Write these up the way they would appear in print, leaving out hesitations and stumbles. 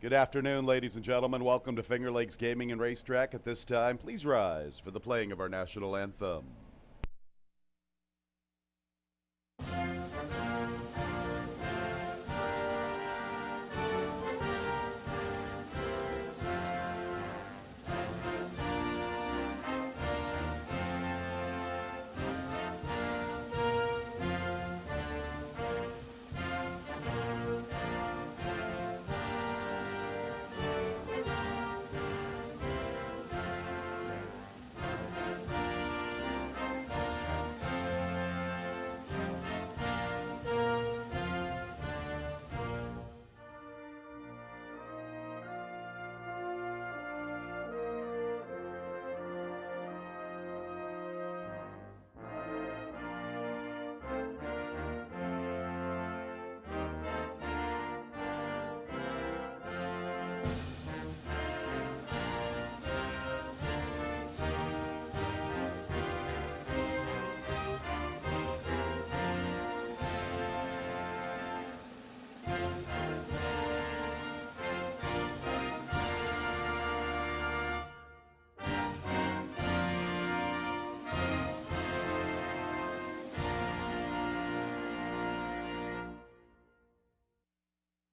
Good afternoon, ladies and gentlemen. Welcome to Finger Lakes Gaming and Racetrack. At this time, please rise for the playing of our national anthem.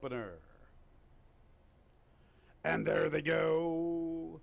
Opener. And there they go.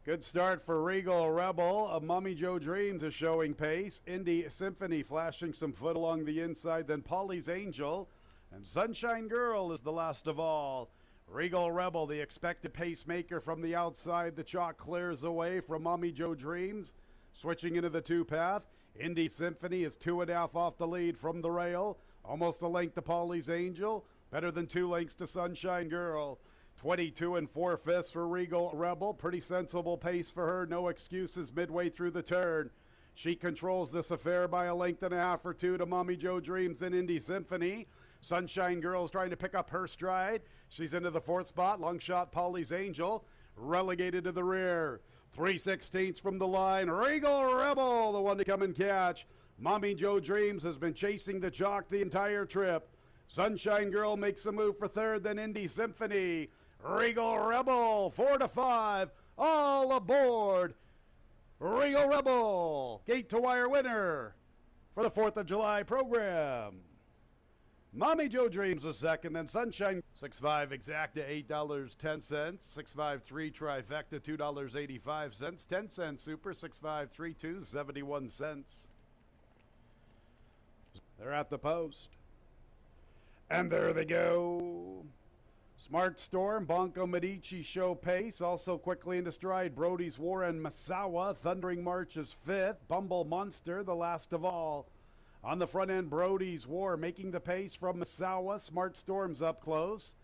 Good start for Regal Rebel. Mommy Joe Dreams is showing pace. Indy Symphony flashing some foot along the inside. Then Polly's Angel. And Sunshine Girl is the last of all. Regal Rebel, the expected pacemaker from the outside. The chalk clears away from Mommy Joe Dreams. Switching into the two-path. Indy Symphony is 2.5 off the lead from the rail. Almost a length to Polly's Angel. Better than 2 lengths to Sunshine Girl. 22 4/5 for Regal Rebel. Pretty sensible pace for her. No excuses midway through the turn. She controls this affair by a length and a half or 2 to Mommy Joe Dreams and Indy Symphony. Sunshine Girl's trying to pick up her stride. She's into the 4th spot. Long shot Polly's Angel. Relegated to the rear. 3/16 from the line. Regal Rebel, the one to come and catch. Mommy Joe Dreams has been chasing the chalk the entire trip. Sunshine Girl makes a move for 3rd, then Indy Symphony. Regal Rebel, 4-5. All aboard. Regal Rebel, gate to wire winner for the 4th of July program. Mommy Joe Dreams was second, then Sunshine. 6.5 exacta, $8.10. 6.53 trifecta, $2.85. 10-cent super, 6.532, 71 cents. They're at the post. And there they go. Smart Storm, Bonko Medici show pace. Also quickly into stride, Brody's War and Masawa. Thundering March is 5th. Bumble Monster, the last of all. On the front end, Brody's War making the pace from Masawa. Smart Storm's up close.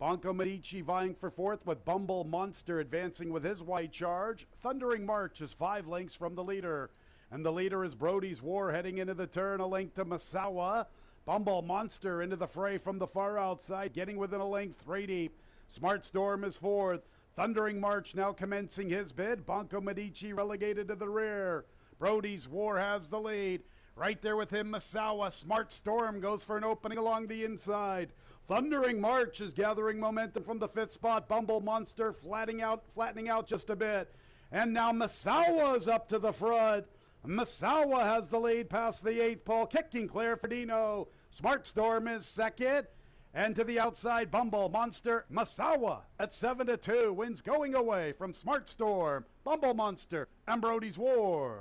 Bonko Medici vying for 4th with Bumble Monster advancing with his white charge. Thundering March is 5 lengths from the leader. And the leader is Brody's War heading into the turn, a length to Masawa. Bumble Monster into the fray from the far outside, getting within a length, 3 deep. Smart Storm is 4th. Thundering March now commencing his bid. Bonko Medici relegated to the rear. Brody's War has the lead. Right there with him, Masawa. Smart Storm goes for an opening along the inside. Thundering March is gathering momentum from the 5th spot. Bumble Monster flattening out just a bit. And now Masawa is up to the front. Masawa has the lead past the 8th pole, kicking clear for Dino. Smart Storm is second. And to the outside, Bumble Monster. Masawa at 7-2 wins going away from Smart Storm, Bumble Monster, and Brody's War.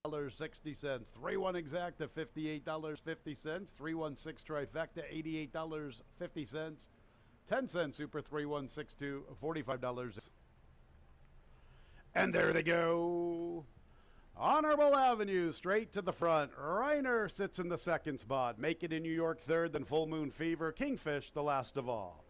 $60. 3-1 exacta, $58.50. 3-1-6 trifecta, $88.50. 10-cent super, 3-1-6-2, $45. And there they go. Honorable Avenue straight to the front. Reiner sits in the 2nd spot. Make It in New York 3rd, then Full Moon Fever. Kingfish the last of all.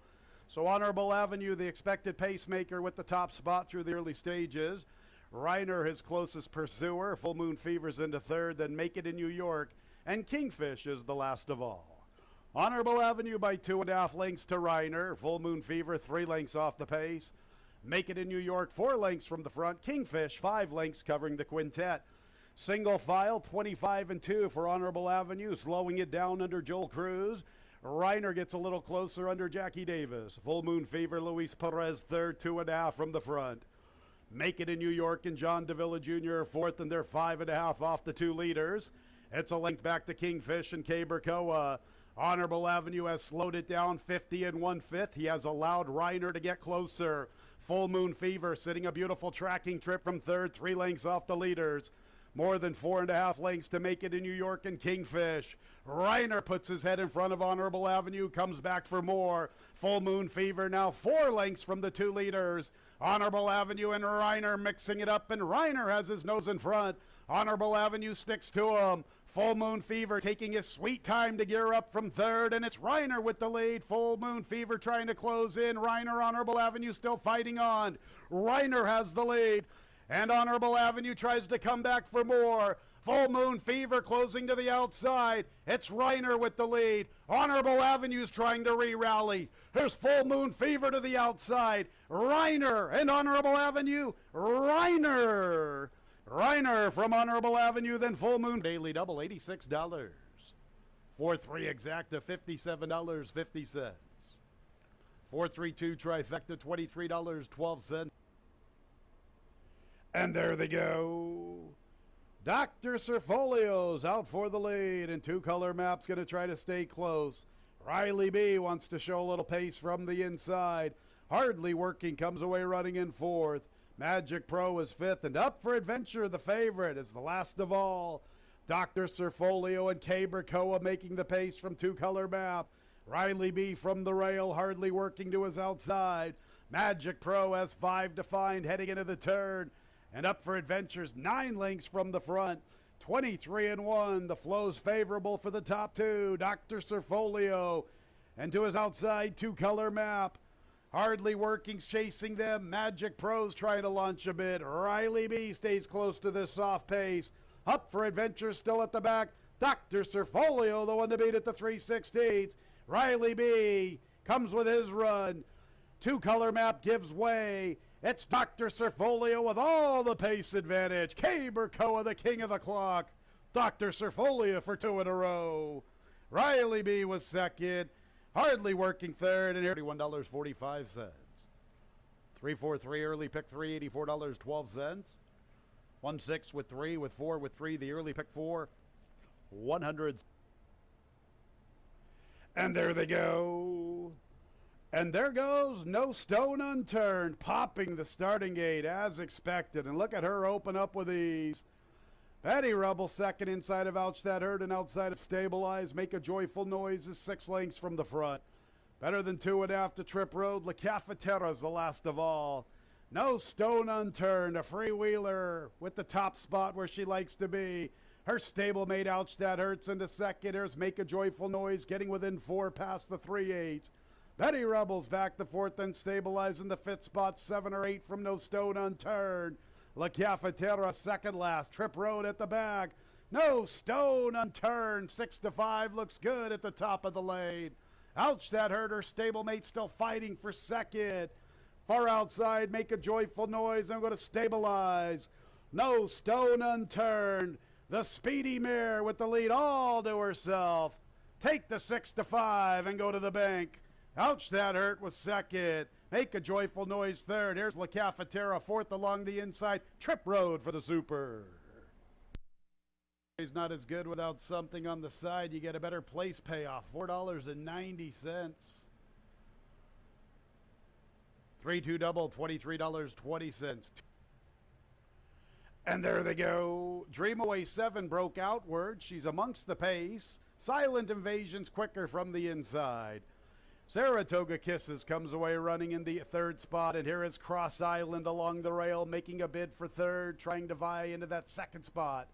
So Honorable Avenue, the expected pacemaker with the top spot through the early stages. Reiner, his closest pursuer. Full Moon Fever's into 3rd, then Make It in New York. And Kingfish is the last of all. Honorable Avenue by 2.5 lengths to Reiner. Full Moon Fever 3 lengths off the pace. Make It in New York 4 lengths from the front. Kingfish 5 lengths covering the quintet. Single file 25 and 2 for Honorable Avenue, slowing it down under Joel Cruz. Reiner gets a little closer under Jackie Davis. Full Moon Fever, Luis Perez third, 2.5 from the front. Make It in New York and John Davila Jr. fourth, and they're 5.5 off the 2 leaders. It's a length back to Kingfish and Cabercoa. Honorable Avenue has slowed it down 50 and 1/5. He has allowed Reiner to get closer. Full Moon Fever sitting a beautiful tracking trip from third, 3 lengths off the leaders. More than 4.5 lengths to Make It in New York and Kingfish. Reiner puts his head in front of Honorable Avenue, comes back for more. Full Moon Fever now 4 lengths from the 2 leaders. Honorable Avenue and Reiner mixing it up, and Reiner has his nose in front. Honorable Avenue sticks to him. Full Moon Fever taking his sweet time to gear up from third, and it's Reiner with the lead. Full Moon Fever trying to close in. Reiner, Honorable Avenue still fighting on. Reiner has the lead, and Honorable Avenue tries to come back for more. Full Moon Fever closing to the outside. It's Reiner with the lead. Honorable Avenue's trying to re-rally. Here's Full Moon Fever to the outside. Reiner and Honorable Avenue. Reiner from Honorable Avenue, then Full Moon. Daily double, $86. 4-3 exacta, $57.50. 4-3-2 trifecta, $23.12. And there they go. Dr. Serfolio's out for the lead, and 2 color map's going to try to stay close. Riley B wants to show a little pace from the inside. Hardly Working comes away running in 4th. Magic Pro is 5th, and Up for Adventure, the favorite, is the last of all. Dr. Serfolio and Cabercoa making the pace from 2 color map. Riley B from the rail, Hardly Working to his outside. Magic Pro has 5 to find heading into the turn. And Up for Adventure's 9 lengths from the front. 23 and 1. The flow's favorable for the top 2. Dr. Serfolio. And to his outside, 2 color map. Hardly Working's chasing them. Magic Pro's trying to launch a bit. Riley B stays close to this soft pace. Up for Adventure still at the back. Dr. Serfolio, the one to beat at the 3/16. Riley B comes with his run. 2 color map gives way. It's Dr. Serfolio with all the pace advantage. Cabercoa, the king of the clock. Dr. Serfolio for 2 in a row. Riley B was second. Hardly Working third, and here $31.45. 3-4-3 early pick 3, $84.12. 1-6 with 3, with 4 with 3. The early pick 4, 100. And there they go. And there goes No Stone Unturned, popping the starting gate as expected. And look at her open up with ease. Betty Rubble second inside of Ouch That Hurt, and outside of Stabilize. Make a Joyful Noise is 6 lengths from the front. Better Than 2.5 to Trip Road. La Cafeteria's the last of all. No Stone Unturned, a freewheeler with the top spot where she likes to be. Her stablemate Ouch That Hurts into second. Here's Make a Joyful Noise getting within 4 past the 3/8. Betty Rubble's back the 4th and Stabilize in the 5th spot, 7 or 8 from No Stone Unturned. La Cafeteria second last. Trip Road at the back. No Stone Unturned. 6 to 5 looks good at the top of the lane. Ouch That Hurt. Her stablemate still fighting for second. Far outside, Make a Joyful Noise. I'm going to Stabilize. No Stone Unturned. The speedy mare with the lead all to herself. Take the 6 to 5 and go to the bank. Ouch That Hurt was second. Make a Joyful Noise third. Here's La Cafeteria 4th along the inside. Trip Road for the Super. He's not as good without something on the side. You get a better place payoff. $4.90. 3-2 double, $23.20. And there they go. Dream Away 7 broke outward. She's amongst the pace. Silent Invasion's quicker from the inside. Saratoga Kisses comes away running in the 3rd spot, and here is Cross Island along the rail making a bid for 3rd, trying to vie into that 2nd spot.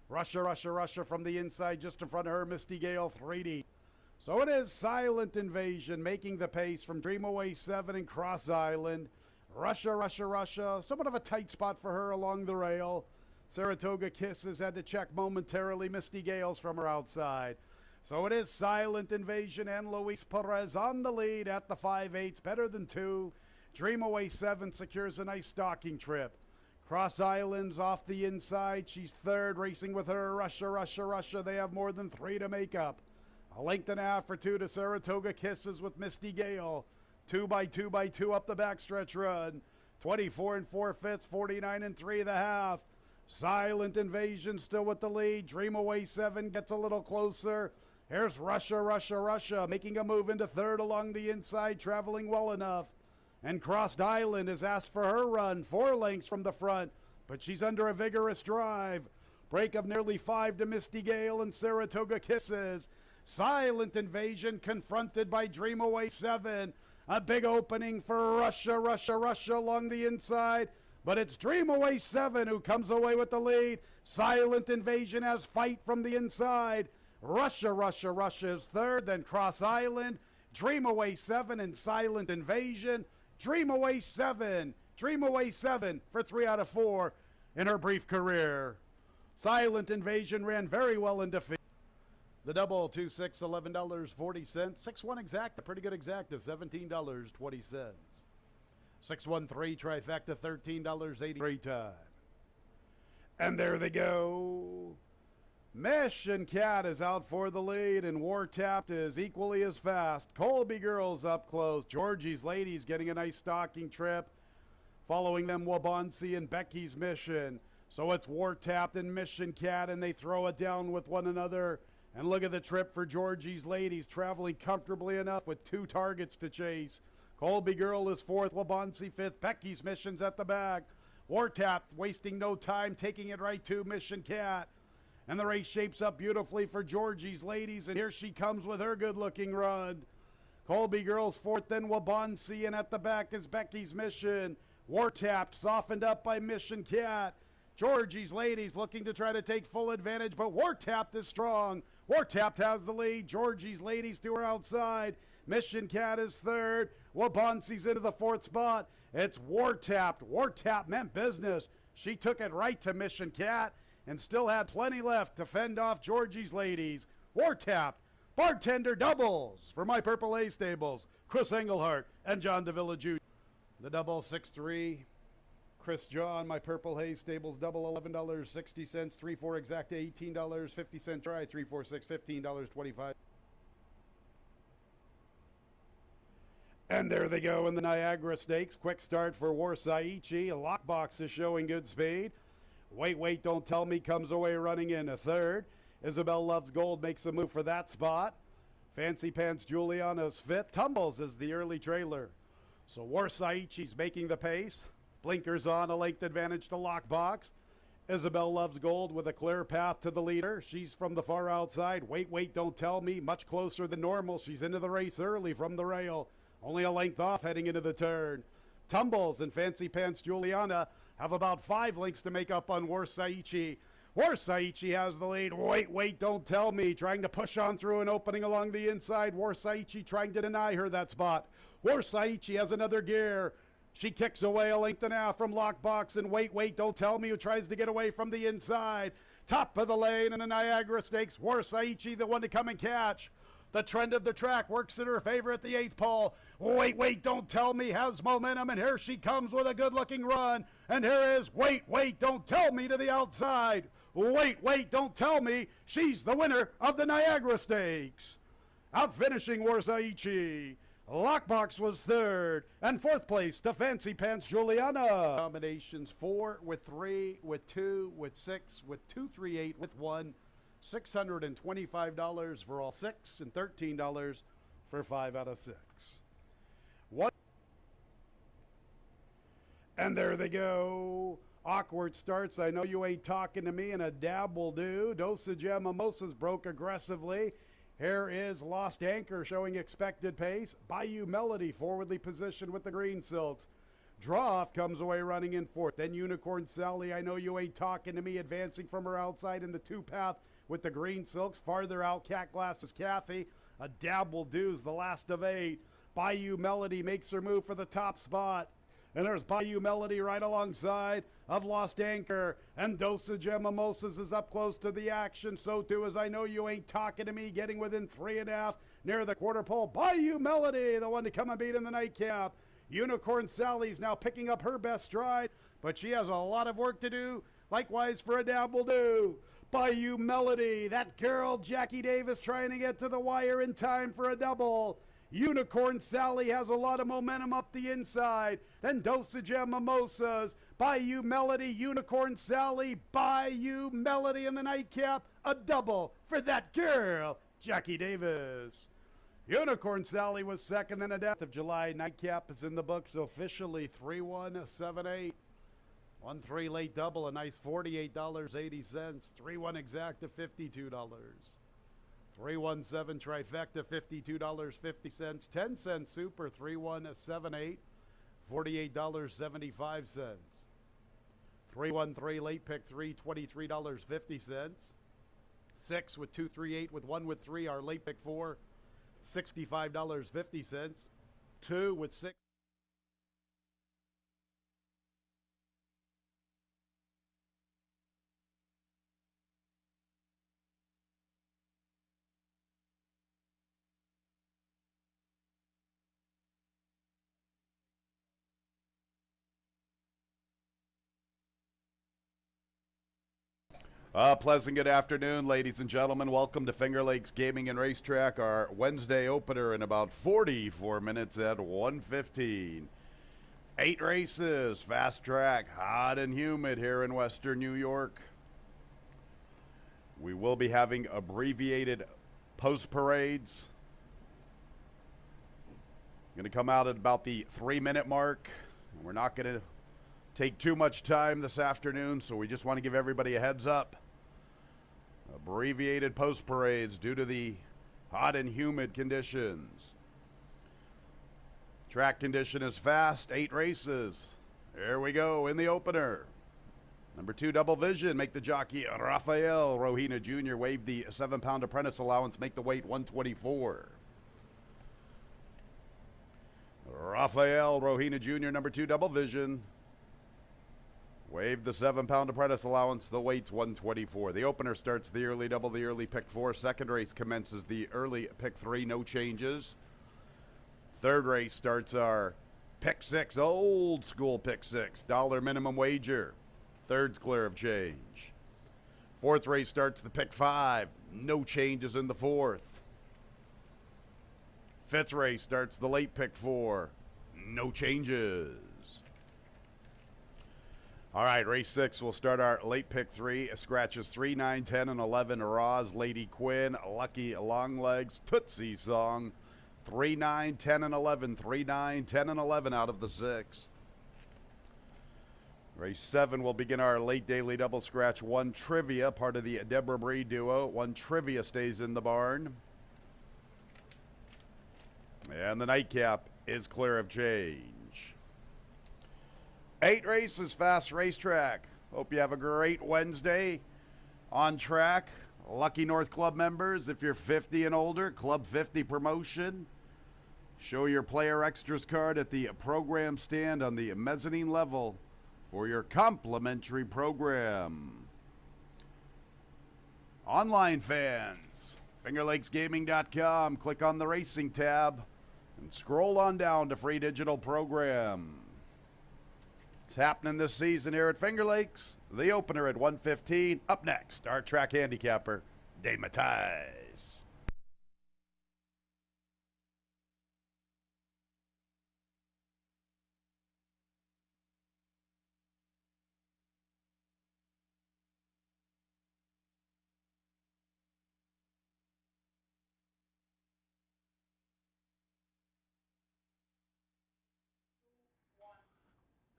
Russia from the inside just in front of her, Misty Gale 3D. So it is Silent Invasion making the pace from Dream Away 7 and Cross Island. Russia, somewhat of a tight spot for her along the rail. Saratoga Kisses had to check momentarily Misty Gales from her outside. So it is Silent Invasion and Luis Perez on the lead at the 5/8, Better Than 2. Dream Away 7 secures a nice stalking trip. Cross Island's off the inside. She's 3rd, racing with her. Russia. They have more than 3 to make up. A length and a half for 2 to Saratoga Kisses with Misty Gale. 2 by 2 by 2 up the backstretch run. 24 4/5, 49 3.5. Silent Invasion still with the lead. Dream Away 7 gets a little closer. Here's Russia, making a move into third along the inside, traveling well enough. And Crossed Island has asked for her run, 4 lengths from the front, but she's under a vigorous drive. Break of nearly 5 to Misty Gale and Saratoga Kisses. Silent Invasion confronted by Dream Away 7. A big opening for Russia along the inside. But it's Dream Away 7 who comes away with the lead. Silent Invasion has fight from the inside. Russia is third, then Cross Island. Dream Away 7 and Silent Invasion. Dream Away 7 for 3 out of 4 in her brief career. Silent Invasion ran very well in defeat. The double, 2-6, $11.40. 6-1 exacta, pretty good exacta, $17.20. 6-1-3 trifecta, $13.83 time. And there they go. Mission Cat is out for the lead, and War Tapped is equally as fast. Colby Girls up close. Georgie's Ladies getting a nice stocking trip. Following them, Wabansi and Becky's Mission. So it's War Tapped and Mission Cat, and they throw it down with one another. And look at the trip for Georgie's Ladies, traveling comfortably enough with 2 targets to chase. Colby Girl is 4th, Wabansi 5th, Becky's Mission's at the back. War Tapped wasting no time, taking it right to Mission Cat. And the race shapes up beautifully for Georgie's Ladies, and here she comes with her good-looking run. Colby Girl's 4th, then Wabansi, and at the back is Becky's Mission. War Tapped softened up by Mission Cat. Georgie's Ladies looking to try to take full advantage, but War Tapped is strong. War Tapped has the lead. Georgie's Ladies to her outside. Mission Cat is 3rd. Wabansi's into the 4th spot. It's War Tapped. War Tapped meant business. She took it right to Mission Cat and still had plenty left to fend off Georgie's Ladies. War Tapped. Bartender doubles for My Purple A Stables. Chris Englehart and John Davila Jr. The double, 6-3. Chris John, My Purple Haze Stables double, $11.60, 3-4 exacta, $18.50 try, 3-4-6, $15.25. And there they go in the Niagara Stakes. Quick start for Warsaichi. A lockbox is showing good speed. Wait, Don't Tell Me comes away running in a 3rd. Isabel Loves Gold makes a move for that spot. Fancy Pants Juliana's 5th. Tumbles is the early trailer. So Warsaichi's making the pace. Blinkers on, a length advantage to Lockbox. Isabel Loves Gold with a clear path to the leader. She's from the far outside. Wait, Don't Tell Me, much closer than normal. She's into the race early from the rail. Only a length off heading into the turn. Tumbles and Fancy Pants Juliana have about 5 lengths to make up on Warsaichi. Warsaichi has the lead. Wait, Don't Tell Me, trying to push on through an opening along the inside. Warsaichi trying to deny her that spot. Warsaichi has another gear. She kicks away a length and a half from Lockbox, and Wait, Don't Tell Me, who tries to get away from the inside. Top of the lane in the Niagara Stakes. Warsaichi, the one to come and catch. The trend of the track works in her favor at the 8th pole. Wait, Don't Tell Me has momentum, and here she comes with a good-looking run. And here is Wait, Don't Tell Me to the outside. Wait, Don't Tell Me. She's the winner of the Niagara Stakes. Out finishing Warsaichi. Lockbox was 3rd, and 4th place to Fancy Pants Juliana. Combinations 4 with 3 with 2 with 6 with 2, 3, 8 with 1. $625 for all 6 and $13 for 5 out of 6. What? And there they go. Awkward starts. I know you ain't talking to me, and a dab will do. Dosage of Mimosas broke aggressively. Here is Lost Anchor showing expected pace. Bayou Melody forwardly positioned with the Green Silks. Draw Off comes away running in 4th. Then Unicorn Sally, I know you ain't talking to me, advancing from her outside in the 2-path with the Green Silks. Farther out, Cat Glasses Kathy. A dab will do's the last of 8. Bayou Melody makes her move for the top spot. And there's Bayou Melody right alongside of Lost Anchor. And Dosage of Mimosas is up close to the action. So too is I Know You Ain't Talking to Me, getting within 3.5 near the quarter pole. Bayou Melody, the one to come and beat in the nightcap. Unicorn Sally's now picking up her best stride, but she has a lot of work to do. Likewise for a dab will do. Bayou Melody, that girl Jackie Davis trying to get to the wire in time for a double. Unicorn Sally has a lot of momentum up the inside. Then Dosage and Mimosas. Bayou Melody, Unicorn Sally, Bayou Melody in the nightcap. A double for that girl, Jackie Davis. Unicorn Sally was second, then a death of July. Nightcap is in the books officially 3-1-7-8. 1-3 late double, a nice $48.80. 3-1 exacta, $52. 3-1-7 trifecta, $52.50. 10-cent super, 3-1-7-8, $48.75. 3-1-3 late pick 3, $23.50. 6 with 2, 3, 8 with 1 with 3, our late pick 4, $65.50. 2 with 6. Pleasant good afternoon, ladies and gentlemen. Welcome to Finger Lakes Gaming and Racetrack, our Wednesday opener in about 44 minutes at 1:15. 8 races, fast track, hot and humid here in Western New York. We will be having abbreviated post parades. Going to come out at about the 3-minute mark. We're not going to take too much time this afternoon, so we just want to give everybody a heads up. Abbreviated post parades due to the hot and humid conditions. Track condition is fast, 8 races. Here we go in the opener. Number 2, Double Vision, make the jockey Rafael Rohina Jr. waive the 7-pound apprentice allowance, make the weight 124. Rafael Rohina Jr., number 2, Double Vision. Waive the 7-pound apprentice allowance. The weight's 124. The opener starts the early double, the early pick 4. Second race commences the early pick 3. No changes. Third race starts our pick 6, old school pick 6. $1 minimum wager. Third's clear of change. Fourth race starts the pick 5. No changes in the fourth. Fifth race starts the late pick 4. No changes. All right, race 6, we'll start our late pick 3. Scratches 3, 9, 10, and 11. Roz, Lady Quinn, Lucky Longlegs, Tootsie Song. 3, 9, 10, and 11. 3, 9, 10, and 11 out of the 6th. Race 7 will begin our late daily double scratch. 1 Trivia, part of the Deborah Bree duo. 1 Trivia stays in the barn. And the nightcap is clear of change. 8 races, fast racetrack. Hope you have a great Wednesday on track. Lucky North Club members, if you're 50 and older, Club 50 promotion. Show your player extras card at the program stand on the mezzanine level for your complimentary program. Online fans, fingerlakesgaming.com, click on the racing tab and scroll on down to free digital program. It's happening this season here at Finger Lakes. The opener at 1:15. Up next, our track handicapper, Dave Matthijs.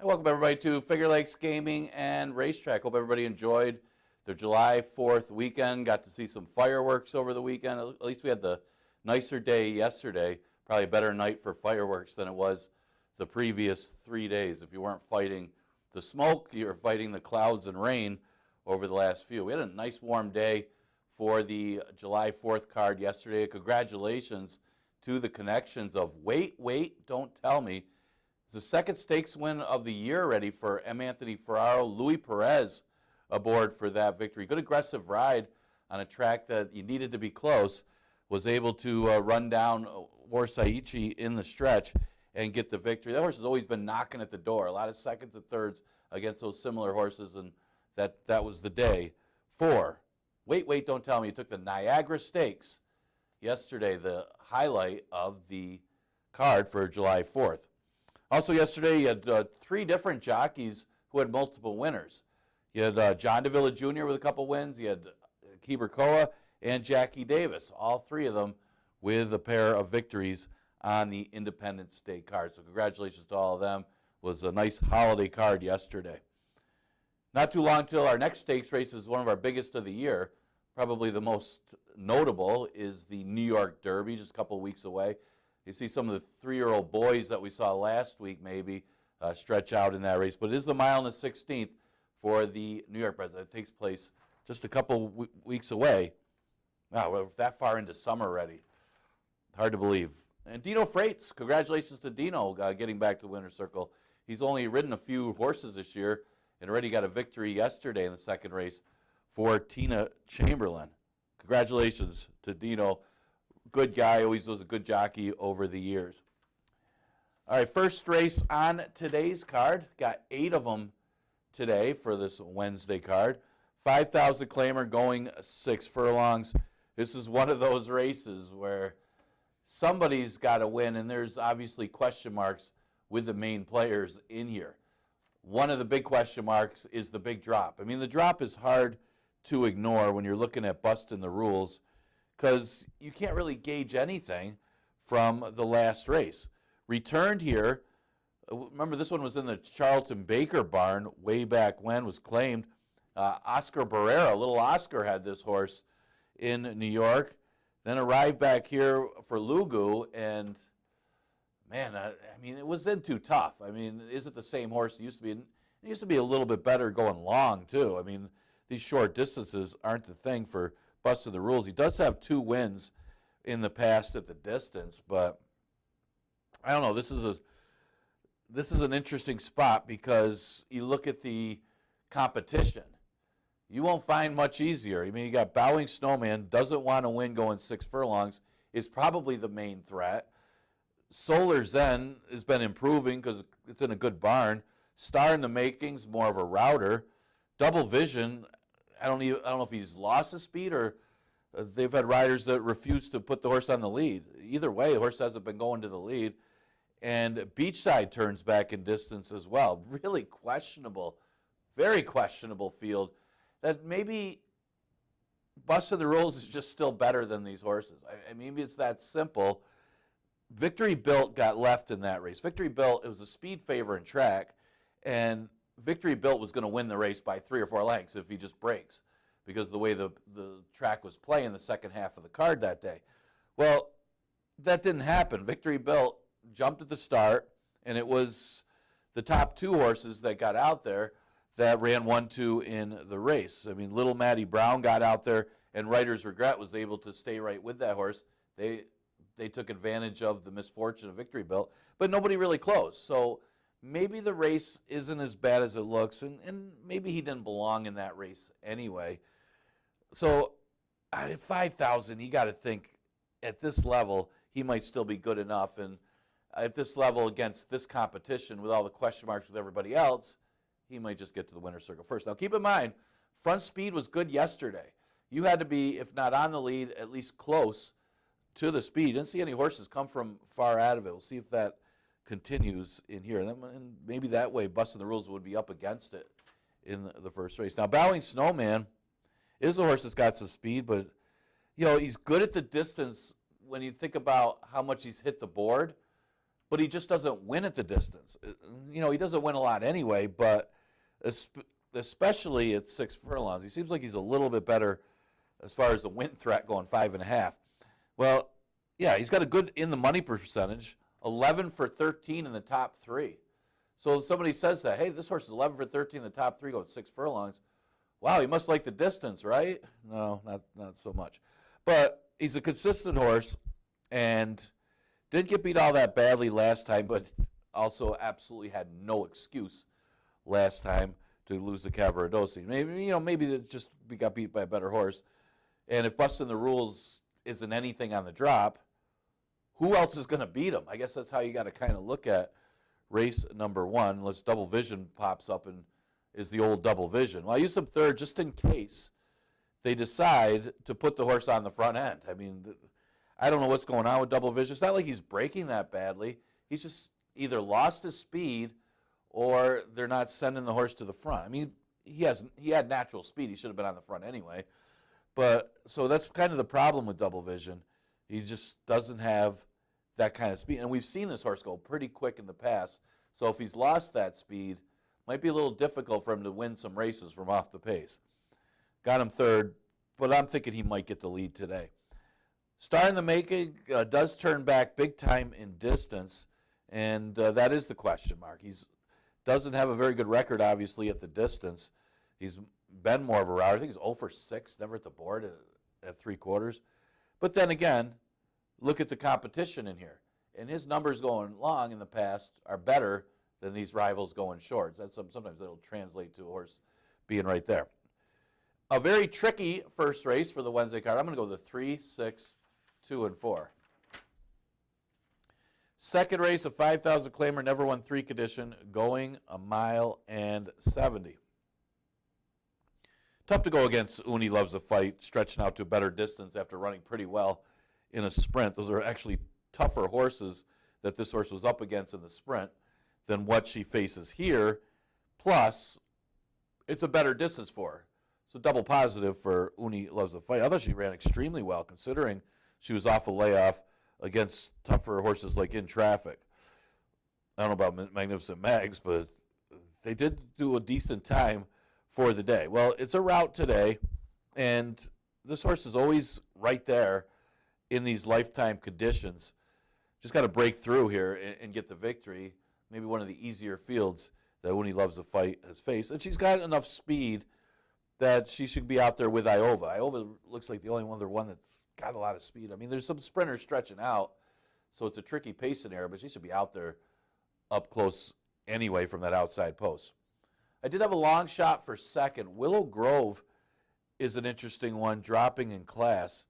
Welcome everybody to Finger Lakes Gaming and Racetrack. Hope everybody enjoyed their July 4th weekend. Got to see some fireworks over the weekend. At least we had the nicer day yesterday. Probably a better night for fireworks than it was the previous 3 days. If you weren't fighting the smoke, you were fighting the clouds and rain over the last few. We had a nice warm day for the July 4th card yesterday. Congratulations to the connections of Wait, Don't Tell Me. It's the second stakes win of the year already for M. Anthony Ferraro. Louis Perez aboard for that victory. Good aggressive ride on a track that you needed to be close. Was able to run down Warsaichi in the stretch and get the victory. That horse has always been knocking at the door. A lot of seconds and thirds against those similar horses, and that was the day for wait, don't tell me, he took the Niagara Stakes yesterday, the highlight of the card for July 4th. Also yesterday, you had 3 different jockeys who had multiple winners. You had John Davila Jr. with a couple wins. You had Keeber Koa and Jackie Davis, all 3 of them with a pair of victories on the Independence Day card. So congratulations to all of them. It was a nice holiday card yesterday. Not too long till our next stakes race is one of our biggest of the year. Probably the most notable is the New York Derby, just a couple of weeks away. You see some of the 3-year-old boys that we saw last week maybe stretch out in that race. But it is the mile and the 16th for the New York President. It takes place just a couple weeks away. Wow, we're that far into summer already. Hard to believe. And Dino Freites, congratulations to Dino getting back to the winner's circle. He's only ridden a few horses this year and already got a victory yesterday in the second race for Tina Chamberlain. Congratulations to Dino. Good guy, always was a good jockey over the years. All right, first race on today's card. Got 8 of them today for this Wednesday card. 5,000 claimer going 6 furlongs. This is one of those races where somebody's got to win, and there's obviously question marks with the main players in here. One of the big question marks is the big drop. I mean, the drop is hard to ignore when you're looking at busting the rules because you can't really gauge anything from the last race. Returned here, remember this one was in the Charlton Baker barn way back when, was claimed. Oscar Barrera, little Oscar had this horse in New York, then arrived back here for Lugu, and man, I mean, it was in too tough. I mean, is it the same horse it used to be? It used to be a little bit better going long, too. I mean, these short distances aren't the thing for busting the rules. He does have 2 wins in the past at the distance, but I don't know. This is an interesting spot because you look at the competition. You won't find much easier. I mean, you got Bowling Snowman, doesn't want to win going 6 furlongs, is probably the main threat. Solar Zen has been improving because it's in a good barn. Star in the Makings, more of a router. Double Vision, I don't know if he's lost his speed or they've had riders that refuse to put the horse on the lead. Either way, the horse hasn't been going to the lead. And Beachside turns back in distance as well. Really questionable, very questionable field. That maybe busting the rules is just still better tan these horses. I mean, maybe it's that simple. Victory Built got left in that race. Victory Built, it was a speed favor in track, and Victory Built was going to win the race by 3 or 4 lengths if he just breaks because of the way the track was playing the second half of the card that day. Well, that didn't happen. Victory Built jumped at the start, and it was the top 2 horses that got out there that ran 1-2 in the race. I mean, Little Matty Brown got out there, and Writer's Regret was able to stay right with that horse. They took advantage of the misfortune of Victory Built, but nobody really closed. So maybe the race isn't as bad as it looks, and maybe he didn't belong in that race anyway. So at 5,000, you got to think at this level, he might still be good enough. And at this level against this competition with all the question marks with everybody else, he might just get to the winner's circle first. Now, keep in mind, front speed was good yesterday. You had to be, if not on the lead, at least close to the speed. Didn't see any horses come from far out of it. We'll see if that continues in here. And maybe that way, busting the rules would be up against it in the first race. Now, Bowling Snowman is a horse that's got some speed, but, you know, he's good at the distance when you think about how much he's hit the board, but he just doesn't win at the distance. You know, he doesn't win a lot anyway, but especially at 6 furlongs. He seems like he's a little bit better as far as the win threat going 5.5. Well, yeah, he's got a good in the money percentage, 11 for 13 in the top 3. So if somebody says that, hey, this horse is 11 for 13 in the top 3 going 6 furlongs. Wow, he must like the distance, right? No, not so much. But he's a consistent horse and didn't get beat all that badly last time, but also absolutely had no excuse last time to lose to Cavaradossi. Maybe it just we got beat by a better horse. And if busting the rules isn't anything on the drop, who else is going to beat him? I guess that's how you got to kind of look at race number 1, unless Double Vision pops up and is the old Double Vision. Well, I used him third just in case they decide to put the horse on the front end. I mean, I don't know what's going on with Double Vision. It's not like he's breaking that badly. He's just either lost his speed or they're not sending the horse to the front. I mean, he had natural speed. He should have been on the front anyway. But so that's kind of the problem with Double Vision. He just doesn't have that kind of speed. And we've seen this horse go pretty quick in the past. So if he's lost that speed, might be a little difficult for him to win some races from off the pace. Got him third, but I'm thinking he might get the lead today. Star in the Making does turn back big time in distance, and that is the question mark. He doesn't have a very good record, obviously, at the distance. He's been more of a router. I think he's 0 for 6, never at the board at 3/4. But then again, look at the competition in here. And his numbers going long in the past are better than these rivals going short. Sometimes it'll translate to a horse being right there. A very tricky first race for the Wednesday card. I'm going to go the 3, 6, 2, and 4. Second race, a 5,000 claimer, never won 3 condition, going 1.70 miles. Tough to go against Uni Loves a Fight, stretching out to a better distance after running pretty well in a sprint. Those are actually tougher horses that this horse was up against in the sprint than what she faces here. Plus, it's a better distance for her. So double positive for Uni Loves a Fight. I thought she ran extremely well considering she was off a layoff against tougher horses like In Traffic. I don't know about Magnificent Mags, but they did do a decent time for the day. Well, it's a route today, and this horse is always right there in these lifetime conditions. Just got to break through here and get the victory. Maybe one of the easier fields that Uni Loves a Fight has faced. And she's got enough speed that she should be out there with Iova. Iova looks like the only other one that's got a lot of speed. I mean, there's some sprinters stretching out, so it's a tricky pace scenario, but she should be out there up close anyway from that outside post. I did have a long shot for second. Willow Grove is an interesting one, dropping in class.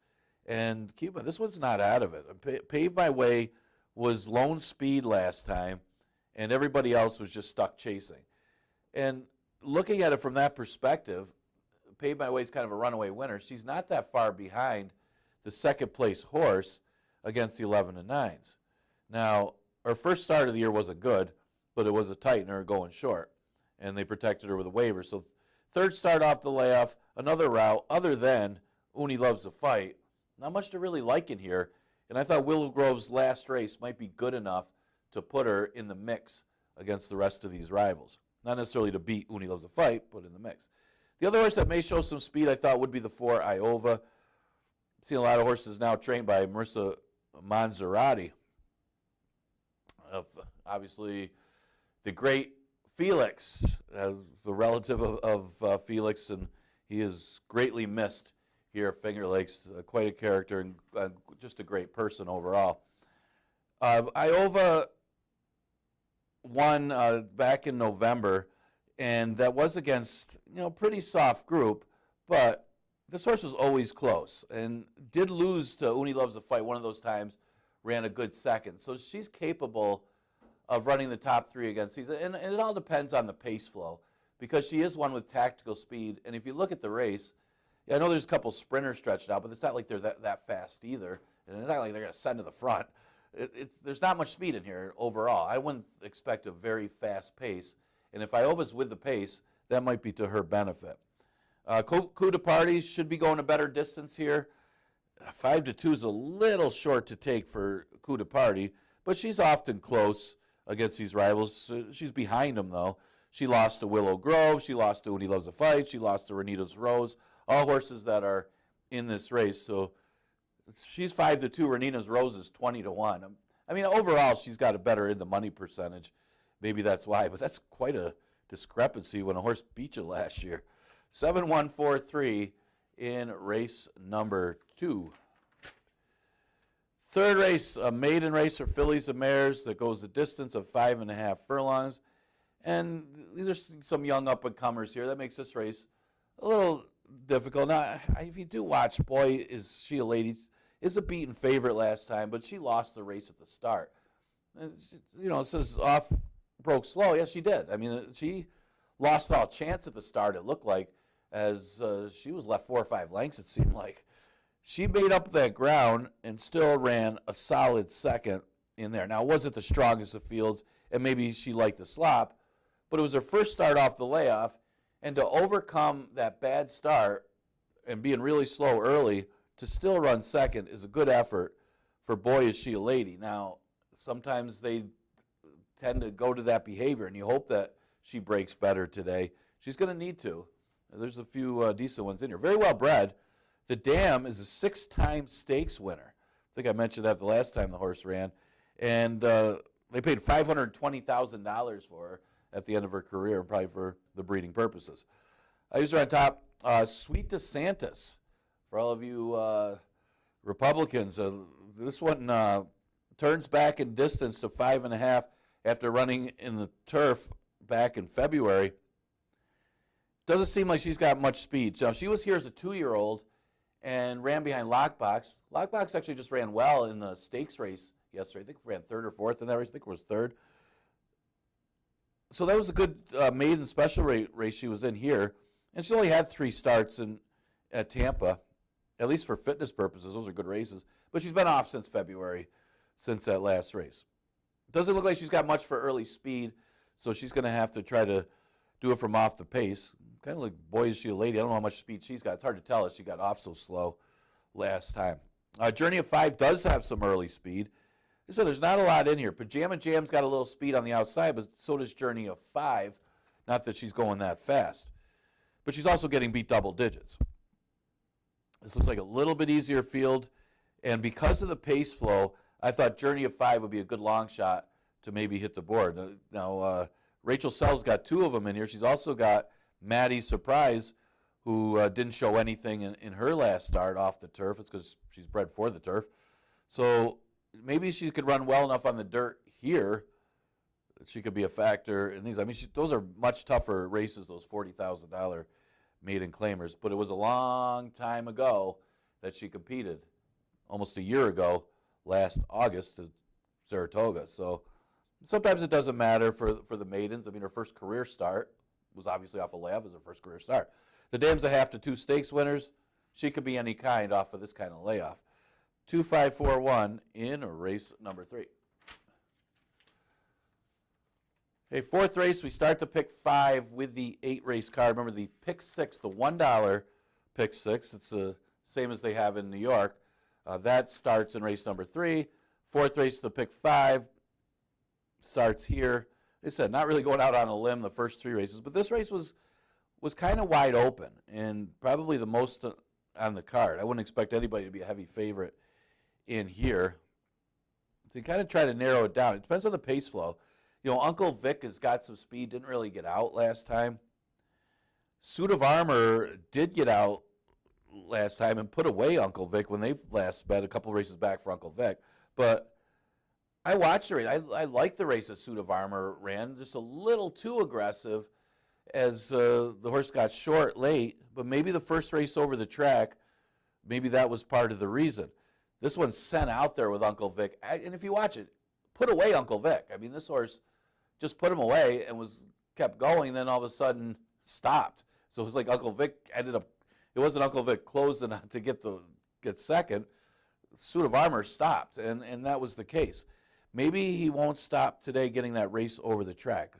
And keep in mind, this one's not out of it. Pave My Way was lone speed last time, and everybody else was just stuck chasing. And looking at it from that perspective, Pave My Way is kind of a runaway winner. She's not that far behind the second place horse against the 11 and 9s. Now, her first start of the year wasn't good, but it was a tightener going short, and they protected her with a waiver. So third start off the layoff, another route other than Uni Loves a Fight. Not much to really like in here, and I thought Willow Grove's last race might be good enough to put her in the mix against the rest of these rivals. Not necessarily to beat Uni Loves a Fight, but in the mix. The other horse that may show some speed, I thought, would be the 4, Iova. Seen a lot of horses now trained by Marissa Monserrati. Obviously, the great Felix, as the relative of Felix, and he is greatly missed here at Finger Lakes. Quite a character and just a great person overall. Iova won back in November, and that was against pretty soft group, but this horse was always close and did lose to Uni Loves a Fight one of those times, ran a good second. So she's capable of running the top 3 against these, and it all depends on the pace flow because she is one with tactical speed. And if you look at the race, I know there's a couple sprinters stretched out, but it's not like they're that fast either, and it's not like they're going to send to the front. There's not much speed in here overall. I wouldn't expect a very fast pace, and if Iova's with the pace, that might be to her benefit. Coup de Party should be going a better distance here. 5-2 is a little short to take for Coup de Party, but she's often close against these rivals. She's behind them, though. She lost to Willow Grove. She lost to Uni Loves a Fight. She lost to Renita's Rose. All horses that are in this race. So she's 5-2. Renita's Rose is 20-1. I mean, overall, she's got a better in the money percentage. Maybe that's why, but that's quite a discrepancy when a horse beat you last year. 7-1-4-3 in race number 2. Third race, a maiden race for fillies and mares that goes a distance of 5.5 furlongs. And these are some young up-and-comers here. That makes this race a little difficult. Now, if you do watch, boy, is she a lady. Is a beaten favorite last time, but she lost the race at the start. And it says broke slow. Yes, she did. I mean, she lost all chance at the start, it looked like. as she was left 4 or 5 lengths, it seemed like. She made up that ground and still ran a solid second in there. Now, it wasn't the strongest of fields, and maybe she liked the slop, but it was her first start off the layoff, and to overcome that bad start and being really slow early to still run second is a good effort for boy is she a lady. Now, sometimes they tend to go to that behavior, and you hope that she breaks better today. She's going to need to. There's a few decent ones in here. Very well bred. The Dam is a 6-time stakes winner. I think I mentioned that the last time the horse ran. And they paid $520,000 for her at the end of her career, probably for the breeding purposes. I used her on top. Sweet DeSantis, for all of you Republicans. This one turns back in distance to 5.5 after running in the turf back in February. Doesn't seem like she's got much speed. So she was here as a 2-year-old and ran behind Lockbox. Lockbox actually just ran well in the stakes race yesterday. I think ran 3rd or 4th in that race. I think it was 3rd. So that was a good maiden special race she was in here. And she only had 3 starts at Tampa, at least for fitness purposes. Those are good races. But she's been off since February, since that last race. Doesn't look like she's got much for early speed, so she's going to have to try to do it from off the pace. Kind of like, boy, is she a lady. I don't know how much speed she's got. It's hard to tell if she got off so slow last time. Journey of 5 does have some early speed. So there's not a lot in here. Pajama Jam's got a little speed on the outside, but so does Journey of 5. Not that she's going that fast. But she's also getting beat double digits. This looks like a little bit easier field. And because of the pace flow, I thought Journey of 5 would be a good long shot to maybe hit the board. Now Rachel Sell's got 2 of them in here. She's also got Maddie Surprise, who didn't show anything in her last start off the turf. It's because she's bred for the turf. So maybe she could run well enough on the dirt here that she could be a factor in these. I mean, those are much tougher races, those $40,000 maiden claimers. But it was a long time ago that she competed, almost a year ago, last August to Saratoga. So sometimes it doesn't matter for the maidens. I mean, her first career start was obviously off a layoff as her first career start. The Dam's a 1/2 to 2 stakes winners. She could be any kind off of this kind of layoff. 2-5-4-1 in race number 3. Okay, 4th race, we start the pick 5 with the 8-race card. Remember the pick 6, the $1 pick 6. It's the same as they have in New York. That starts in race number 3. 4th race, the pick 5, starts here. They said not really going out on a limb the first 3 races, but this race was kind of wide open and probably the most on the card. I wouldn't expect anybody to be a heavy favorite in here. So you kind of try to narrow it down. It depends on the pace flow. You know, Uncle Vic has got some speed, didn't really get out last time. Suit of Armor did get out last time and put away Uncle Vic when they last bet a couple races back for Uncle Vic. But I watched the race. I liked the race that Suit of Armor ran, just a little too aggressive as the horse got short late. But maybe the first race over the track, maybe that was part of the reason. This one's sent out there with Uncle Vic. And if you watch it, put away Uncle Vic. I mean, this horse just put him away and kept going, and then all of a sudden stopped. So it was like Uncle Vic ended up, it wasn't Uncle Vic closing to get second. Suit of Armor stopped, and that was the case. Maybe he won't stop today getting that race over the track.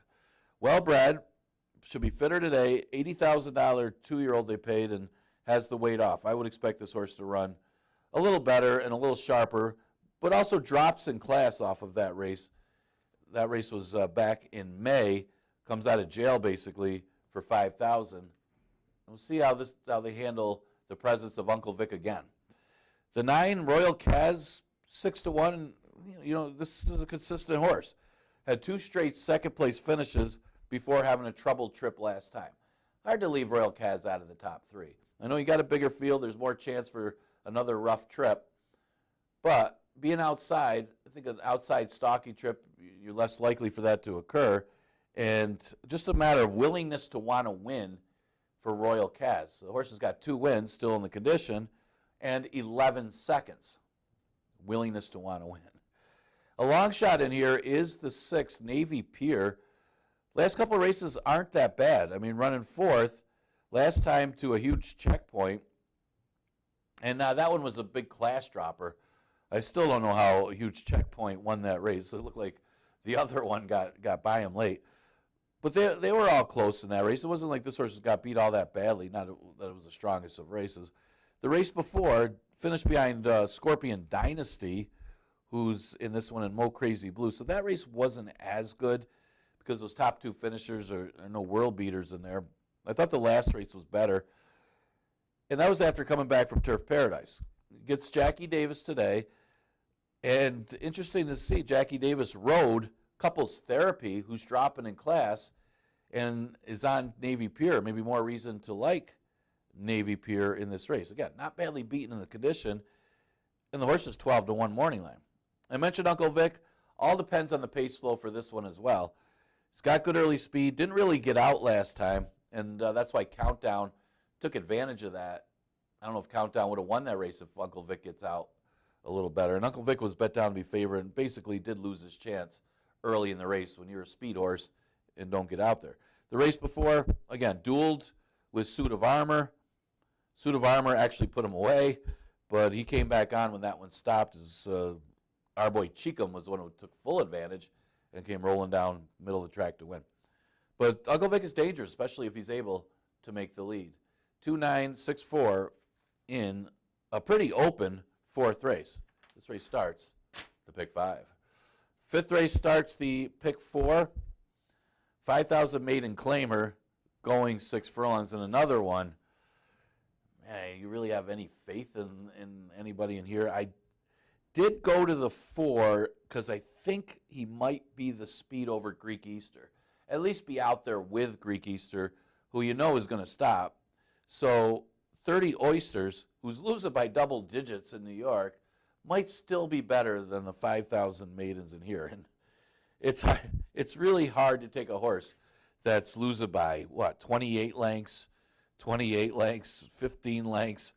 Well bred, should be fitter today. $80,000 2-year-old they paid and has the weight off. I would expect this horse to run a little better and a little sharper, but also drops in class off of that race. That race was back in May. Comes out of jail basically for $5,000. We'll see how they handle the presence of Uncle Vic again. The 9 Royal Kaz 6-1. You know, this is a consistent horse. Had 2 straight second place finishes before having a troubled trip last time. Hard to leave Royal Kaz out of the top 3. I know you got a bigger field. There's more chance for another rough trip. But being outside, I think an outside stocky trip, you're less likely for that to occur. And just a matter of willingness to want to win for Royal Kaz. The horse has got 2 wins still in the condition and 11 seconds. Willingness to want to win. A long shot in here is the 6 Navy Pier. Last couple of races aren't that bad. I mean, running 4th Last time to a huge checkpoint, and that one was a big class dropper. I still don't know how a huge checkpoint won that race. It looked like the other one got by him late. But they were all close in that race. It wasn't like this horse got beat all that badly, not that it was the strongest of races. The race before finished behind Scorpion Dynasty, who's in this one in Mo Crazy Blue. So that race wasn't as good because those top two finishers are no world beaters in there. I thought the last race was better. And that was after coming back from Turf Paradise. Gets Jackie Davis today. And interesting to see, Jackie Davis rode Couples Therapy, who's dropping in class, and is on Navy Pier. Maybe more reason to like Navy Pier in this race. Again, not badly beaten in the condition. And the horse is 12-1 morning line. I mentioned Uncle Vic. All depends on the pace flow for this one as well. He's got good early speed. Didn't really get out last time, and that's why Countdown took advantage of that. I don't know if Countdown would have won that race if Uncle Vic gets out a little better. And Uncle Vic was bet down to be favorite and basically did lose his chance early in the race when you're a speed horse and don't get out there. The race before, again, dueled with Suit of Armor. Suit of Armor actually put him away, but he came back on when that one stopped. Our boy Cheekham was the one who took full advantage and came rolling down middle of the track to win. But Uncle Vic is dangerous, especially if he's able to make the lead. 2-9-6-4 in a pretty open fourth race. This race starts the pick 5. Fifth race starts the pick 4. 5,000 maiden claimer going 6 furlongs in another one. Man, you really have any faith in anybody in here? I did go to the 4 because I think he might be the speed over Greek Easter. At least be out there with Greek Easter, who you know is going to stop. So 30 Oysters, who's losing by double digits in New York, might still be better than the 5,000 maidens in here. And it's really hard to take a horse that's losing by, 28 lengths, 15 lengths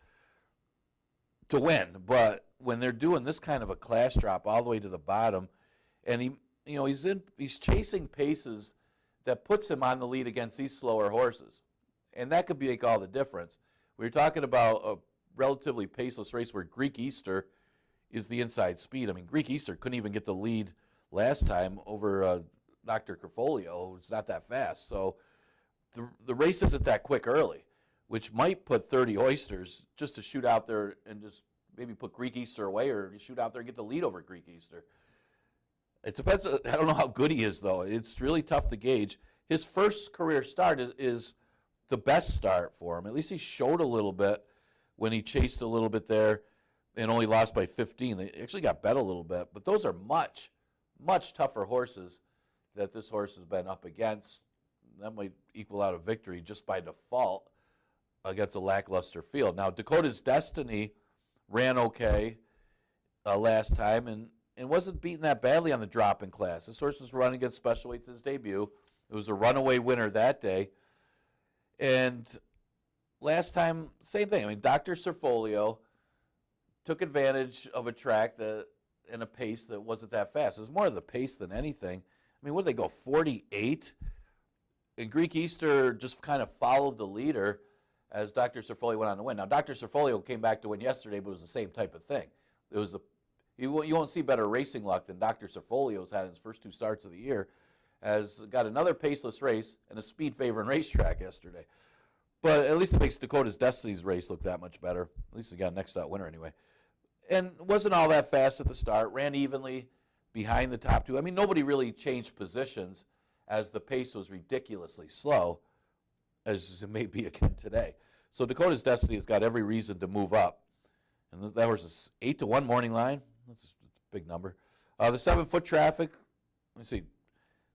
to win. But when they're doing this kind of a class drop all the way to the bottom, and he's chasing paces that puts him on the lead against these slower horses. And that could make all the difference. We're talking about a relatively paceless race where Greek Easter is the inside speed. I mean, Greek Easter couldn't even get the lead last time over Dr. Carfolio, who's not that fast. So the race isn't that quick early, which might put 30 Oysters just to shoot out there and just maybe put Greek Easter away or shoot out there and get the lead over Greek Easter. It depends. I don't know how good he is, though. It's really tough to gauge. His first career start is the best start for him. At least he showed a little bit when he chased a little bit there and only lost by 15. They actually got bet a little bit. But those are much, much tougher horses that this horse has been up against. That might equal out a victory just by default against a lackluster field. Now, Dakota's Destiny ran okay last time and wasn't beaten that badly on the drop-in class. This horse was running against special weights his debut. It was a runaway winner that day. And last time, same thing. I mean, Dr. Serfolio took advantage of a track and a pace that wasn't that fast. It was more of the pace than anything. I mean, what did they go, 48? And Greek Easter just kind of followed the leader as Dr. Serfolio went on to win. Now, Dr. Serfolio came back to win yesterday, but it was the same type of thing. It was you won't see better racing luck than Dr. Serfolio's had in his first 2 starts of the year. Has got another paceless race and a speed favoring racetrack yesterday. But at least it makes Dakota's Destiny's race look that much better. At least he got a next out winner anyway. And wasn't all that fast at the start. Ran evenly behind the top 2. I mean, nobody really changed positions as the pace was ridiculously slow, as it may be again today. So Dakota's Destiny has got every reason to move up. And that horse is 8-1 morning line. That's a big number. The 7-foot traffic, let me see.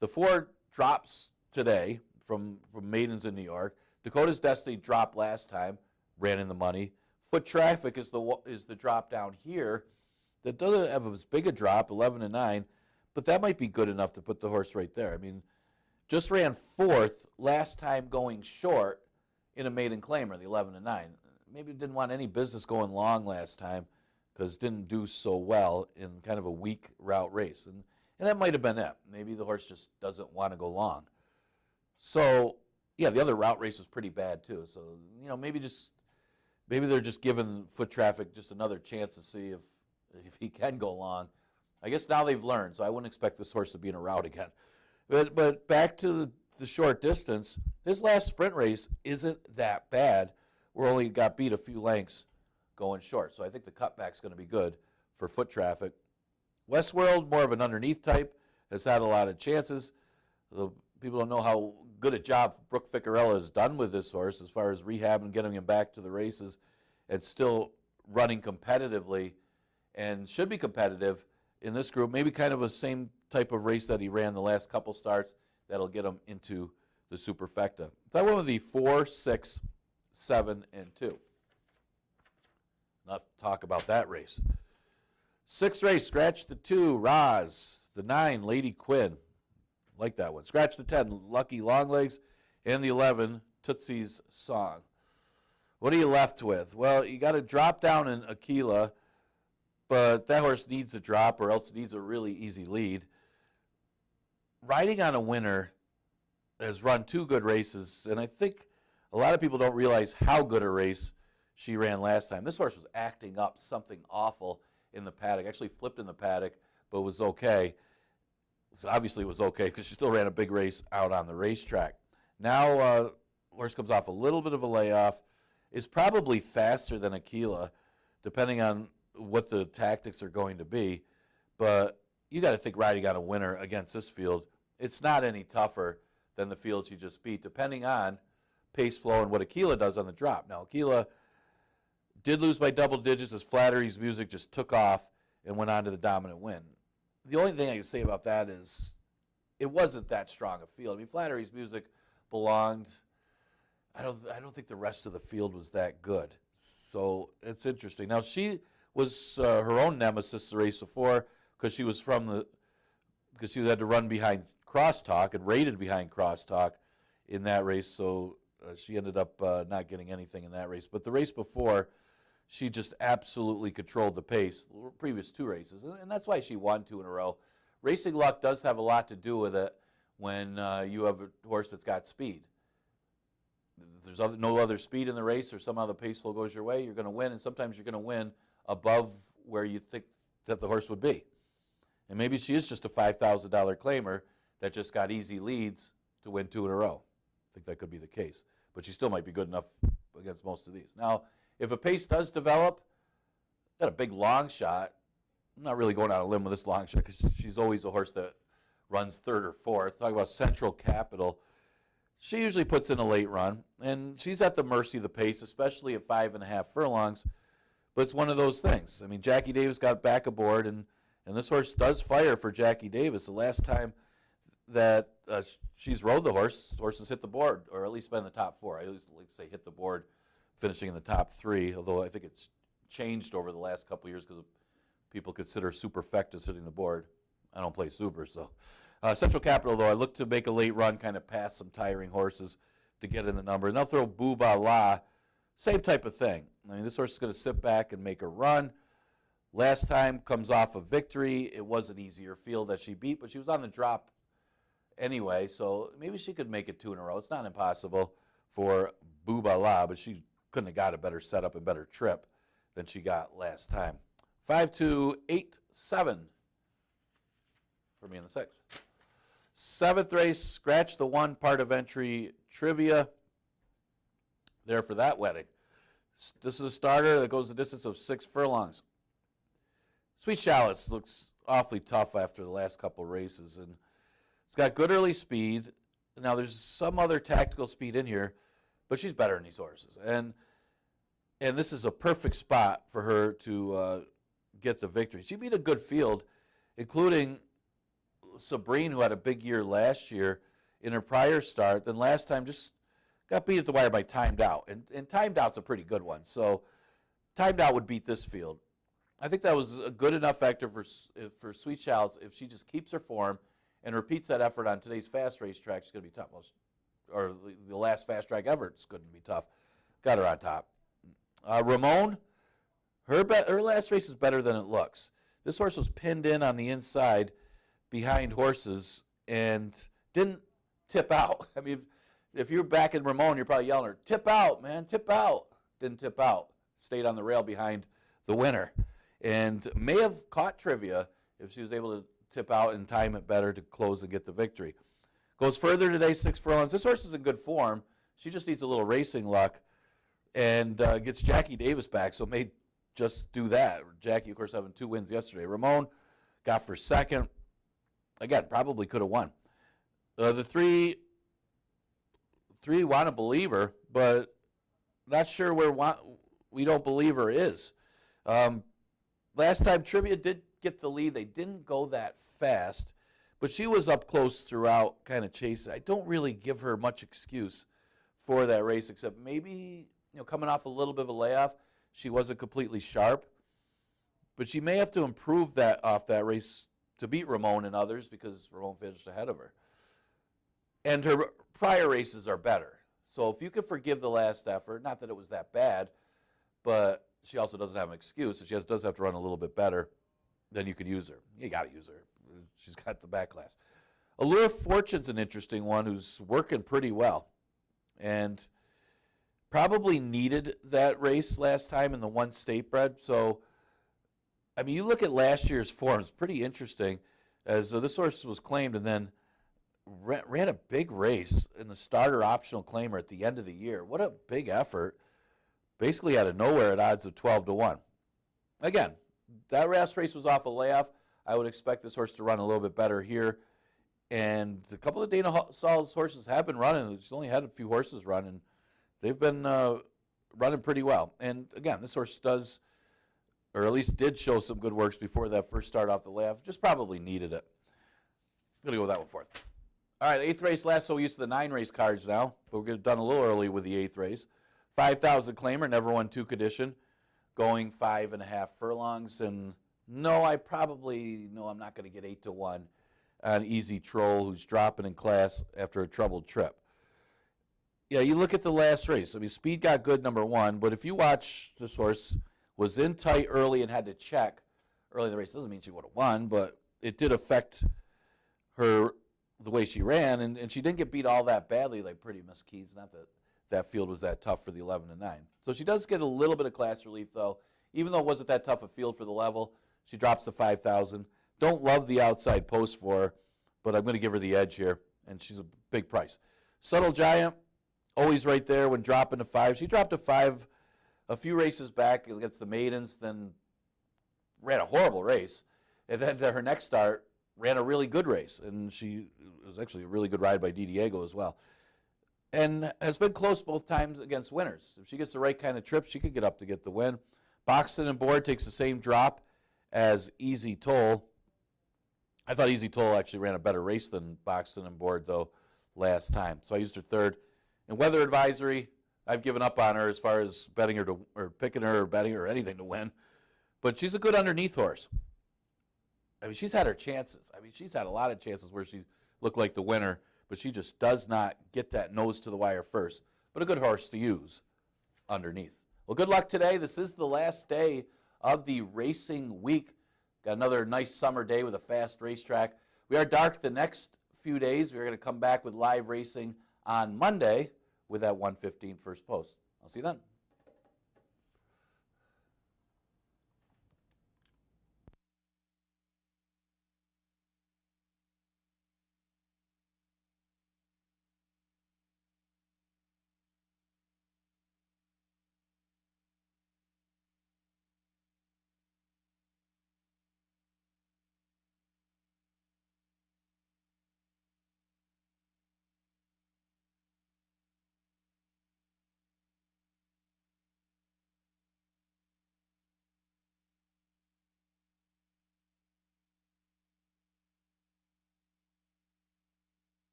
The 4 drops today from maidens in New York. Dakota's Destiny dropped last time, ran in the money. Foot traffic is the drop down here that doesn't have as big a drop, 11-9, but that might be good enough to put the horse right there. I mean, just ran 4th last time going short in a maiden claimer, the 11-9. Maybe didn't want any business going long last time because didn't do so well in kind of a weak route race. And that might have been it. Maybe the horse just doesn't want to go long. So Yeah, the other route race was pretty bad too. So maybe they're just giving foot traffic just another chance to see if he can go long. I guess now they've learned, so I wouldn't expect this horse to be in a rout again. But back to the short distance, his last sprint race isn't that bad. We only got beat a few lengths going short, so I think the cutback's going to be good for foot traffic. Westworld, more of an underneath type, has had a lot of chances. The people don't know how good a job Brooke Ficarella has done with this horse as far as rehab and getting him back to the races and still running competitively and should be competitive in this group. Maybe kind of a same type of race that he ran the last couple starts that'll get him into the Superfecta. So I went with the 4, 6, 7, and 2. Enough talk about that race. 6th race, scratch the 2, Roz. The 9, Lady Quinn. Like that one. Scratch the 10, Lucky Longlegs. And the 11, Tootsie's Song. What are you left with? Well, you got to drop down in Aquila, but that horse needs a drop or else needs a really easy lead. Riding on a Winner has run 2 good races, and I think a lot of people don't realize how good a race she ran last time. This horse was acting up something awful in the paddock. Actually flipped in the paddock, but was okay. So obviously it was okay because she still ran a big race out on the racetrack. Now horse comes off a little bit of a layoff, is probably faster than Aquila, depending on what the tactics are going to be. But you got to think riding on a Winner against this field, it's not any tougher than the field she just beat, depending on pace, flow, and what Aquila does on the drop. Now, Aquila did lose by double digits as Flattery's Music just took off and went on to the dominant win. The only thing I can say about that is it wasn't that strong a field. I mean, Flattery's Music belonged. I don't think the rest of the field was that good. So it's interesting. Now, she was her own nemesis the race before because she had to run behind Crosstalk and rated behind Crosstalk in that race. So she ended up not getting anything in that race. But the race before, she just absolutely controlled the pace, the previous 2 races. And that's why she won 2 in a row. Racing luck does have a lot to do with it when you have a horse that's got speed. If there's no other speed in the race or somehow the pace flow goes your way, you're going to win. And sometimes you're going to win above where you think that the horse would be. And maybe she is just a $5,000 claimer that just got easy leads to win 2 in a row. I think that could be the case. But she still might be good enough against most of these. Now, if a pace does develop, got a big long shot. I'm not really going out on a limb with this long shot because she's always a horse that runs 3rd or 4th. Talk about Central Capital. She usually puts in a late run, and she's at the mercy of the pace, especially at 5.5 furlongs. But it's one of those things. I mean, Jackie Davis got back aboard, and this horse does fire for Jackie Davis. The last time that she's rode the horses hit the board, or at least been in the top 4. I always like to say hit the board, finishing in the top 3, although I think it's changed over the last couple of years because people consider Superfectas hitting the board. I don't play Super, so. Central Capital, though, I look to make a late run, kind of pass some tiring horses to get in the number. And they'll throw Booba La, same type of thing. I mean, this horse is going to sit back and make a run. Last time comes off a victory. It was an easier field that she beat, but she was on the drop anyway, so maybe she could make it 2 in a row. It's not impossible for Booba La, but she couldn't have got a better setup and better trip than she got last time. 5, 2, 8, 7 for me in the 6th. 7th race, scratch the 1 part of entry trivia. There for that wedding. This is a starter that goes the distance of 6 furlongs. Sweet Shallots looks awfully tough after the last couple races, and it's got good early speed. Now there's some other tactical speed in here, but she's better than these horses, and this is a perfect spot for her to get the victory. She beat a good field, including Sabrine, who had a big year last year in her prior start. Then last time just got beat at the wire by Timed Out, and Timed Out's a pretty good one. So Timed Out would beat this field. I think that was a good enough factor for Sweet Shallots. If she just keeps her form and repeats that effort on today's fast racetrack, she's going to be tough. Or the last fast track ever, it's going to be tough. Got her on top. Ramon, her last race is better than it looks. This horse was pinned in on the inside behind horses and didn't tip out. I mean, if you're back in Ramon, you're probably yelling at her, tip out, man, tip out. Didn't tip out. Stayed on the rail behind the winner. And may have caught Trivia if she was able to tip out and time it better to close and get the victory. Goes further today, 6 furlongs. This horse is in good form. She just needs a little racing luck and gets Jackie Davis back, so may just do that. Jackie, of course, having 2 wins yesterday. Ramon got for second. Again, probably could have won. The three want to believe her, but not sure where we don't believe her is. Last time Trivia did get the lead. They didn't go that fast, but she was up close throughout, kind of chasing. I don't really give her much excuse for that race, except maybe coming off a little bit of a layoff, she wasn't completely sharp. But she may have to improve that off that race to beat Ramon and others because Ramon finished ahead of her. And her prior races are better. So if you could forgive the last effort, not that it was that bad, but she also doesn't have an excuse. If she does have to run a little bit better, then you could use her. You got to use her. She's got the back class. Allure of Fortune's an interesting one who's working pretty well. And probably needed that race last time in the one state bred. So, I mean, you look at last year's forms, pretty interesting, as this horse was claimed and then ran a big race in the starter optional claimer at the end of the year. What a big effort. Basically out of nowhere at odds of 12-1. Again, that last race was off a layoff. I would expect this horse to run a little bit better here. And a couple of Dana Saul's horses have been running. She's only had a few horses run, and they've been running pretty well. And again, this horse does, or at least did show some good works before that first start off the layoff. Just probably needed it. I'm going to go with that one fourth. All right, the 8th race, last so used to the 9 race cards now, but we're going to done a little early with the 8th race. 5,000 claimer, never won 2 condition, going 5.5 furlongs. And no, I'm not going to get 8-1 on Easy Troll, who's dropping in class after a troubled trip. Yeah, you look at the last race. I mean, speed got good, number 1, but if you watch, this horse was in tight early and had to check early in the race. Doesn't mean she would have won, but it did affect her the way she ran, and she didn't get beat all that badly like Pretty Miss Keys. Not that that field was that tough for the 11-9. So she does get a little bit of class relief, though. Even though it wasn't that tough a field for the level, she drops to 5,000. Don't love the outside post for her, but I'm going to give her the edge here, and she's a big price. Subtle Giant, always right there when dropping to 5. She dropped to 5 a few races back against the Maidens, then ran a horrible race. And then to her next start, ran a really good race, and it was actually a really good ride by Di Diego as well. And has been close both times against winners. If she gets the right kind of trip, she could get up to get the win. Boxton and Board takes the same drop as Easy Toll. I thought Easy Toll actually ran a better race than Boxton and Board, though, last time. So I used her third. And Weather Advisory, I've given up on her as far as betting her or picking her or betting her or anything to win. But she's a good underneath horse. I mean, she's had her chances. I mean, she's had a lot of chances where she looked like the winner, but she just does not get that nose to the wire first. But a good horse to use underneath. Well, good luck today. This is the last day of the racing week. Got another nice summer day with a fast racetrack. We are dark the next few days. We're going to come back with live racing on Monday with that 1:15 first post. I'll see you then.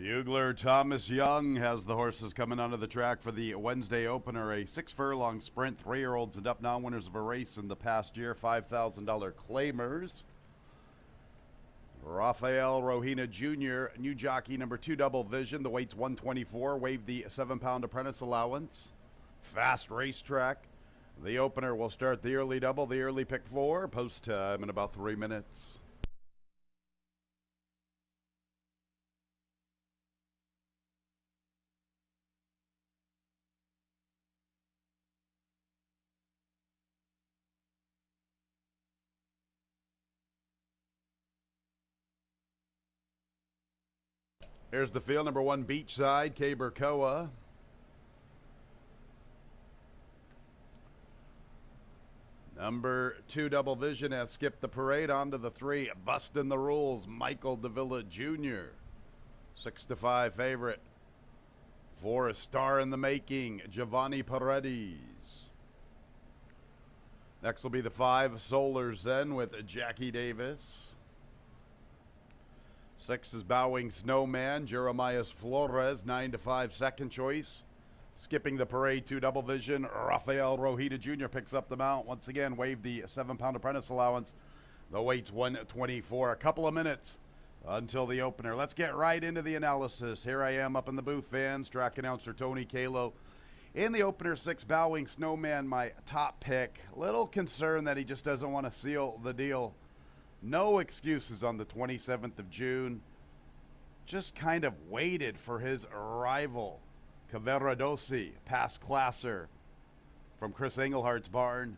Bugler Thomas Young has the horses coming onto the track for the Wednesday opener. A 6-furlong sprint. 3-year-olds and up, non-winners of a race in the past year. $5,000 claimers. Rafael Rohina Jr., new jockey, number 2, Double Vision. The weight's 124. Waived the 7-pound apprentice allowance. Fast racetrack. The opener will start the early double, the early pick 4. Post time in about 3 minutes. Here's the field. Number 1, Beachside, Cabercoa. Number 2, Double Vision has skipped the parade. On to the 3, Bustin' the Rules, Michael Davila Jr. 6-5 favorite. 4, A Star in the Making, Giovanni Paredes. Next will be the 5, Solar Zen with Jackie Davis. 6 is Bowing Snowman, Jeremias Flores, 9-5 second choice. Skipping the parade, 2, Double Vision, Rafael Rojita Jr. picks up the mount. Once again, waived the 7-pound apprentice allowance. The weight's 124. A couple of minutes until the opener. Let's get right into the analysis. Here I am up in the booth, fans. Track announcer Tony Kalo. In the opener, 6, Bowing Snowman, my top pick. Little concerned that he just doesn't want to seal the deal. No excuses on the 27th of June. Just kind of waited for his arrival. Caveradosi, past classer from Chris Englehart's barn.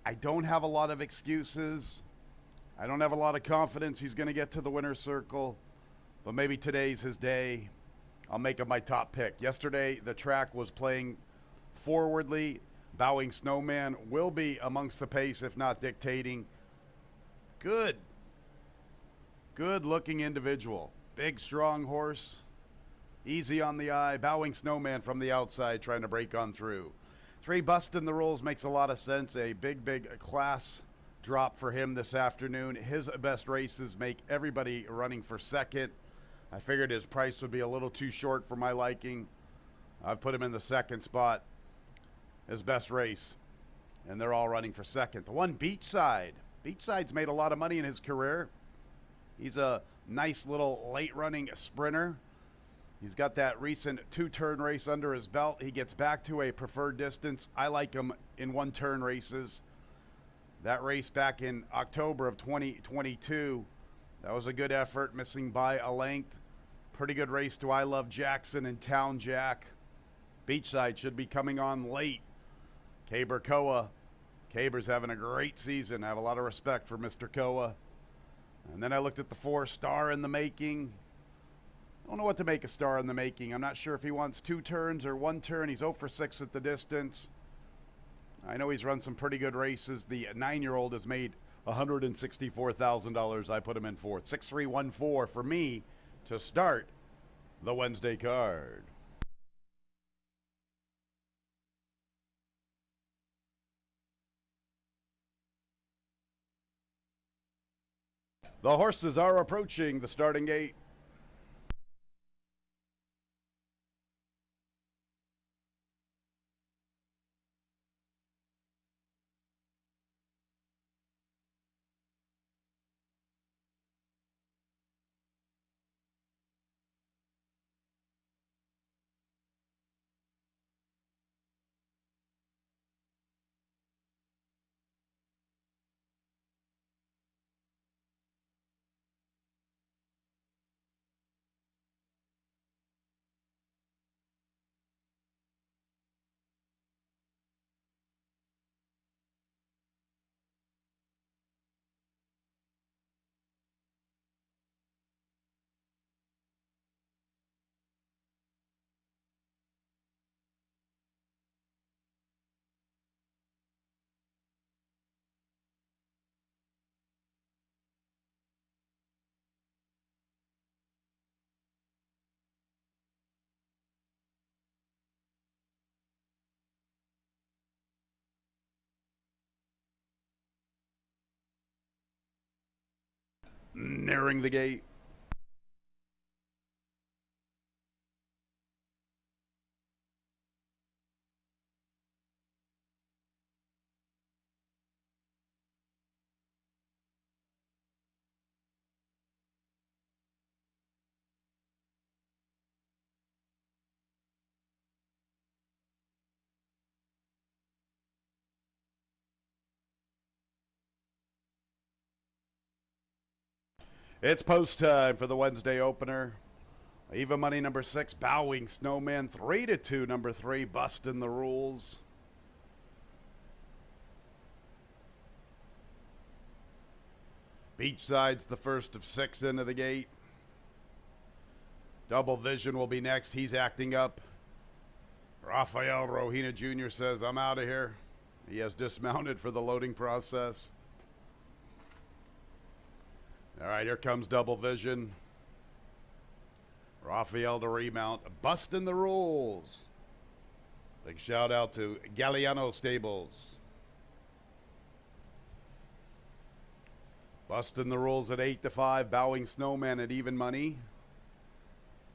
I don't have a lot of excuses. I don't have a lot of confidence he's going to get to the winner's circle. But maybe today's his day. I'll make him my top pick. Yesterday, the track was playing forwardly. Bowing Snowman will be amongst the pace, if not dictating. Good looking individual. Big, strong horse. Easy on the eye. Bowing Snowman from the outside trying to break on through. 3, Bustin' the Rules makes a lot of sense. A big class drop for him this afternoon. His best races make everybody running for second. I figured his price would be a little too short for my liking. I've put him in the second spot. His best race. And they're all running for second. The 1, Beachside. Beachside's made a lot of money in his career. He's a nice little late-running sprinter. He's got that recent 2-turn race under his belt. He gets back to a preferred distance. I like him in 1-turn races. That race back in October of 2022, that was a good effort, missing by a length. Pretty good race to I Love Jackson and Town Jack. Beachside should be coming on late. Cabercoa. Caber's having a great season. I have a lot of respect for Mr. Koa. And then I looked at the 4, Star in the Making. I don't know what to make a Star in the Making. I'm not sure if he wants 2 turns or 1 turn. He's 0 for 6 at the distance. I know he's run some pretty good races. The 9-year-old has made $164,000. I put him in 4th. 6-3-1-4 for me to start the Wednesday card. The horses are approaching the starting gate. Nearing the gate. It's post time for the Wednesday opener. Even money number 6, Bowing Snowman, 3-2, number 3, Bustin' the Rules. Beachside's the first of 6 into the gate. Double Vision will be next. He's acting up. Rafael Rohina Jr. says, I'm out of here. He has dismounted for the loading process. All right, here comes Double Vision. Rafael to remount. Bustin' the Rules. Big shout out to Galliano Stables. Bustin' the Rules at 8-5. Bowing Snowman at even money.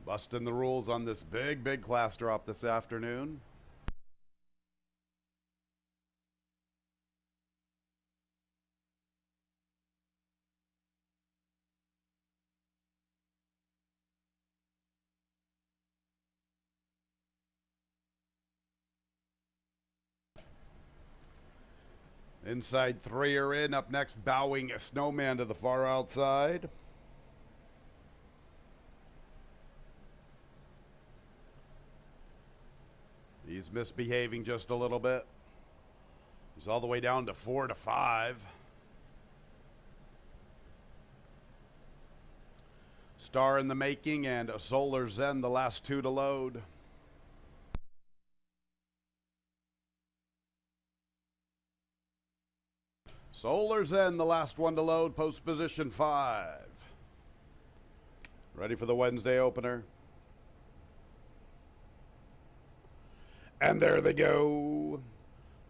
Bustin' the Rules on this big class drop this afternoon. Inside 3 are in. Up next, Bowing Snowman to the far outside. He's misbehaving just a little bit. He's all the way down to 4-5. Star in the Making and Solar Zen, the last 2 to load. Solar Zen, the last 1 to load, post position 5. Ready for the Wednesday opener. And there they go.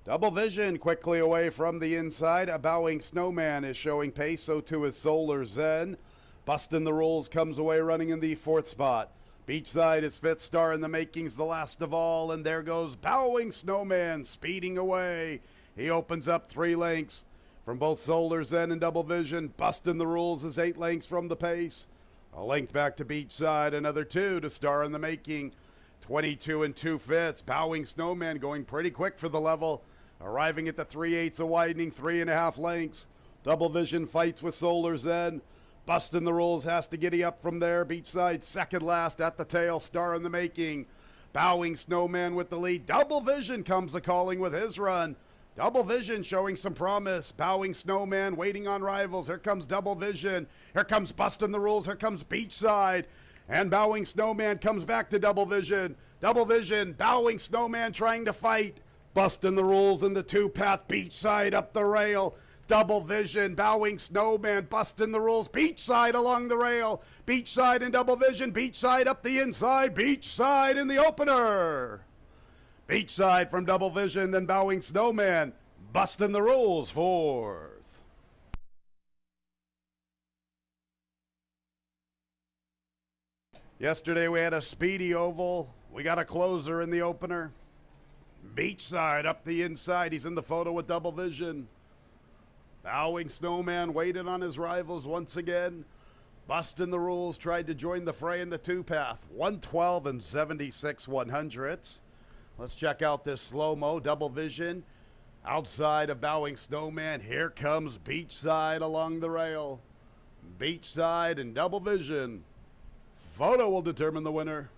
Double Vision quickly away from the inside. A Bowing Snowman is showing pace, so too is Solar Zen. Bustin' the Rules comes away running in the 4th spot. Beachside is 5th, Star in the Making's the last of all, and there goes Bowing Snowman speeding away. He opens up 3 lengths from both Solar Zen and Double Vision. Bustin' the Rules is 8 lengths from the pace. A length back to Beachside, another 2 to Star in the Making. 22 2/5. Bowing Snowman going pretty quick for the level. Arriving at the 3/8 of widening, 3.5 lengths. Double Vision fights with Solar Zen. Bustin' the Rules has to giddy up from there. Beachside second last at the tail. Star in the Making. Bowing Snowman with the lead. Double Vision comes a-calling with his run. Double Vision showing some promise. Bowing Snowman waiting on rivals. Here comes Double Vision. Here comes Bustin' the Rules. Here comes Beachside. And Bowing Snowman comes back to Double Vision. Double Vision, Bowing Snowman trying to fight. Bustin' the Rules in the 2-path. Beachside up the rail. Double Vision, Bowing Snowman, Bustin' the Rules. Beachside along the rail. Beachside and Double Vision. Beachside up the inside. Beachside in the opener. Beachside from Double Vision, then Bowing Snowman. Bustin' the Rules 4th. Yesterday we had a speedy oval. We got a closer in the opener. Beachside up the inside. He's in the photo with Double Vision. Bowing Snowman waited on his rivals once again. Bustin' the Rules tried to join the fray in the 2-path. 112 76 100ths. Let's check out this slow-mo. Double Vision outside of Bowing Snowman. Here comes Beachside along the rail. Beachside and Double Vision. Photo will determine the winner.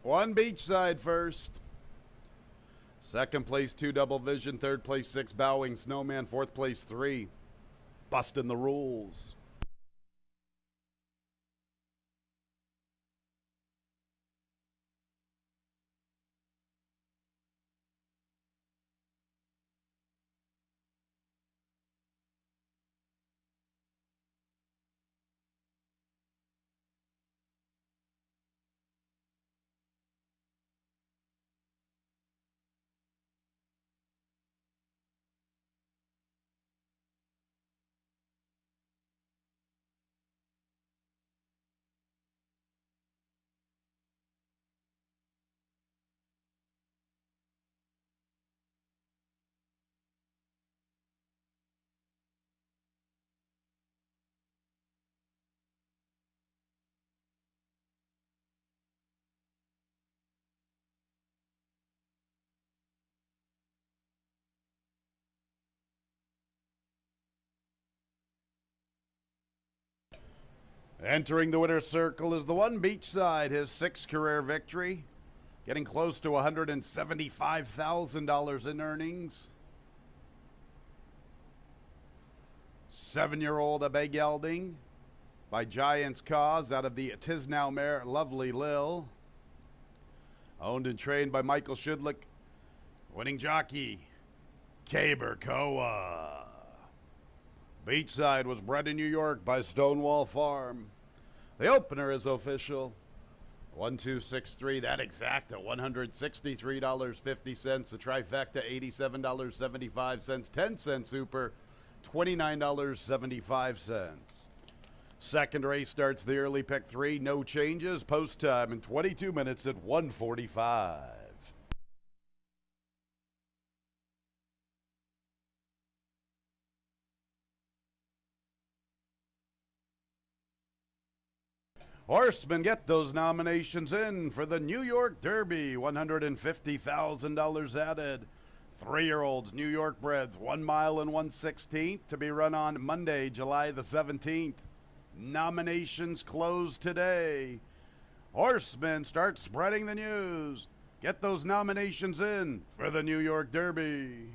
One Beachside first. Second place, 2 Double Vision. Third place, 6 Bowing Snowman. Fourth place, 3 Bustin' the Rules. Entering the winner's circle is the one Beachside, his sixth career victory, getting close to $175,000 in earnings. 7-year-old Abe Gelding by Giant's Cause out of the Tisnow mare Lovely Lil. Owned and trained by Michael Shudlick. Winning jockey, Cabercoa. Beachside was bred in New York by Stonewall Farm. The opener is official. 1263, that exact at $163.50. The trifecta, $87.75. 10-cent super, $29.75. Second race starts the early pick 3. No changes. Post time in 22 minutes at 1:45. Horsemen, get those nominations in for the New York Derby. $150,000 added. 3-year-olds, New York breds, 1 mile and 1/16 to be run on Monday, July the 17th. Nominations close today. Horsemen, start spreading the news. Get those nominations in for the New York Derby.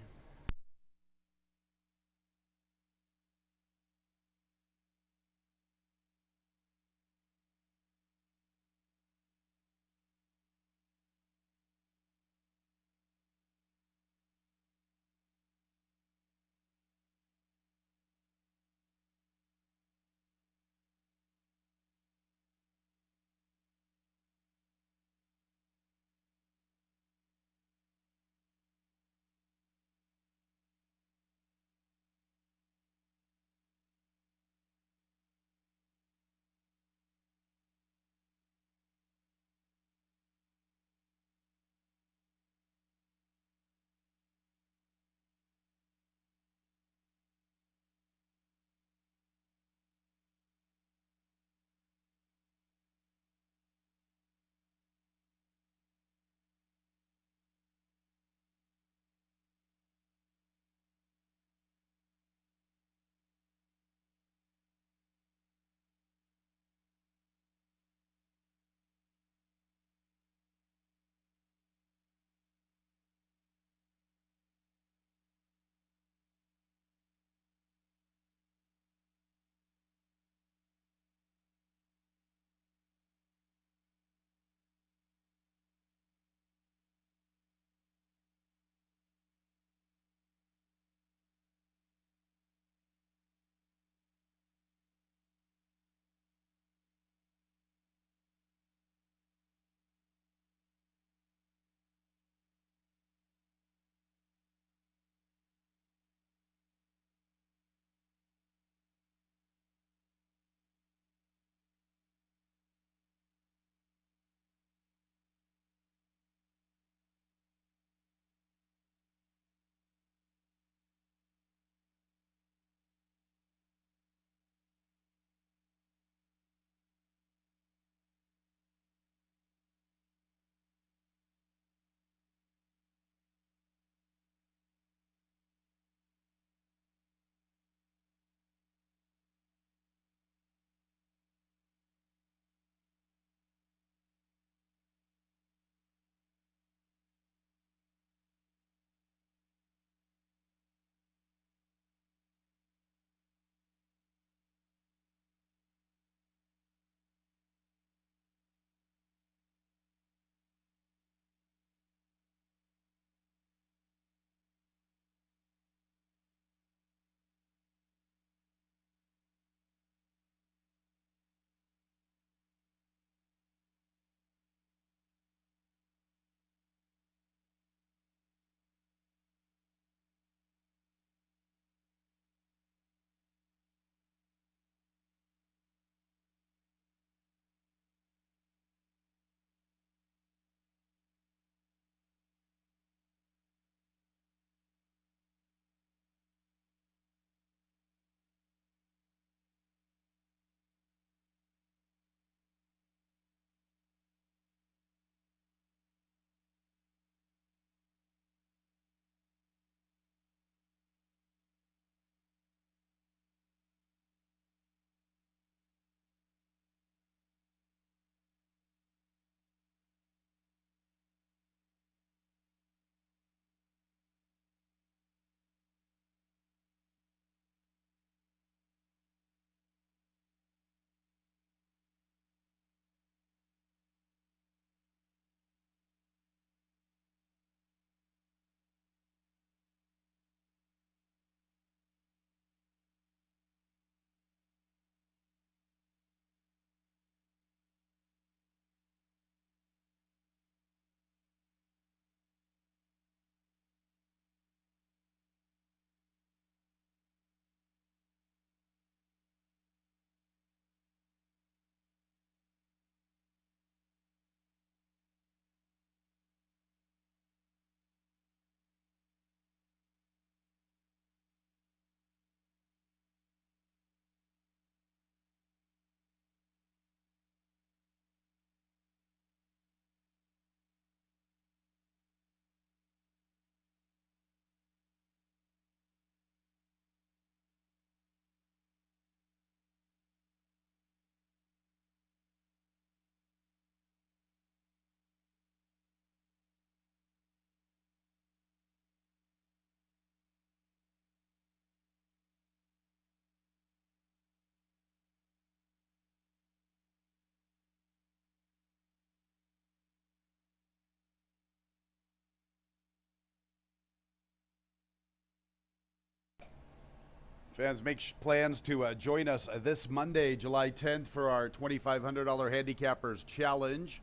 Fans, make plans to join us this Monday, July 10th, for our $2,500 Handicappers Challenge.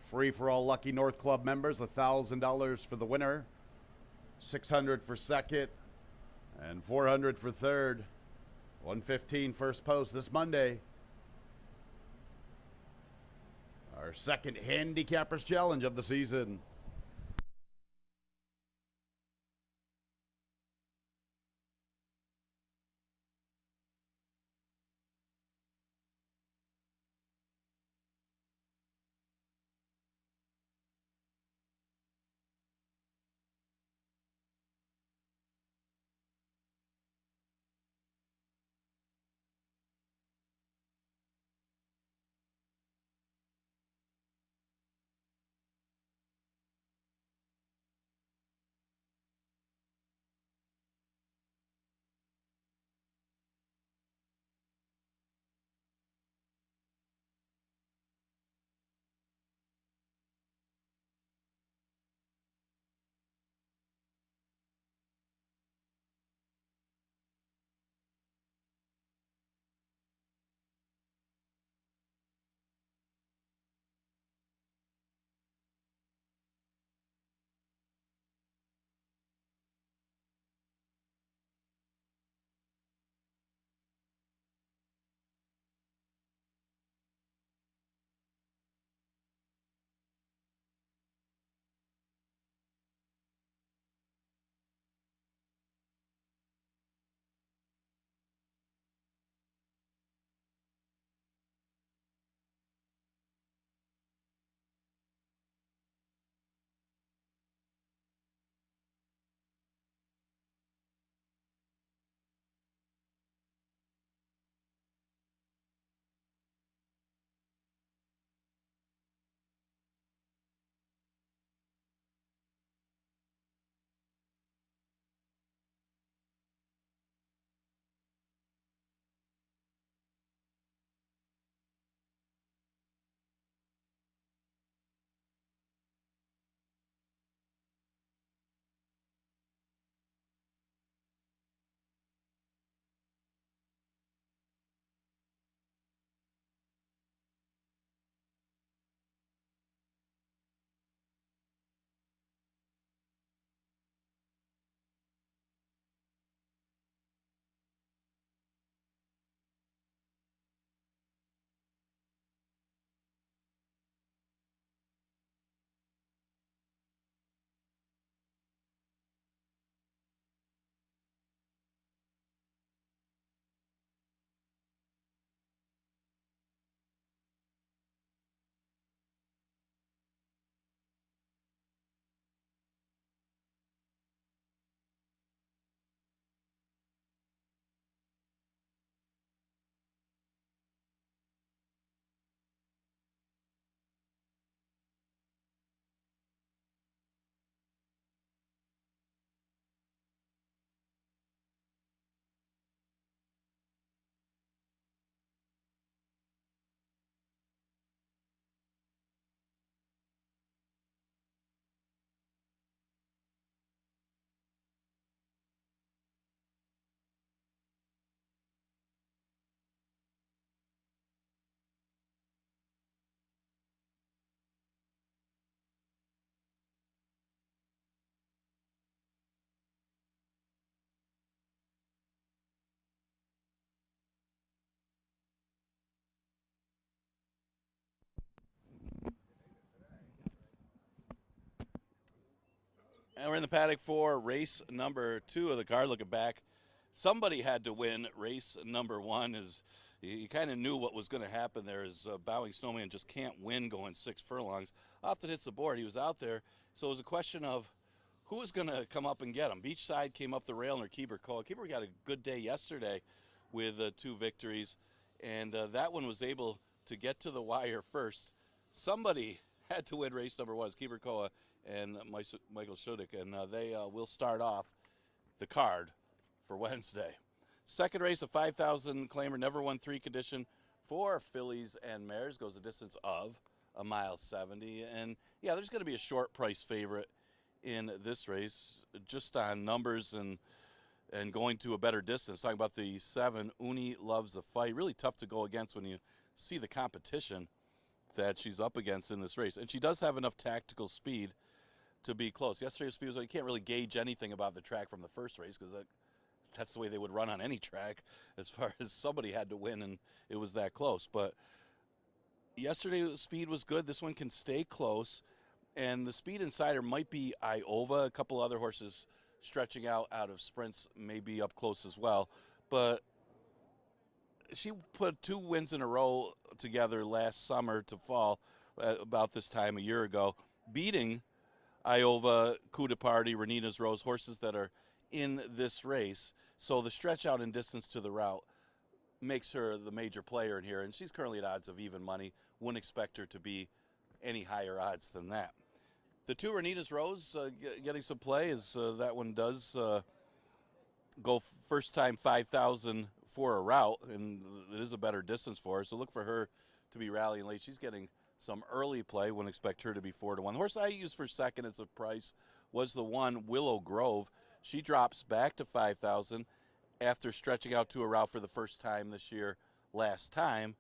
Free for all lucky North Club members, $1,000 for the winner, $600 for second, and $400 for third. 115 first post this Monday. Our second Handicappers Challenge of the season. And we're in the paddock for race number 2 of the card. Looking back, somebody had to win race number 1. Is you kind of knew what was going to happen there. Is Bowing Snowman just can't win going 6 furlongs. Often hits the board. He was out there, so it was a question of who was going to come up and get him. Beachside came up the rail under Keeper Koa. Keeper got a good day yesterday with 2 victories, and that one was able to get to the wire first. Somebody had to win race number 1. Keeper Koa and Michael Shudik, and they will start off the card for Wednesday. Second race, a 5,000 claimer, never won 3 condition for fillies and mares, goes a distance of 1.70 miles. And yeah, there's going to be a short price favorite in this race, just on numbers and and going to a better distance. Talking about the 7, Uni Loves a Fight. Really tough to go against when you see the competition that she's up against in this race. And she does have enough tactical speed to be close. Yesterday's speed was, you can't really gauge anything about the track from the first race because that's the way they would run on any track as far as somebody had to win, and it was that close. But yesterday the speed was good. This one can stay close, and the speed insider might be Iova. A couple other horses stretching out of sprints may be up close as well. But she put 2 wins in a row together last summer to fall about this time a year ago, beating Iova, Coup de Party, Renita's Rose, horses that are in this race. So the stretch out in distance to the route makes her the major player in here, and she's currently at odds of even money. Wouldn't expect her to be any higher odds than that. The 2 Renita's Rose getting some play as that one does go first time 5,000 for a route, and it is a better distance for her. So look for her to be rallying late. She's getting some early play. Wouldn't expect her to be 4-1. The horse I used for second as a price was the 1 Willow Grove. She drops back to 5,000 after stretching out to a route for the first time this year last time,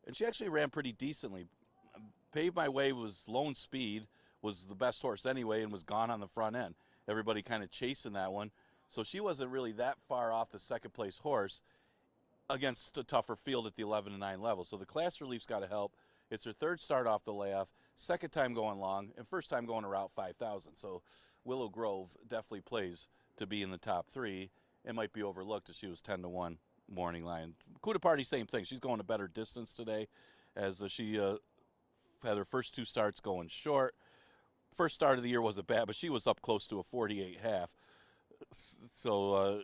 and she actually ran pretty decently. Paved My Way was lone speed, was the best horse anyway, and was gone on the front end. Everybody kind of chasing that one. So she wasn't really that far off the second place horse against a tougher field at the 11-9 level. So the class relief's got to help. It's her 3rd start off the layoff, 2nd time going long, and 1st time going around 5,000. So Willow Grove definitely plays to be in the top 3. It might be overlooked as she was 10-1 morning line. Coup de Party, same thing. She's going a better distance today as she had her first 2 starts going short. First start of the year wasn't bad, but she was up close to a 48.5. So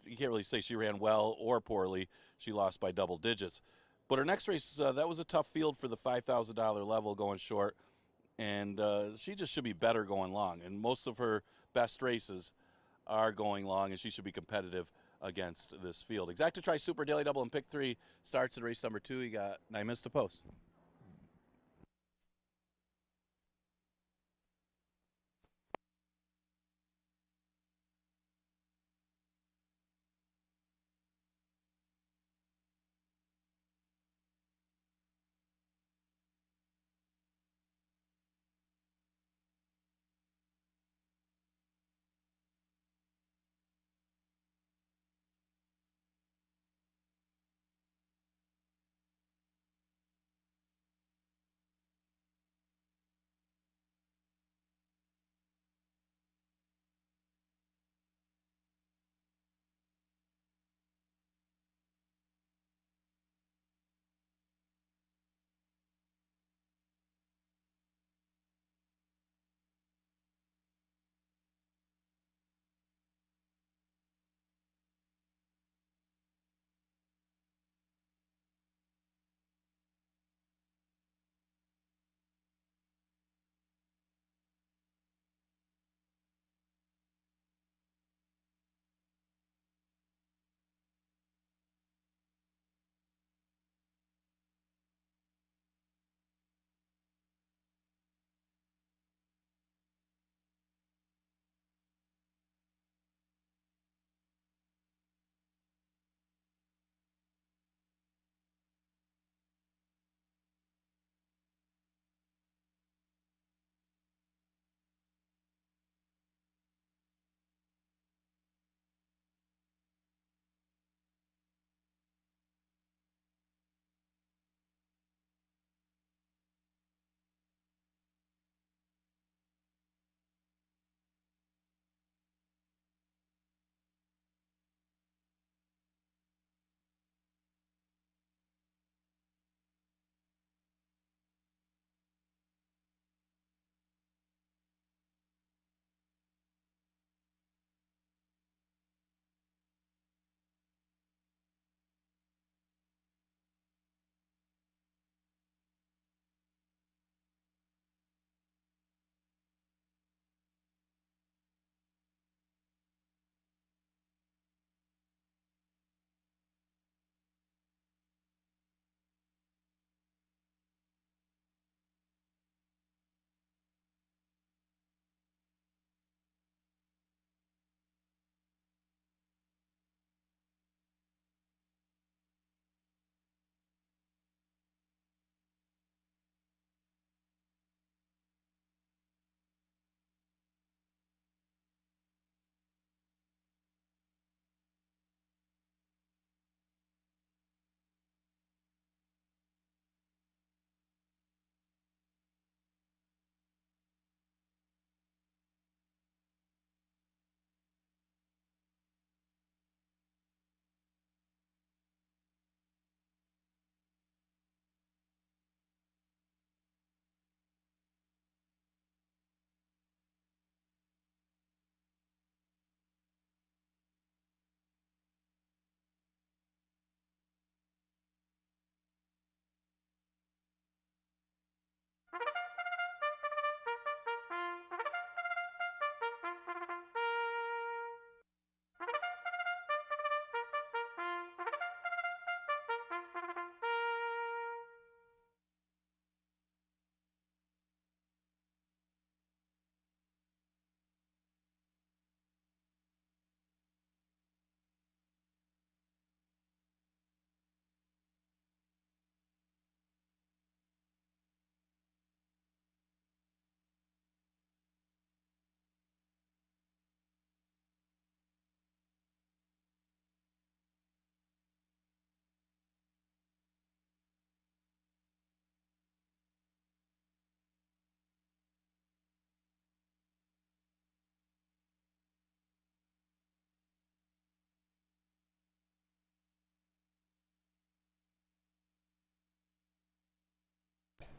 you can't really say she ran well or poorly. She lost by double digits. But her next race, that was a tough field for the $5,000 level going short. And she just should be better going long. And most of her best races are going long, and she should be competitive against this field. Exacta Tri Super Daily Double and Pick 3 starts at race number 2. You got 9 minutes to post.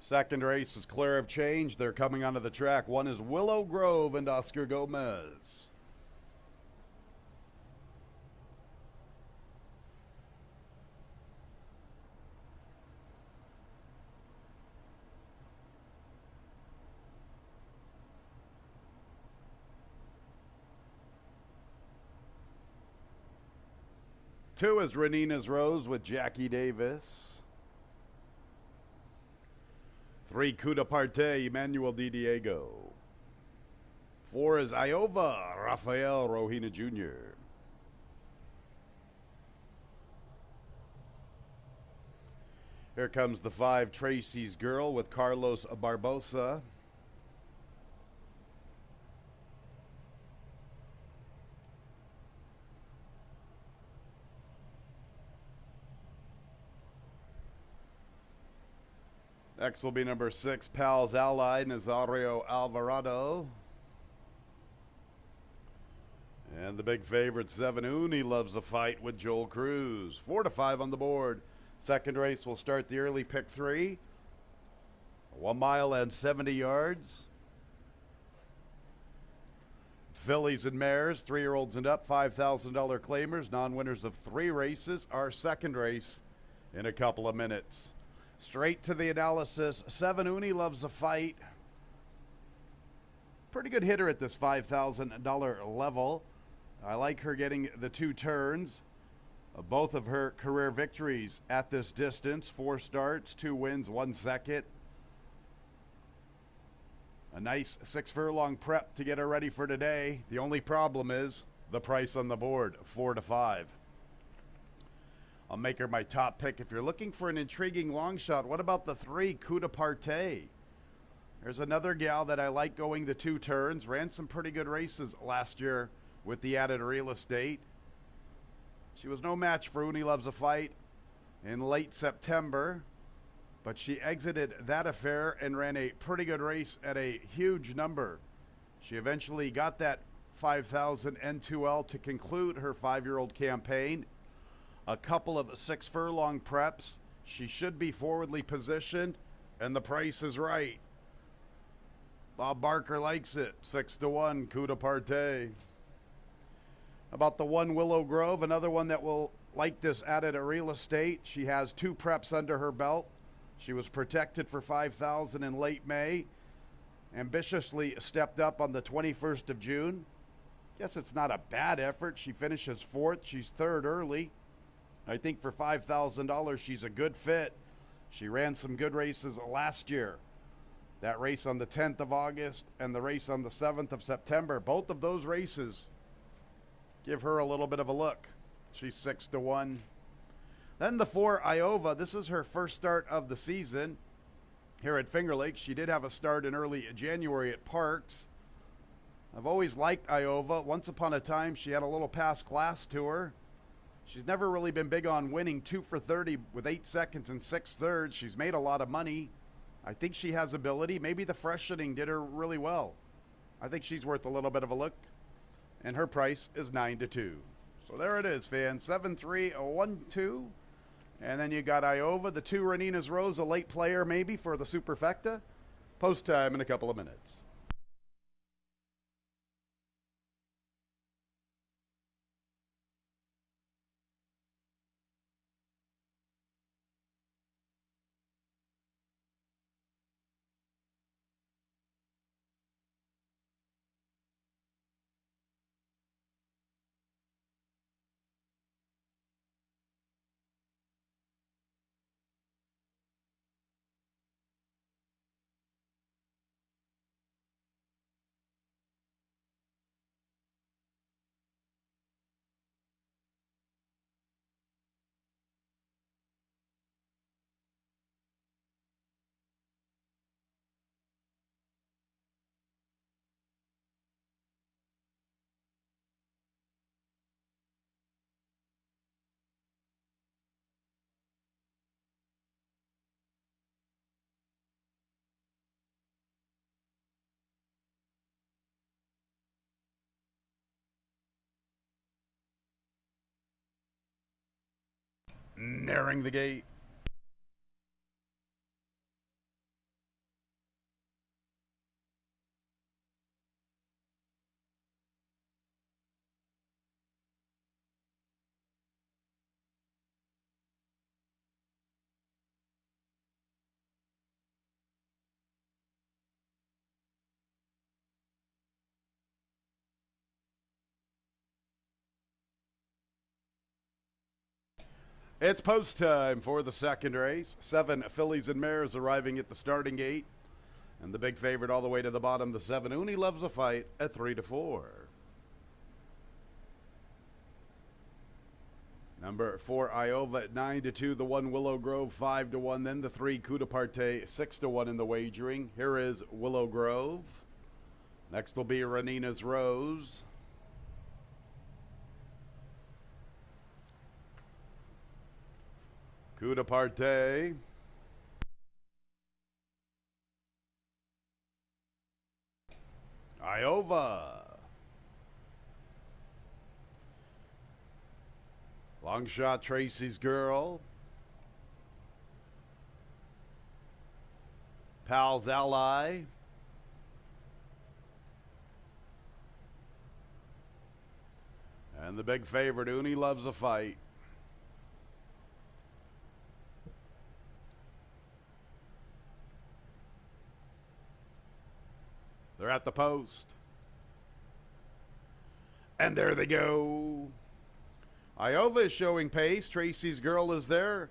Second race is clear of change. They're coming onto the track. One is Willow Grove and Oscar Gomez. Two is Renina's Rose with Jackie Davis. Three, Coup de Parte, Emmanuel Di Diego. Four is Iova, Rafael Rohina Jr. Here comes the five, Tracy's Girl with Carlos Barbosa. Next will be number 6, Pals Ally, Nazario Alvarado. And the big favorite, 7, Uni Loves a Fight with Joel Cruz. 4 to 5 on the board. Second race will start the early pick 3. 1 mile and 70 yards. Fillies and mares, 3-year-olds and up, $5,000 claimers. Non-winners of 3 races. Our second race in a couple of minutes. Straight to the analysis. 7, Uni Loves a Fight. Pretty good hitter at this $5,000 level. I like her getting the 2 turns. Both of her career victories at this distance. 4 starts, 2 wins, 1 second. A nice 6 furlong prep to get her ready for today. The only problem is the price on the board, 4 to 5. I'll make her my top pick. If you're looking for an intriguing long shot, what about the 3, Coup de Parte? There's another gal that I like going the 2 turns. Ran some pretty good races last year with the added real estate. She was no match for Uni Loves a Fight in late September, but she exited that affair and ran a pretty good race at a huge number. She eventually got that 5,000 N2L to conclude her 5-year-old campaign. A couple of 6 furlong preps. She should be forwardly positioned, and the price is right. Bob Barker likes it. 6 to 1, Coup de Parte. About the 1, Willow Grove, another one that will like this added real estate. She has 2 preps under her belt. She was protected for 5,000 in late May. Ambitiously stepped up on the 21st of June. Guess it's not a bad effort. She finishes 4th. She's 3rd early. I think for $5,000, she's a good fit. She ran some good races last year. That race on the 10th of August and the race on the 7th of September. Both of those races give her a little bit of a look. She's 6 to 1. Then the 4, Iova. This is her first start of the season here at Finger Lakes. She did have a start in early January at Parks. I've always liked Iova. Once upon a time, she had a little past class to her. She's never really been big on winning 2 for 30 with 8 seconds and 6 thirds. She's made a lot of money. I think she has ability. Maybe the freshening did her really well. I think she's worth a little bit of a look. And her price is 9 to 2. So there it is, fans. 7-3-1-2. And then you got Iova, the 2, Renina's Rose, a late player maybe for the Superfecta. Post time in a couple of minutes. Nearing the gate. It's post time for the second race. 7 fillies and mares arriving at the starting gate. And the big favorite all the way to the bottom, the 7 Uni Loves a Fight at 3-4. Number 4 Iova at 9-2. The 1 Willow Grove 5-1. Then the 3 Coup de Parte 6-1 in the wagering. Here is Willow Grove. Next will be Renina's Rose. Coup de Parte. Iova. Long Shot Tracy's Girl. Pal's Ally. And the big favorite, Uni Loves a Fight. They're at the post. And there they go. Iova is showing pace. Tracy's Girl is there.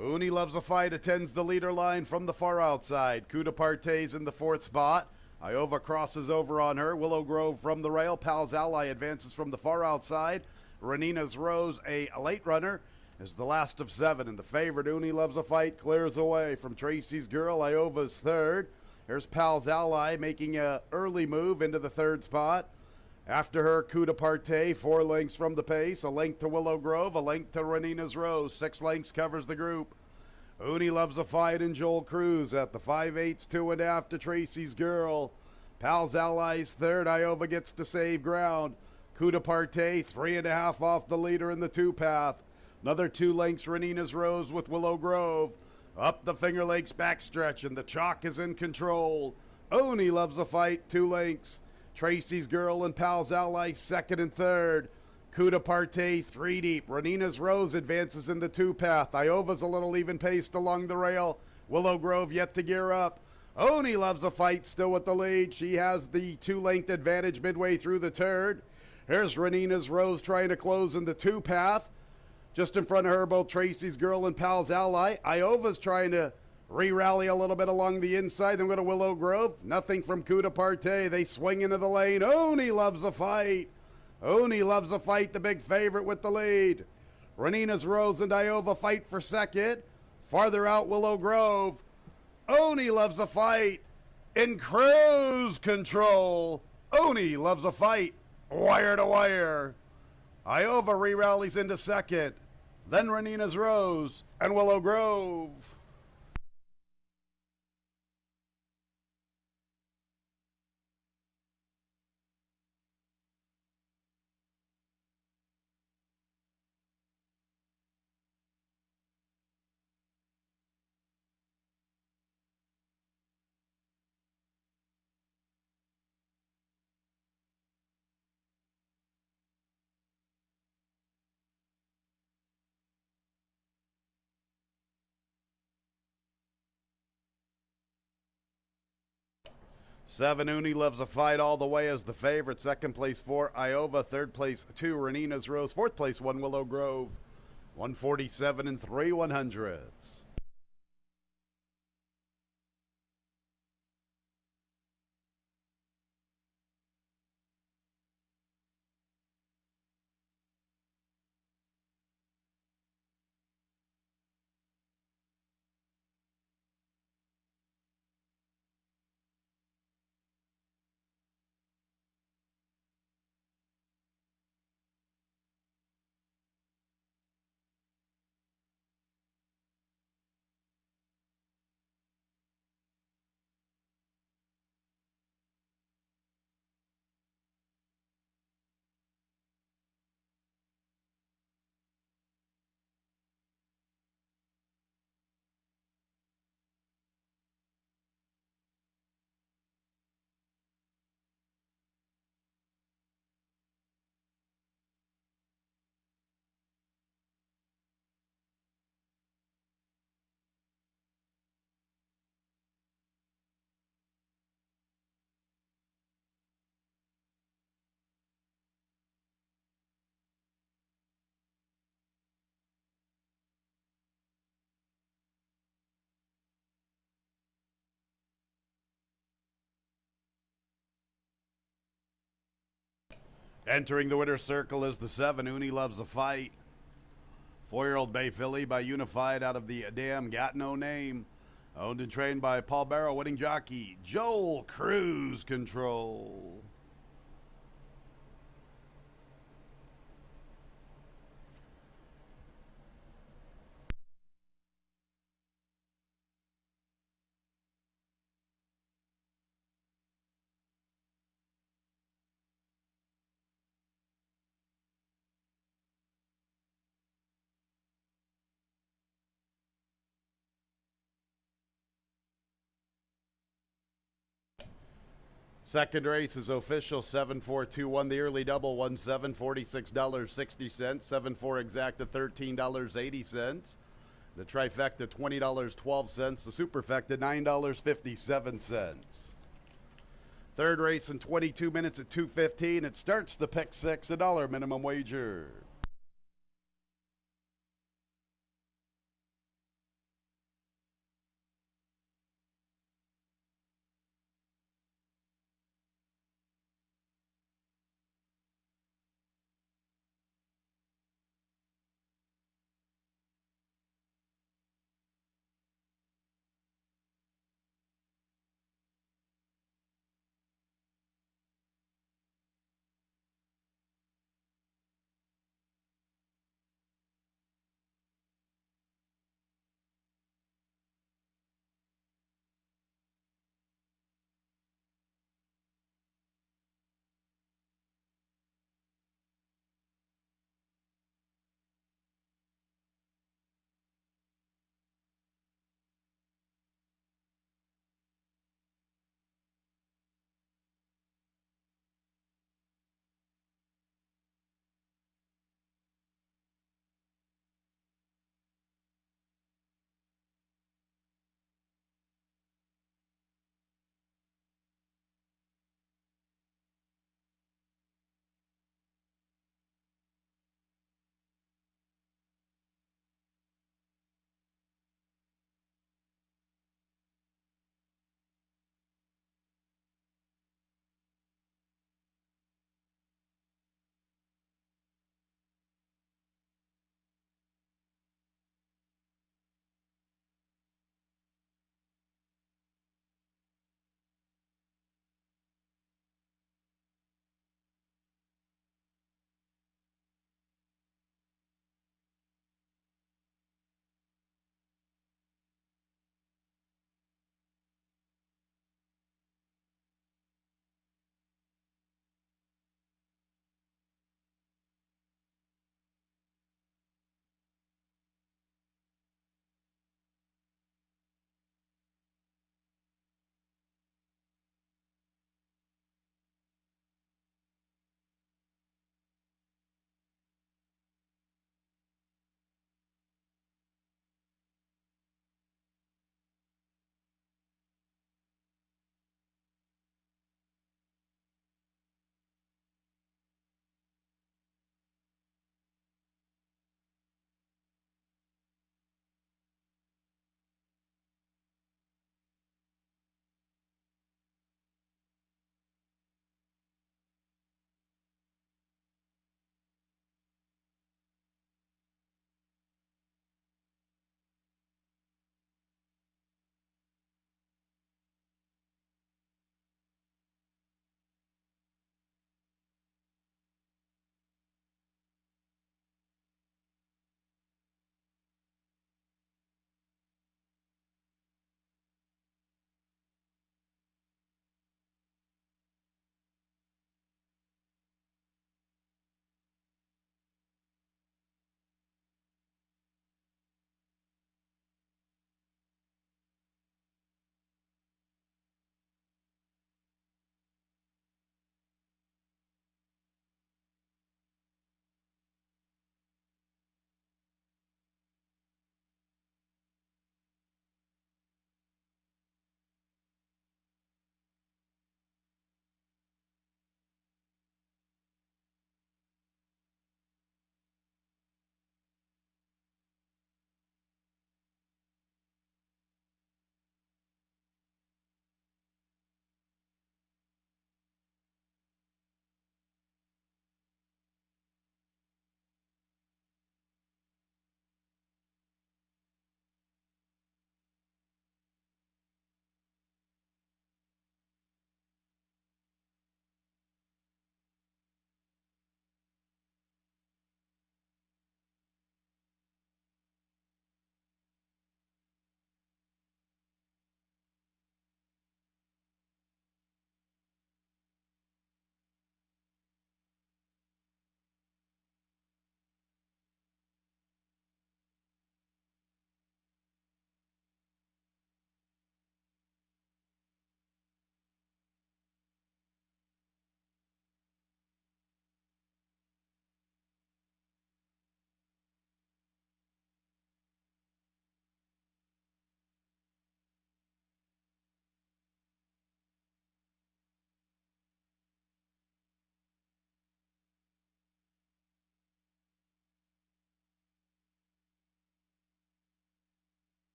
Uni Loves a Fight attends the leader line from the far outside. Coup de Parte's in the 4th spot. Iova crosses over on her. Willow Grove from the rail. Pal's Ally advances from the far outside. Renina's Rose, a late runner, is the last of 7. And the favorite, Uni Loves a Fight, clears away from Tracy's Girl. Iova's 3rd. Here's Pal's Ally making an early move into the 3rd spot. After her, Coup de Parte, 4 lengths from the pace. A length to Willow Grove, a length to Renina's Rose. 6 lengths covers the group. Uni Loves a Fight and Joel Cruz at the 5/8, 2.5 to Tracy's Girl. Pal's Ally's 3rd. Iova gets to save ground. Coup de Parte, 3.5 off the leader in the 2 path. Another 2 lengths, Renina's Rose with Willow Grove. Up the Finger Lakes backstretch, and the chalk is in control. Uni Loves a Fight, 2 lengths. Tracy's Girl and Pal's Ally 2nd and 3rd. Coup de Parte 3 deep. Renina's Rose advances in the 2 path. Iova's a little even paced along the rail. Willow Grove yet to gear up. Uni Loves a Fight still with the lead. She has the 2-length advantage midway through the turn. Here's Renina's Rose trying to close in the 2 path. Just in front of her, both Tracy's Girl and Pal's Ally. Iova's trying to re-rally a little bit along the inside. Then go to Willow Grove. Nothing from Coup de Parte. They swing into the lane. Uni Loves a Fight. Uni Loves a Fight, the big favorite with the lead. Renina's Rose and Iova fight for 2nd. Farther out, Willow Grove. Uni Loves a Fight in cruise control. Uni Loves a Fight, wire to wire. Iova re-rallies into 2nd. Then Renina's Rose and Willow Grove. Seven Uni Loves a Fight all the way as the favorite. 2nd place 4 Iova. 3rd place 2 Renina's Rose. 4th place 1 Willow Grove. 147 and 3/100ths. Entering the winner's circle is the 7, Uni Loves a Fight. 4-year-old Bay Filly by Unified out of the Damn Got No Name. Owned and trained by Paul Barrow, winning jockey Joel Cruise Control. Second race is official. 7-4-2-1. The early double won $7, $46.60. 7-4 exacta, $13.80. The trifecta, $20.12. The superfecta, $9.57. Third race in 22 minutes at 2:15. It starts the pick six, $1 minimum wager.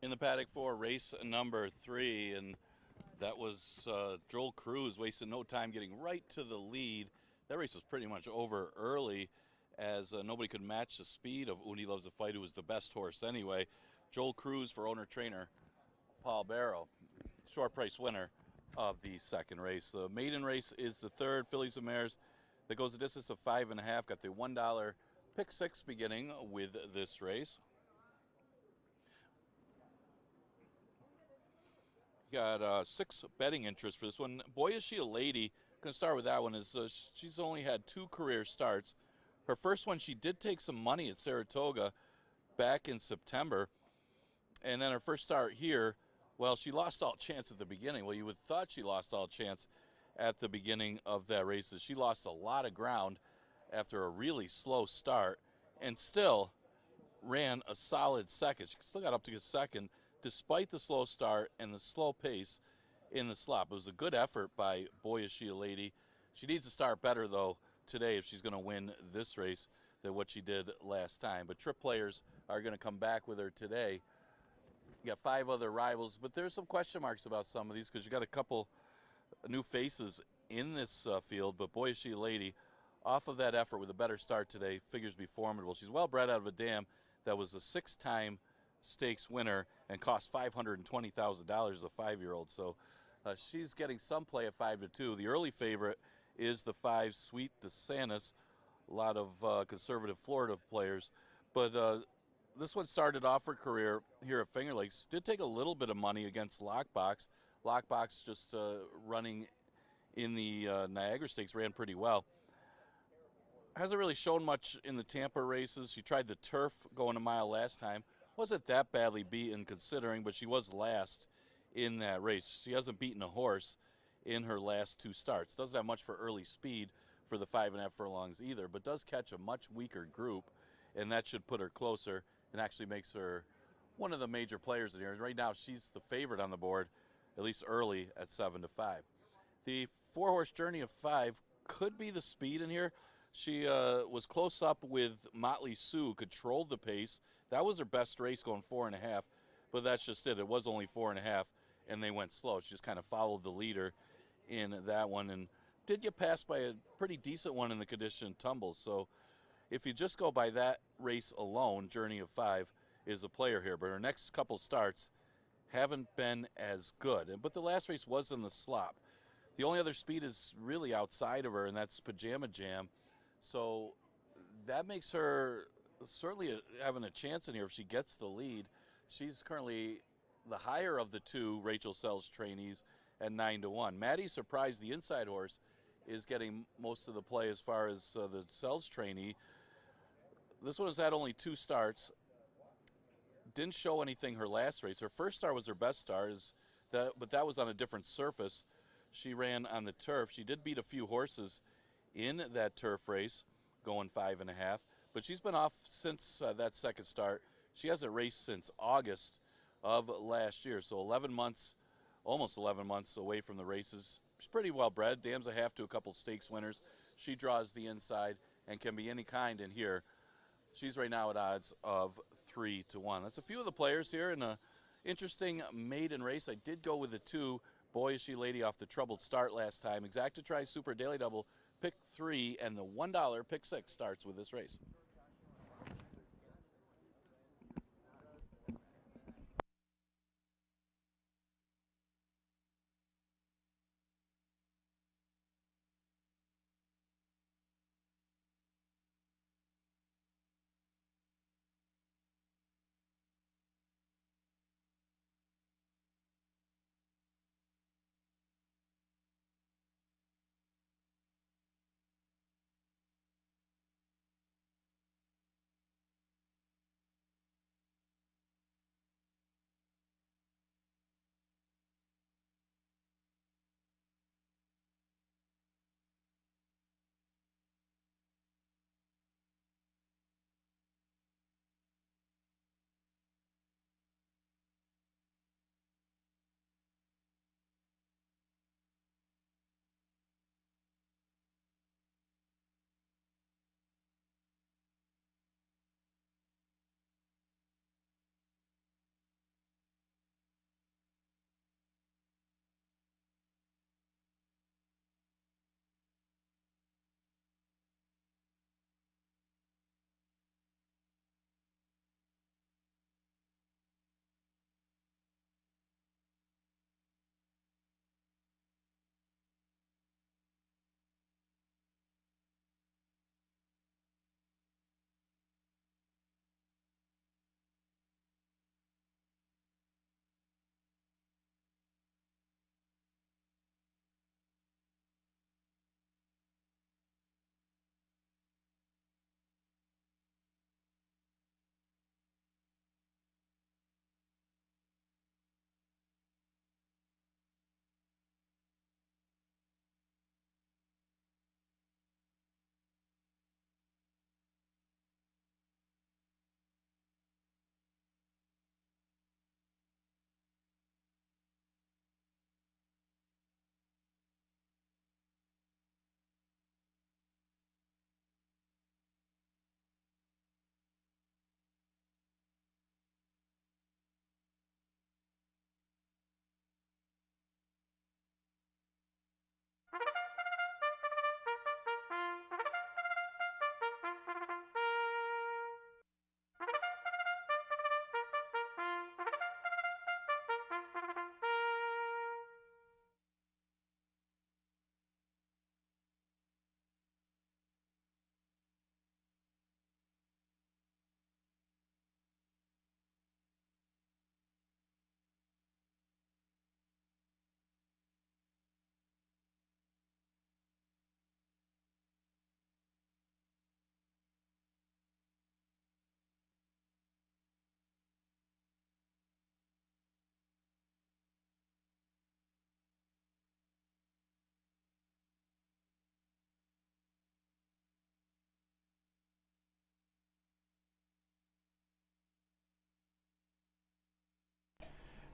In the paddock for race number 3, and that was Joel Cruz wasting no time getting right to the lead. That race was pretty much over early as nobody could match the speed of Uni Loves a Fight, who was the best horse anyway. Joel Cruz for owner-trainer Paul Barrow, short price winner of the second race. The maiden race is the third, Fillies and Mares, that goes a distance of 5.5. Got the $1 pick 6 beginning with this race. Got 6 betting interests for this one. Boy, is she a lady. Going to start with that one. She's only had 2 career starts. Her first one, she did take some money at Saratoga back in September. And then her first start here, well, she lost all chance at the beginning. Well, you would have thought she lost all chance at the beginning of that race. She lost a lot of ground after a really slow start and still ran a solid second. She still got up to get second despite the slow start and the slow pace in the slop. It was a good effort by Boy Is She a Lady. She needs to start better, though, today if she's going to win this race than what she did last time. But trip players are going to come back with her today. You got 5 other rivals, but there's some question marks about some of these because you got a couple new faces in this field. But Boy Is She a Lady, off of that effort with a better start today, figures to be formidable. She's well bred out of a dam that was a 6-time stakes winner and cost $520,000 as a 5-year-old. So she's getting some play at 5-2. The early favorite is the 5 Sweet DeSantis. A lot of conservative Florida players, but this one started off her career here at Finger Lakes. Did take a little bit of money against Lockbox. Lockbox just running in the Niagara Stakes ran pretty well. Hasn't really shown much in the Tampa races. She tried the turf going a mile last time. Wasn't that badly beaten considering, but she was last in that race. She hasn't beaten a horse in her last 2 starts. Doesn't have much for early speed for the 5.5 furlongs either, but does catch a much weaker group, and that should put her closer and actually makes her one of the major players in here. Right now, she's the favorite on the board, at least early at 7-5. The 4-horse Journey of 5 could be the speed in here. She was close up with Motley Sue, controlled the pace. That was her best race, going 4.5, but that's just it. It was only 4.5, and they went slow. She just kind of followed the leader in that one and did get passed by a pretty decent one in the condition tumbles. So if you just go by that race alone, Journey of 5 is a player here, but her next couple starts haven't been as good. But the last race was in the slop. The only other speed is really outside of her, and that's Pajama Jam. So that makes her certainly having a chance in here if she gets the lead. She's currently the higher of the 2 Rachel Sells trainees at 9-1. Maddie Surprise, the inside horse, is getting most of the play as far as the Sells trainee. This one has had only 2 starts. Didn't show anything her last race. Her first start was her best start, but that was on a different surface. She ran on the turf. She did beat a few horses in that turf race, going 5.5. But she's been off since that second start. She hasn't raced since August of last year, so 11 months, almost 11 months away from the races. She's pretty well bred. Dams a half to a couple stakes winners. She draws the inside and can be any kind in here. She's right now at odds of 3-1. That's a few of the players here in an interesting maiden race. I did go with the 2 Boy Is She Lady off the troubled start last time. Exacta Tri Super Daily Double pick 3, and the $1 pick 6 starts with this race.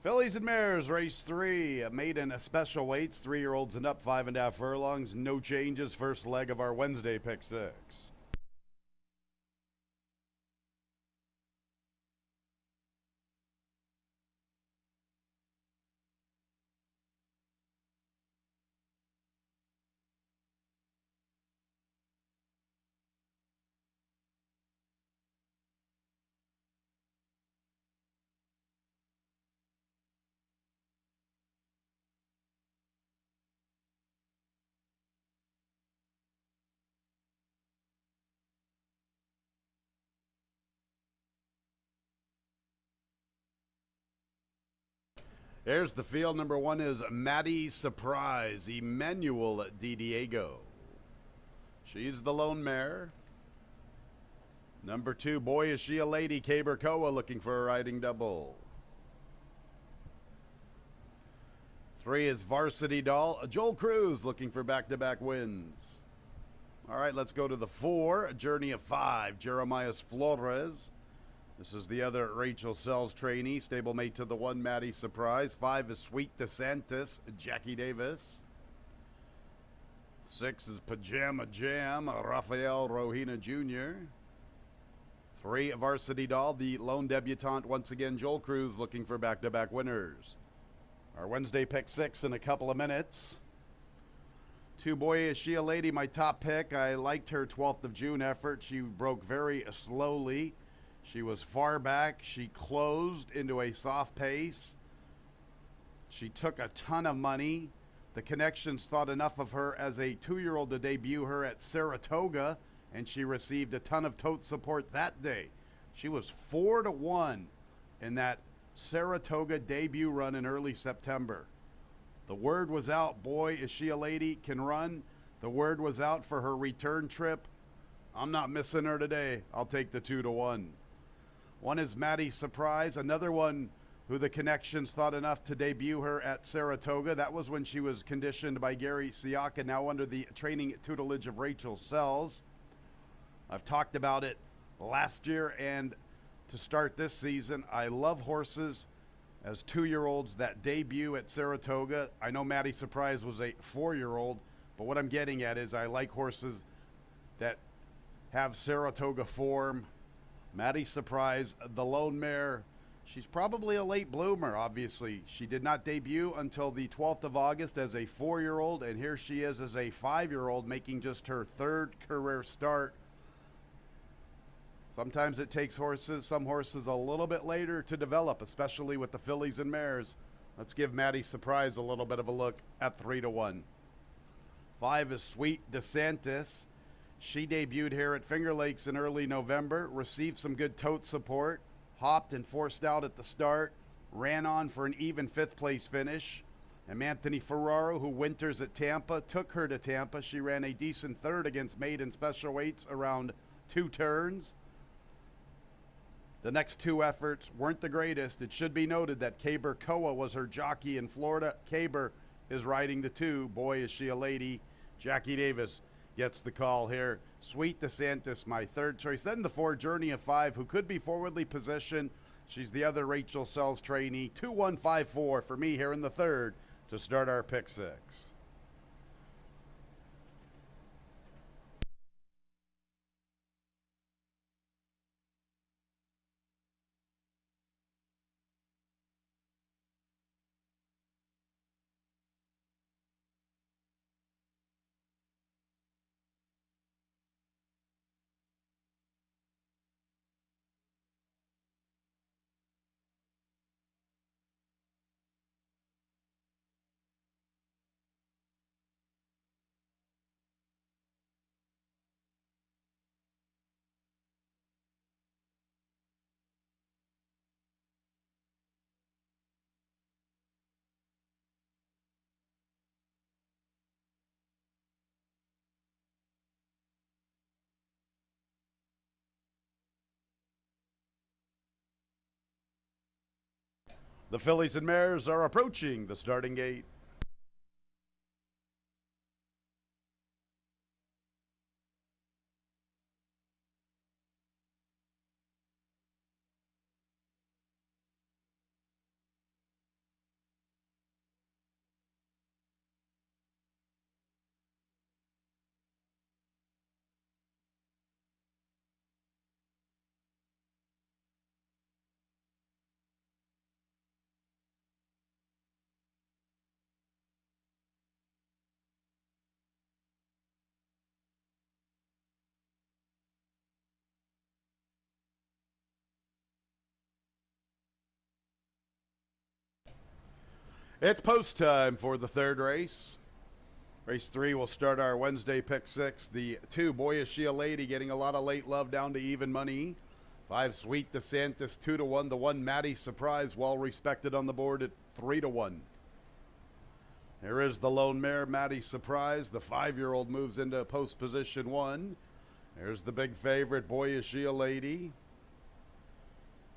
Fillies and Mares, race 3, maiden special weights, 3-year-olds and up, 5.5 furlongs. No changes, first leg of our Wednesday pick 6. There's the field. Number 1 is Maddie Surprise, Emmanuel Di Diego. She's the lone mare. Number 2, Boy Is She a Lady, Caber Koa, looking for a riding double. 3 is Varsity Doll, Joel Cruz, looking for back-to-back wins. All right, let's go to the 4, Journey of 5, Jeremiah Flores. This is the other Rachel Sells trainee, stablemate to the 1, Maddie Surprise. 5 is Sweet DeSantis, Jackie Davis. 6 is Pajama Jam, Rafael Rohina Jr. 3, Varsity Doll, the lone debutante, once again, Joel Cruz, looking for back-to-back winners. Our Wednesday pick 6 in a couple of minutes. 2, Boy Is She a Lady, my top pick. I liked her 12th of June effort. She broke very slowly. She was far back. She closed into a soft pace. She took a ton of money. The connections thought enough of her as a 2-year-old to debut her at Saratoga, and she received a ton of tote support that day. She was 4-1 in that Saratoga debut run in early September. The word was out, Boy Is She a Lady can run. The word was out for her return trip. I'm not missing her today. I'll take the 2-1. 1 is Maddie Surprise, another one who the connections thought enough to debut her at Saratoga. That was when she was conditioned by Gary Siaka, now under the training tutelage of Rachel Sells. I've talked about it last year and to start this season. I love horses as 2-year-olds that debut at Saratoga. I know Maddie Surprise was a 4-year-old, but what I'm getting at is I like horses that have Saratoga form. Maddie Surprise, the lone mare, she's probably a late bloomer, obviously. She did not debut until the 12th of August as a 4-year-old, and here she is as a 5-year-old, making just her 3rd career start. Sometimes it takes some horses a little bit later to develop, especially with the fillies and mares. Let's give Maddie Surprise a little bit of a look at 3-1. 5 is Sweet DeSantis. She debuted here at Finger Lakes in early November, received some good tote support, hopped and forced out at the start, ran on for an even 5th place finish. And Anthony Ferraro, who winters at Tampa, took her to Tampa. She ran a decent 3rd against maiden special weights around 2 turns. The next 2 efforts weren't the greatest. It should be noted that Caber Koa was her jockey in Florida. Caber is riding the 2. Boy, Is She a Lady. Jackie Davis gets the call here. Sweet DeSantis, my 3rd choice. Then the 4, Journey of 5, who could be forwardly positioned. She's the other Rachel Sells trainee. 2-1-5-4 for me here in the 3rd to start our pick 6. The fillies and mares are approaching the starting gate. It's post time for the third race. Race 3 will start our Wednesday pick 6. The 2, Boy Is She a Lady, getting a lot of late love down to even money. 5, Sweet DeSantis, 2 to 1. The 1, Maddie Surprise, well respected on the board at 3 to 1. Here is the lone mare, Maddie Surprise. The 5-year-old moves into post position 1. There's the big favorite, Boy Is She a Lady.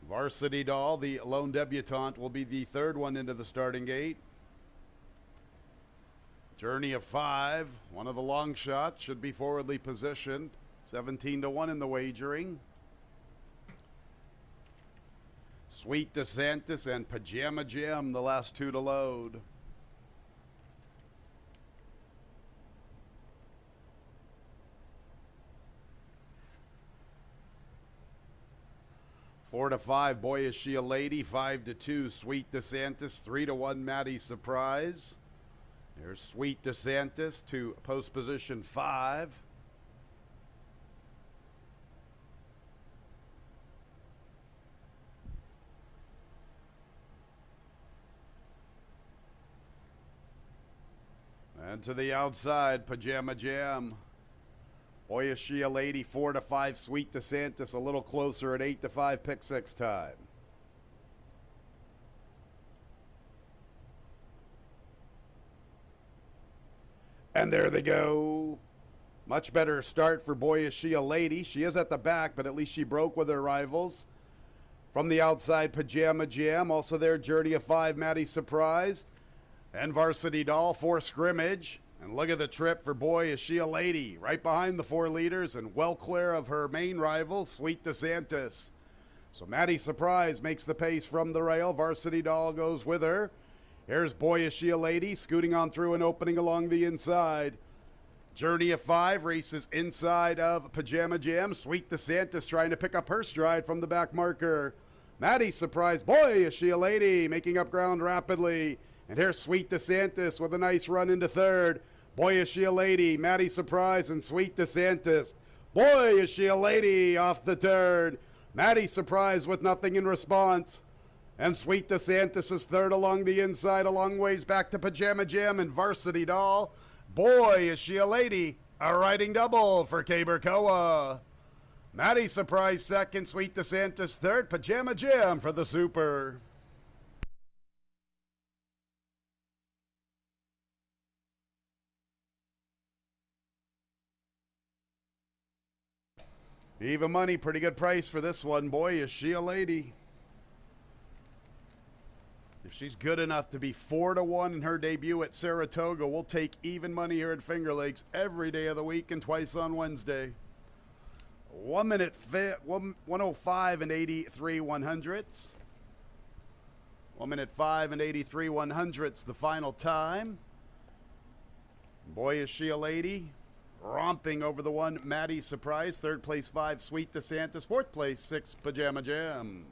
Varsity Doll, the lone debutante, will be the 3rd one into the starting gate. Journey of 5, one of the long shots, should be forwardly positioned. 17 to 1 in the wagering. Sweet DeSantis and Pajama Jam, the last 2 to load. Four to 5, Boy Is She a Lady. 5 to 2, Sweet DeSantis. 3 to 1, Maddie Surprise. There's Sweet DeSantis to post position 5. And to the outside, Pajama Jam. Boy Is She a Lady. 4 to 5, Sweet DeSantis. A little closer at 8 to 5, pick 6 time. And there they go. Much better start for Boy Is She a Lady. She is at the back, but at least she broke with her rivals. From the outside, Pajama Jam. Also there, Journey of 5, Maddie Surprise. And Varsity Doll for scrimmage. And look at the trip for Boy Is She a Lady. Right behind the 4 leaders and well clear of her main rival, Sweet DeSantis. So Maddie Surprise makes the pace from the rail. Varsity Doll goes with her. Here's Boy Is She a Lady, scooting on through and opening along the inside. Journey of 5 races inside of Pajama Jam. Sweet DeSantis trying to pick up her stride from the back marker. Maddie Surprise, Boy Is She a Lady, making up ground rapidly. And here's Sweet DeSantis with a nice run into 3rd. Boy Is She a Lady, Maddie Surprise, and Sweet DeSantis. Boy Is She a Lady off the turn. Maddie Surprise with nothing in response. And Sweet DeSantis is 3rd along the inside, a long ways back to Pajama Jam and Varsity Doll. Boy Is She a Lady, a riding double for Cabercoa. Maddie Surprise 2nd, Sweet DeSantis 3rd, Pajama Jam for the Super. Even money, pretty good price for this one. Boy Is She a Lady. If she's good enough to be 4 to 1 in her debut at Saratoga, we'll take even money here at Finger Lakes every day of the week and twice on Wednesday. 1 minute 105 and 83 100ths. 1 minute 5 and 83 100ths, the final time. Boy Is She a Lady. Romping over the 1, Maddie Surprise. 3rd place 5, Sweet DeSantis. 4th place 6, Pajama Jam.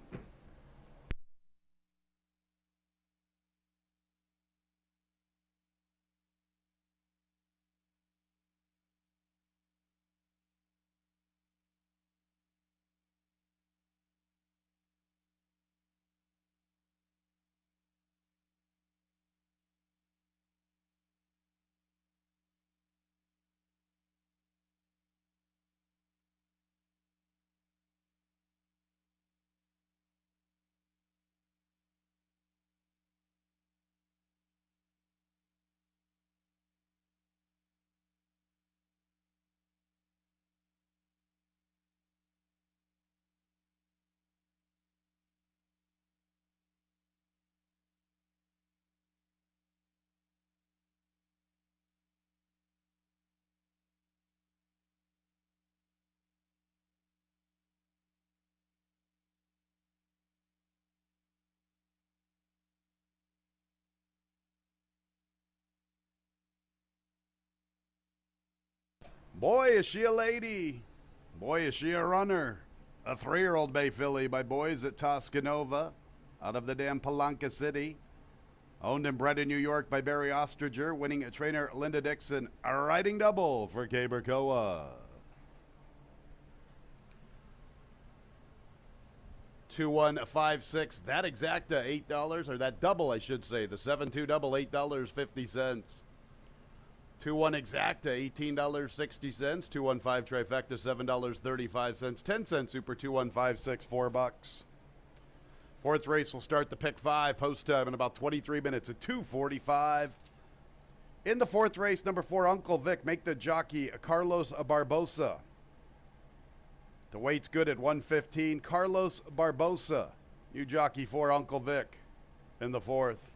Boy Is She a Lady. Boy Is She a Runner. A 3-year-old bay filly by boys at Toscanova out of the damn Palanca City. Owned and bred in New York by Barry Ostriger, winning trainer Linda Dixon. A riding double for Cabercoa. 2156. That exacta $8, or that double, I should say. The 7-2 double, $8.50. 2-1 exacta, $18.60. 2-1-5 trifecta, $7.35. 10-cent super 2-1-5-6, $4. Fourth race will start the pick 5 post time in about 23 minutes at 2:45. In the fourth race, number 4, Uncle Vic, make the jockey Carlos Barbosa. The weight's good at 115. Carlos Barbosa, new jockey for Uncle Vic in the fourth.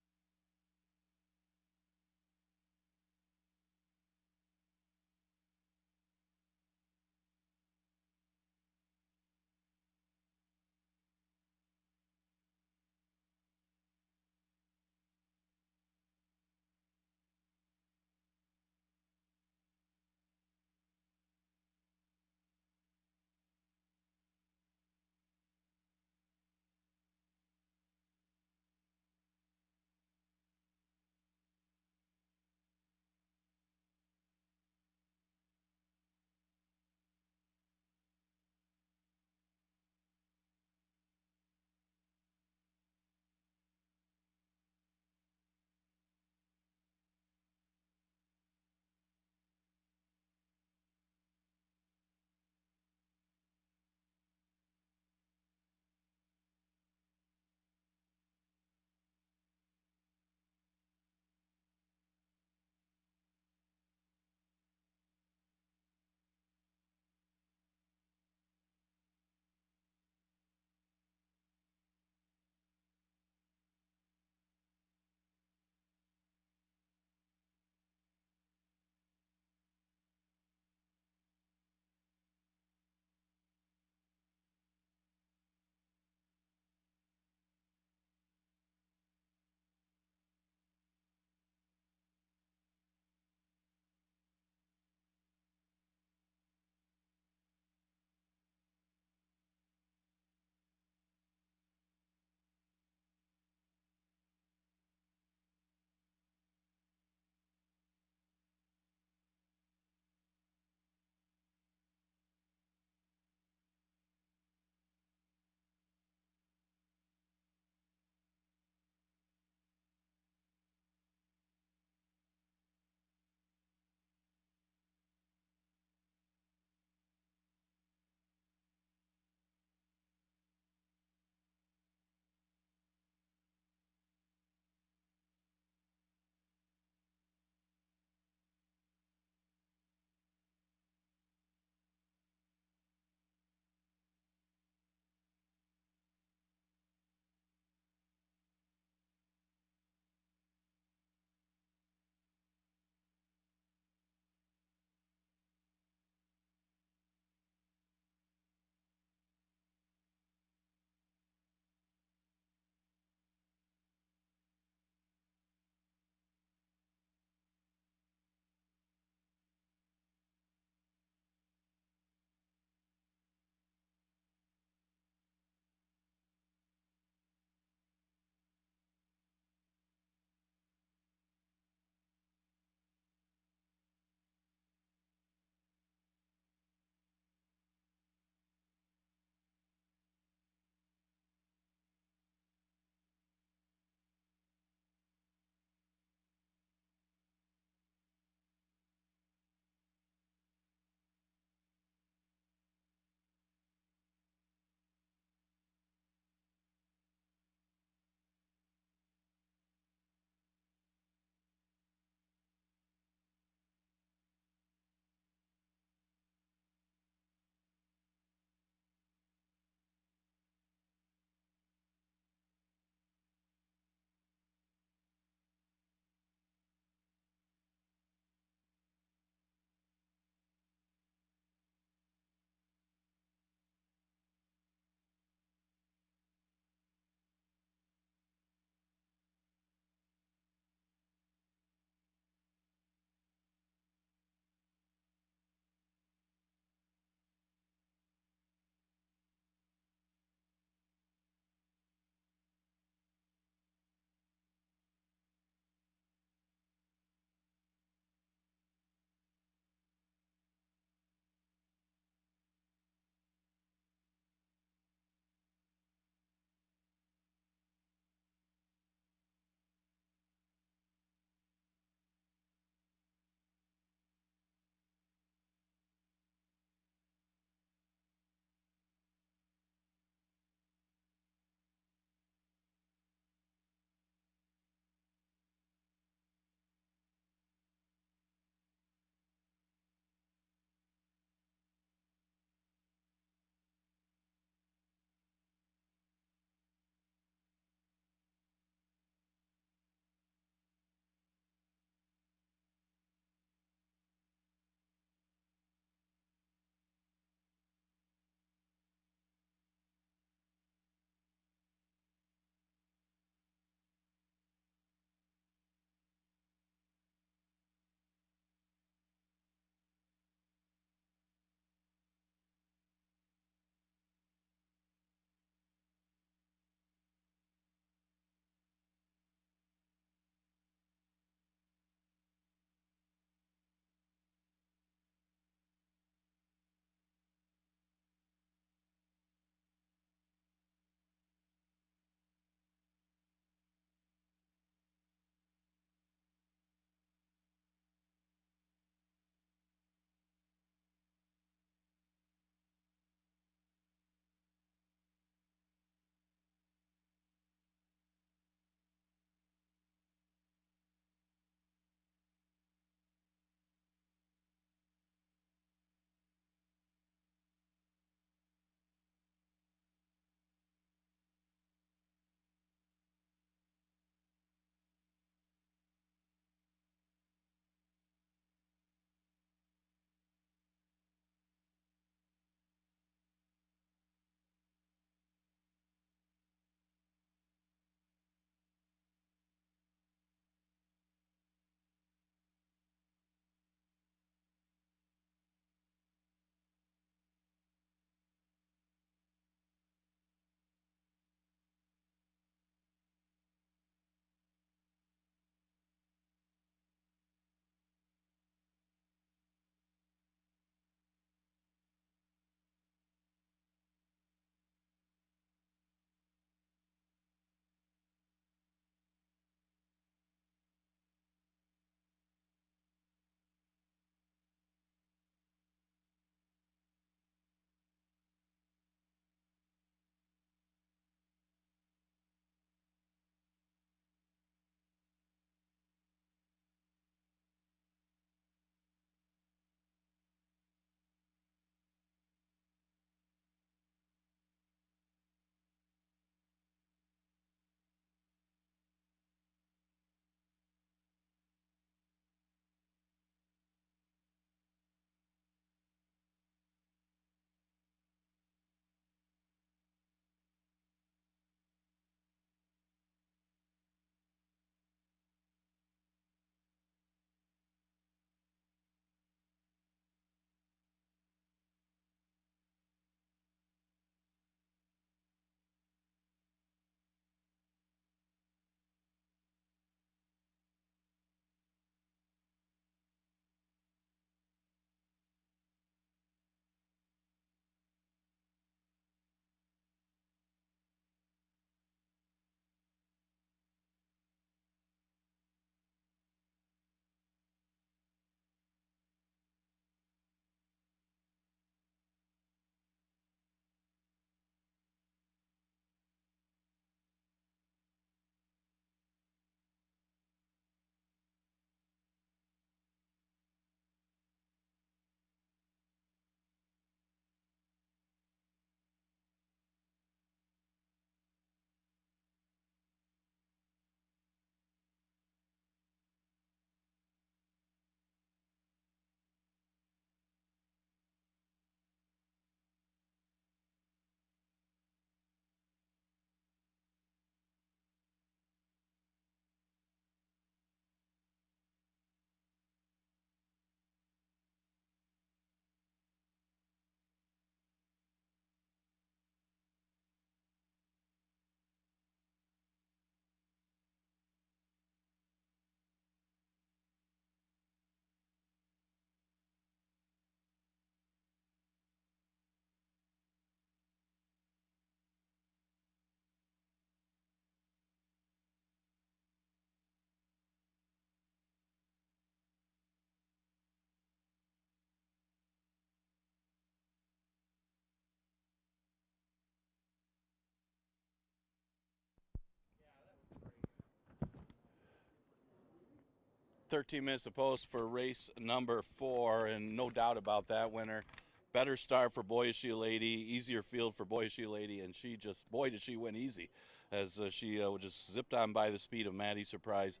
13 minutes to post for race number 4, and no doubt about that winner. Better start for Boy Is She a Lady, easier field for Boy Is She a Lady, and she just, boy, did she win easy, as she just zipped on by the speed of Maddie Surprise.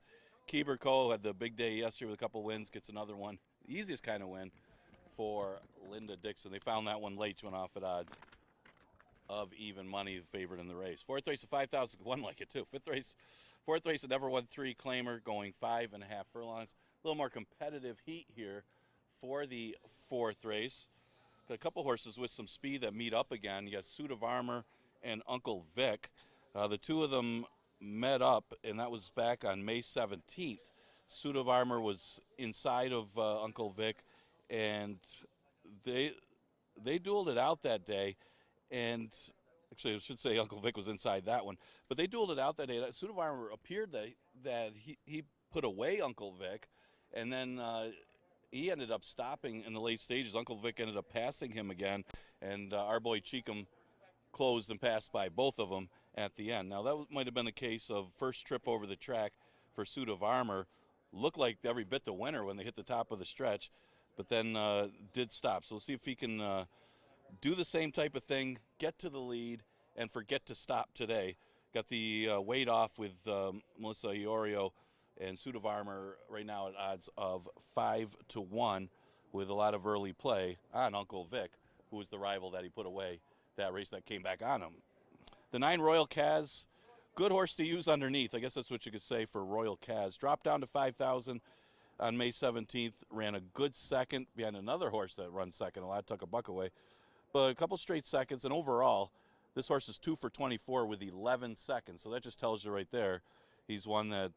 Keeber Cole had the big day yesterday with a couple wins, gets another one. The easiest kind of win for Linda Dixon. They found that one late, she went off at odds of even money, favored in the race. Fourth race of 5,000, won like it too. Fourth race, a never won 3 claimer, going 5.5 furlongs. A little more competitive heat here for the fourth race. Got a couple horses with some speed that meet up again. You got Suit of Armor and Uncle Vic. The two of them met up, and that was back on May 17th. Suit of Armor was inside of Uncle Vic, and they dueled it out that day. And actually, I should say Uncle Vic was inside that one. But they dueled it out that day. Suit of Armor appeared that he put away Uncle Vic, and then he ended up stopping in the late stages. Uncle Vic ended up passing him again, and our boy Cheekham closed and passed by both of them at the end. Now, that might have been a case of first trip over the track for Suit of Armor. Looked like every bit the winner when they hit the top of the stretch, but then did stop. So we'll see if he can do the same type of thing, get to the lead, and forget to stop today. Got the weight off with Melissa Iorio, and Suit of Armor right now at odds of 5-1 with a lot of early play on Uncle Vic, who was the rival that he put away that race that came back on him. The 9 Royal Kaz, good horse to use underneath. I guess that's what you could say for Royal Kaz. Dropped down to 5,000 on May 17th, ran a good second behind another horse that runs second. A lot took a buck away. But a couple straight seconds, and overall, this horse is 2 for 24 with 11 seconds. So that just tells you right there, he's one that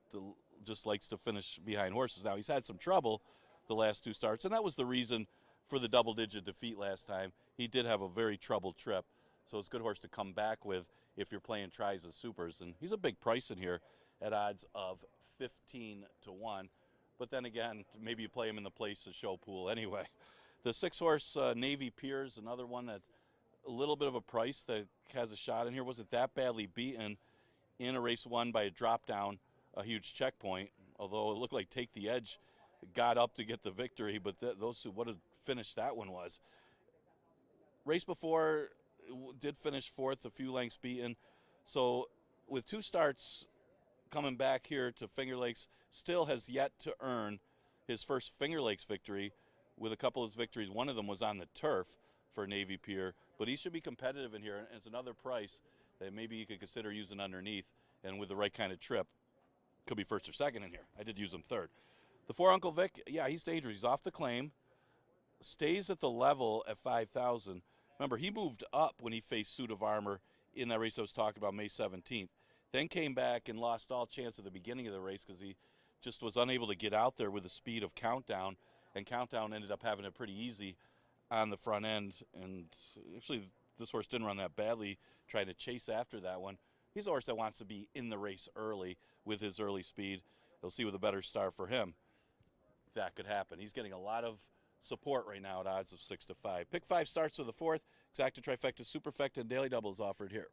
just likes to finish behind horses. Now, he's had some trouble the last 2 starts, and that was the reason for the double-digit defeat last time. He did have a very troubled trip, so it's a good horse to come back with if you're playing tries as supers. And he's a big price in here at odds of 15-1. But then again, maybe you play him in the place to show pool anyway. The 6-horse Navy Piers, another one that's a little bit of a price that has a shot in here. Wasn't that badly beaten in a race won by a drop down, a huge checkpoint, although it looked like Take the Edge got up to get the victory, but those who would have finished that one was. Race before did finish 4th, a few lengths beaten. So with 2 starts coming back here to Finger Lakes, still has yet to earn his first Finger Lakes victory. With a couple of his victories, one of them was on the turf for Navy Pier, but he should be competitive in here, and it's another price that maybe you could consider using underneath, and with the right kind of trip, could be first or second in here. I did use him 3rd. The 4 Uncle Vic, yeah, he's dangerous. He's off the claim, stays at the level at 5,000. Remember, he moved up when he faced Suit of Armor in that race I was talking about May 17th, then came back and lost all chance at the beginning of the race because he just was unable to get out there with the speed of Countdown, and Countdown ended up having it pretty easy on the front end. And actually, this horse didn't run that badly trying to chase after that one. He's a horse that wants to be in the race early with his early speed. We'll see with a better start for him that could happen. He's getting a lot of support right now at odds of 6-5. Pick 5 starts with the 4th. Exacta, trifecta, superfecta, and daily doubles offered here.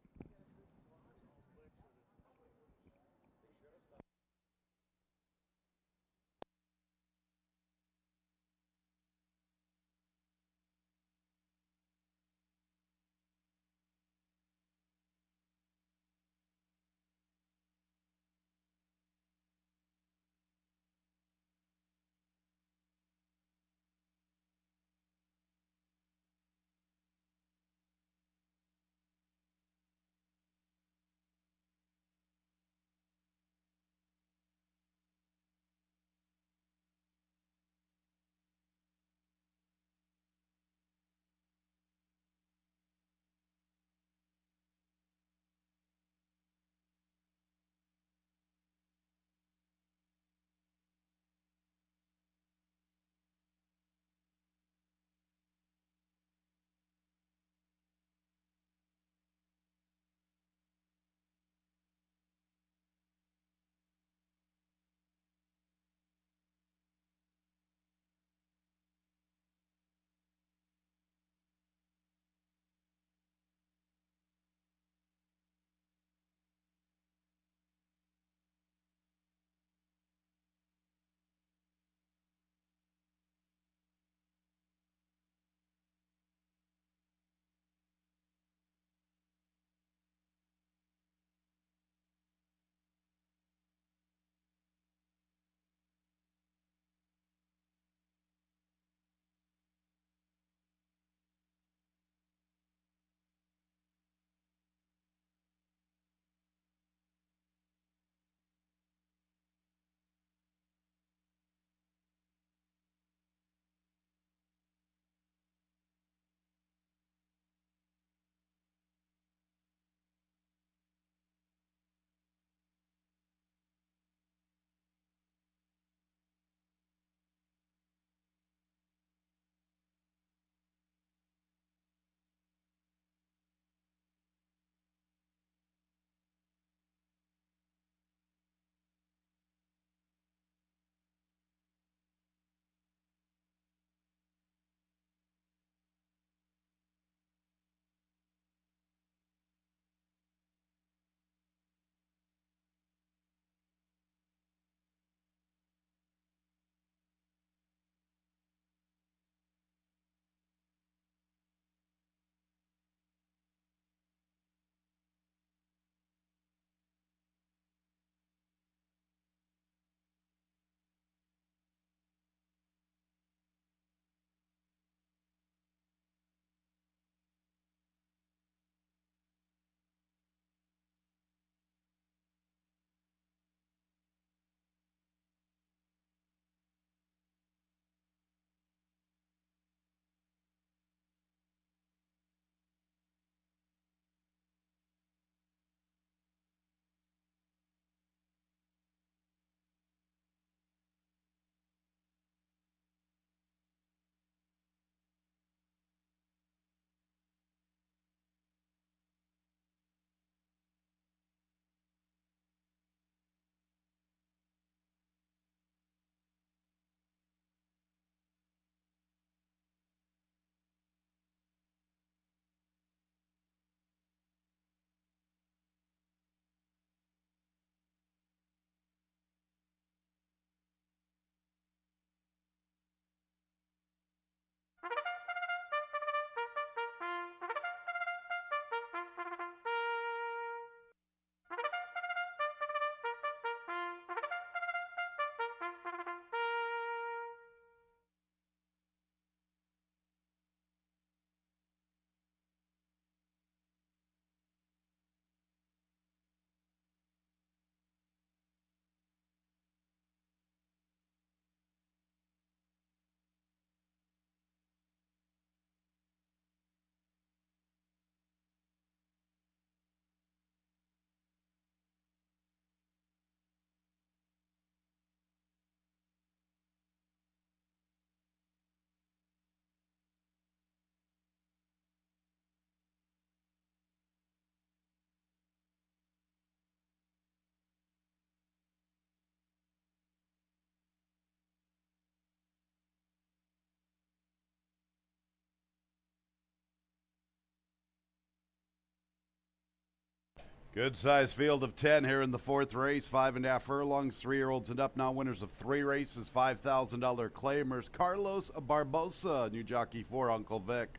Good sized field of 10 here in the fourth race. 5.5 furlongs, 3-year-olds and up. Now winners of 3 races, $5,000 claimers. Carlos Barbosa, new jockey for Uncle Vic.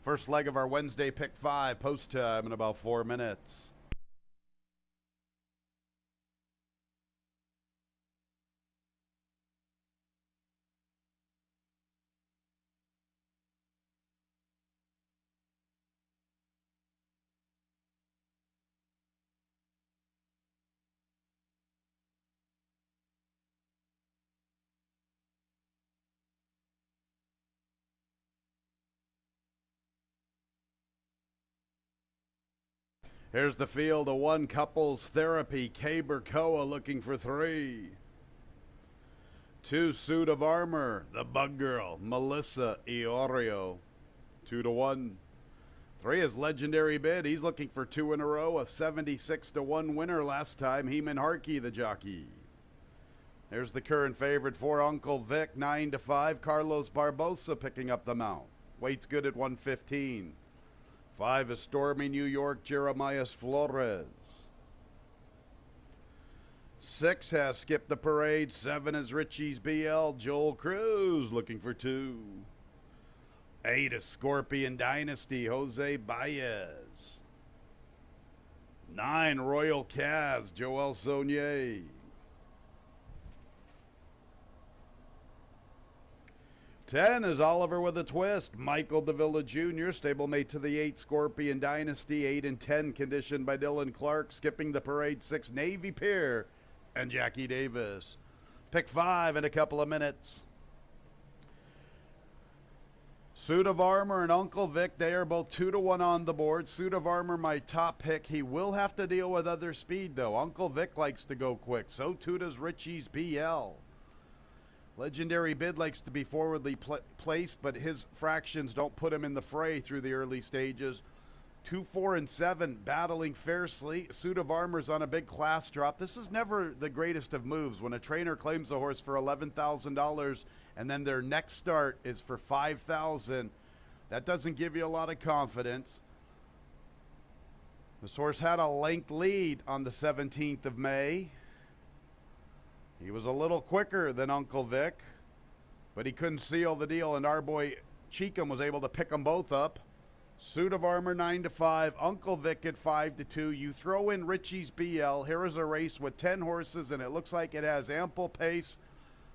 First leg of our Wednesday pick 5, post time in about 4 minutes. Here's the field, a 1 couples therapy. Cabercoa looking for 3. 2 suit of armor, the bug girl, Melissa Iorio, 2-1. 3 is legendary bid. He's looking for 2 in a row, a 76-1 winner last time. Heeman Harkey, the jockey. There's the current favorite for Uncle Vic, 9-5. Carlos Barbosa picking up the mount. Weight's good at 115. 5 is Stormy New York, Jeremias Flores. 6 has Skip the Parade. 7 is Richie's BL, Joel Cruz looking for 2. 8 is Scorpion Dynasty, Jose Baez. 9, Royal Kaz, Joel Saunier. 10 is Oliver with a Twist, Michael Davila Jr., stablemate to the 8 Scorpion Dynasty. 8 and 10 conditioned by Dylan Clark. Skipping the Parade, 6 Navy Pier and Jackie Davis. Pick 5 in a couple of minutes. Suit of Armor and Uncle Vic, they are both 2-1 on the board. Suit of Armor, my top pick. He will have to deal with other speed, though. Uncle Vic likes to go quick. So too does Richie's BL. Legendary Bid likes to be forwardly placed, but his fractions don't put him in the fray through the early stages. 2, 4, and 7 battling fiercely. Suit of Armor's on a big class drop. This is never the greatest of moves when a trainer claims a horse for $11,000 and then their next start is for $5,000. That doesn't give you a lot of confidence. This horse had a length lead on the 17th of May. He was a little quicker than Uncle Vic, but he couldn't seal the deal, and our boy Cheekham was able to pick them both up. Suit of Armor 9-5, Uncle Vic at 5-2. You throw in Richie's BL. Here is a race with 10 horses, and it looks like it has ample pace.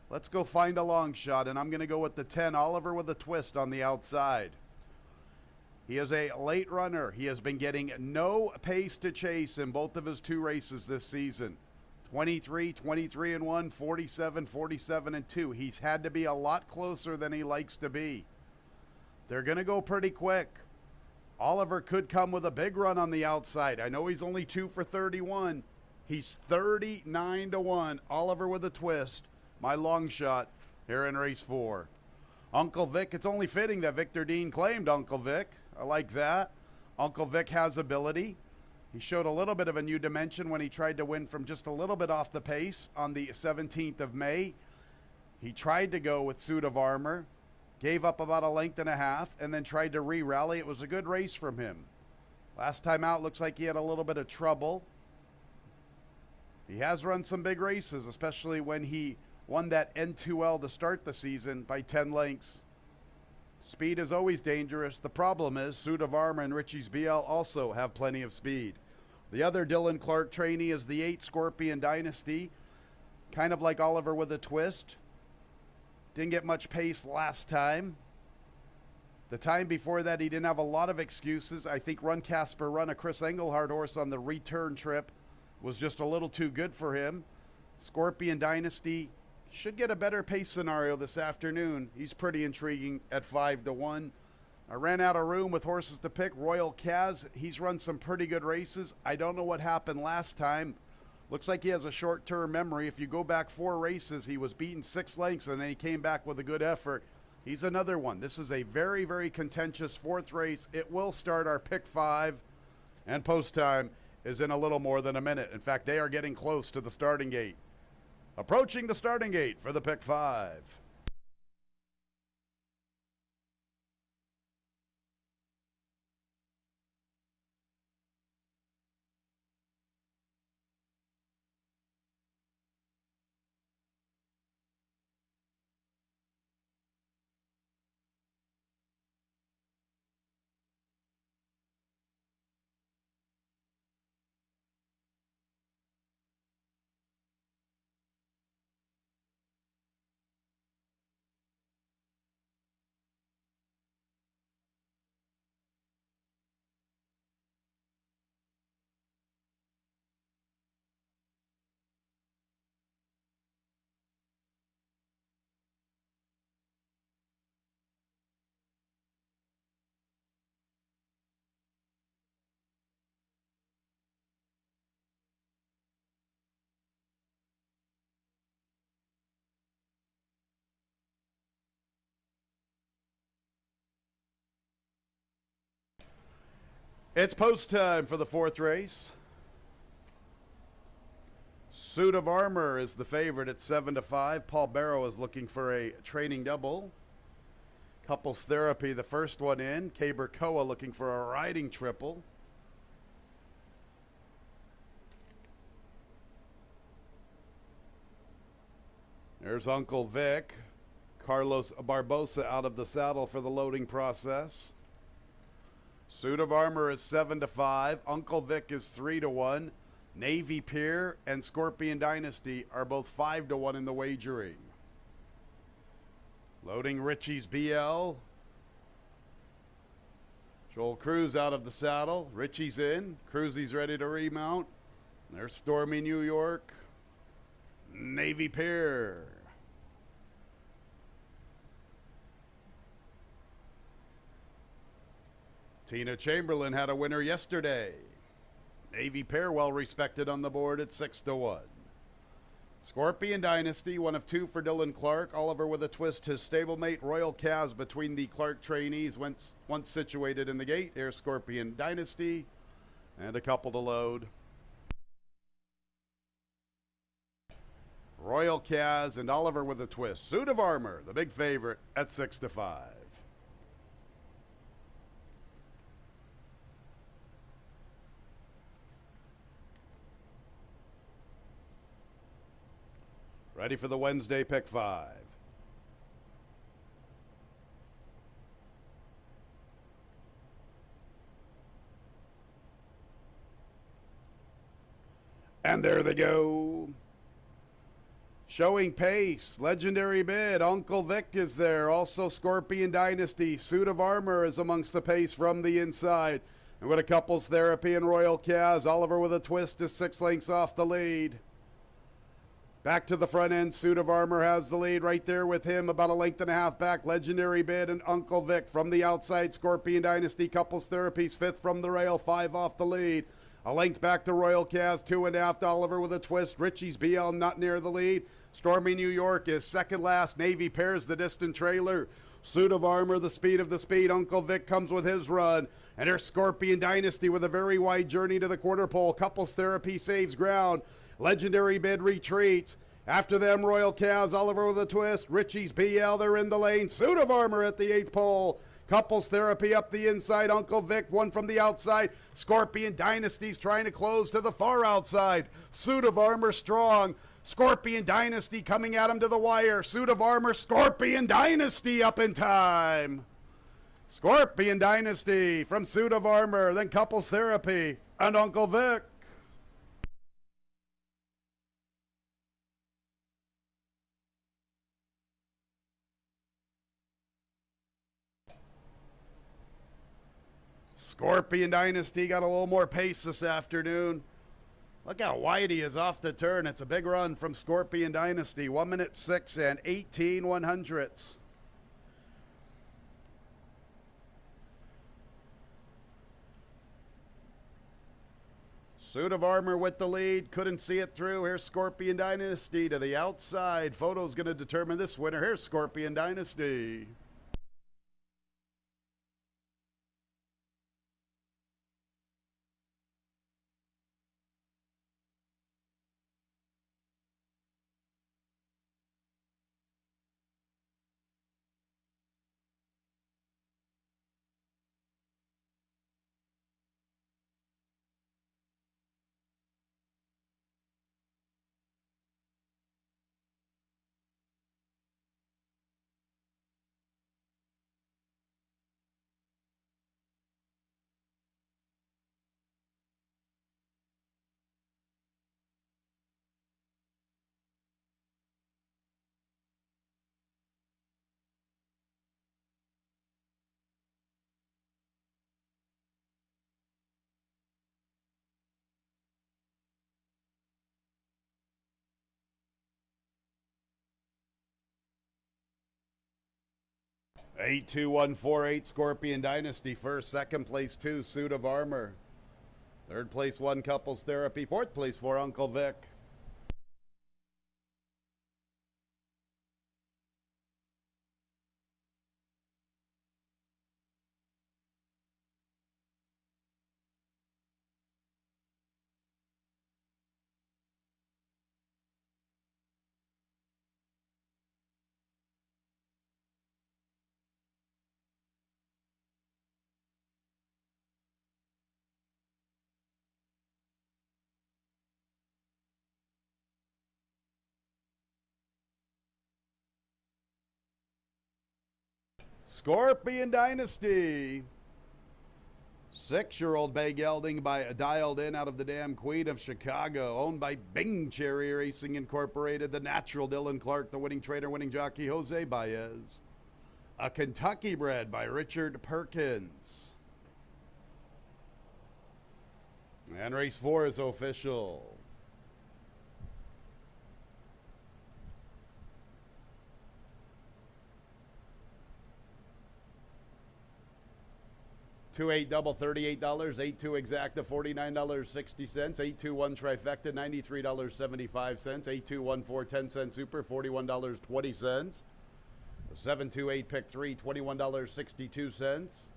Let's go find a long shot, and I'm going to go with the 10, Oliver with a Twist on the outside. He is a late runner. He has been getting no pace to chase in both of his 2 races this season. 23, 23-1, 47, 47-2. He's had to be a lot closer than he likes to be. They're going to go pretty quick. Oliver could come with a big run on the outside. I know he's only 2 for 31. He's 39-1. Oliver with a Twist. My long shot here in race 4. Uncle Vic, it's only fitting that Victor Dean claimed Uncle Vic. I like that. Uncle Vic has ability. He showed a little bit of a new dimension when he tried to win from just a little bit off the pace on the 17th of May. He tried to go with Suit of Armor, gave up about a length and a half, and then tried to re-rally. It was a good race from him. Last time out, looks like he had a little bit of trouble. He has run some big races, especially when he won that N2L to start the season by 10 lengths. Speed is always dangerous. The problem is Suit of Armor and Richie's BL also have plenty of speed. The other Dylan Clark trainee is the 8 Scorpion Dynasty. Kind of like Oliver with a Twist. Didn't get much pace last time. The time before that, he didn't have a lot of excuses. I think Run Casper Run, a Chris Engelhardt horse on the return trip, was just a little too good for him. Scorpion Dynasty should get a better pace scenario this afternoon. He's pretty intriguing at 5-1. I ran out of room with horses to pick. Royal Kaz, he's run some pretty good races. I don't know what happened last time. Looks like he has a short-term memory. If you go back 4 races, he was beaten 6 lengths, and then he came back with a good effort. He's another one. This is a very, very contentious 4th race. It will start our pick 5, and post time is in a little more than a minute. In fact, they are getting close to the starting gate. Approaching the starting gate for the pick 5. It's post time for the fourth race. Suit of Armor is the favorite at 7-5. Paul Barrow is looking for a training double. Couples Therapy, the first one in. Caber Koa looking for a riding triple. There's Uncle Vic. Carlos Barbosa out of the saddle for the loading process. Suit of Armor is 7-5. Uncle Vic is 3-1. Navy Pier and Scorpion Dynasty are both 5-1 in the wagering. Loading Richie's BL. Joel Cruz out of the saddle. Richie's in. Cruzy's ready to remount. There's Stormy New York. Navy Pier. Tina Chamberlain had a winner yesterday. Navy Pair well respected on the board at 6-1. Scorpion Dynasty, one of two for Dylan Clark. Oliver with a twist, his stablemate Royal Caz between the Clark trainees once situated in the gate. Here's Scorpion Dynasty and a couple to load. Royal Caz and Oliver with a twist. Suit of Armor, the big favorite at 6-5. Ready for the Wednesday pick 5. And there they go. Showing pace. Legendary bid. Uncle Vic is there. Also Scorpion Dynasty. Suit of Armor is amongst the pace from the inside. And with a Couples Therapy and Royal Caz, Oliver with a twist is 6 lengths off the lead. Back to the front end, Suit of Armor has the lead right there with him, about a length and a half back. Legendary Bid and Uncle Vic from the outside. Scorpion Dynasty, Couples Therapies, 5th from the rail, 5 off the lead. A length back to Royal Caz, 2.5 to Oliver with a twist. Richie's BL not near the lead. Stormy New York is second last. Navy Pairs the distant trailer. Suit of Armor, the speed of the speed. Uncle Vic comes with his run. And there's Scorpion Dynasty with a very wide journey to the quarter pole. Couples Therapy saves ground. Legendary Bid retreats. After them, Royal Caz, Oliver with a twist. Richie's BL, they're in the lane. Suit of Armor at the 8th pole. Couples Therapy up the inside. Uncle Vic, one from the outside. Scorpion Dynasty's trying to close to the far outside. Suit of Armor strong. Scorpion Dynasty coming at him to the wire. Suit of Armor, Scorpion Dynasty up in time. Scorpion Dynasty from Suit of Armor, then Couples Therapy and Uncle Vic. Scorpion Dynasty got a little more pace this afternoon. Look how wide he is off the turn. It's a big run from Scorpion Dynasty. 1 minute 6 and 18 100ths. Suit of Armor with the lead. Couldn't see it through. Here's Scorpion Dynasty to the outside. Photo's going to determine this winner. Here's Scorpion Dynasty. Eight, 2, 1, 4, 8, Scorpion Dynasty first. Second place 2, Suit of Armor. Third place 1, Couples Therapy. Fourth place 4, Uncle Vic. Scorpion Dynasty. 6-year-old Bay Gelding by Dialed In out of the Damn Queen of Chicago, owned by Bing Cherry Racing Incorporated. The natural Dylan Clark, the winning trainer, winning jockey Jose Baez. A Kentucky bred by Richard Perkins. And race 4 is official. Two 8 double, $38. 8-2 exacta, $49.60. 8-2-1 trifecta, $93.75. 8-2-1 4 10-cent super, $41.20. 7-2-8 pick 3, $21.62.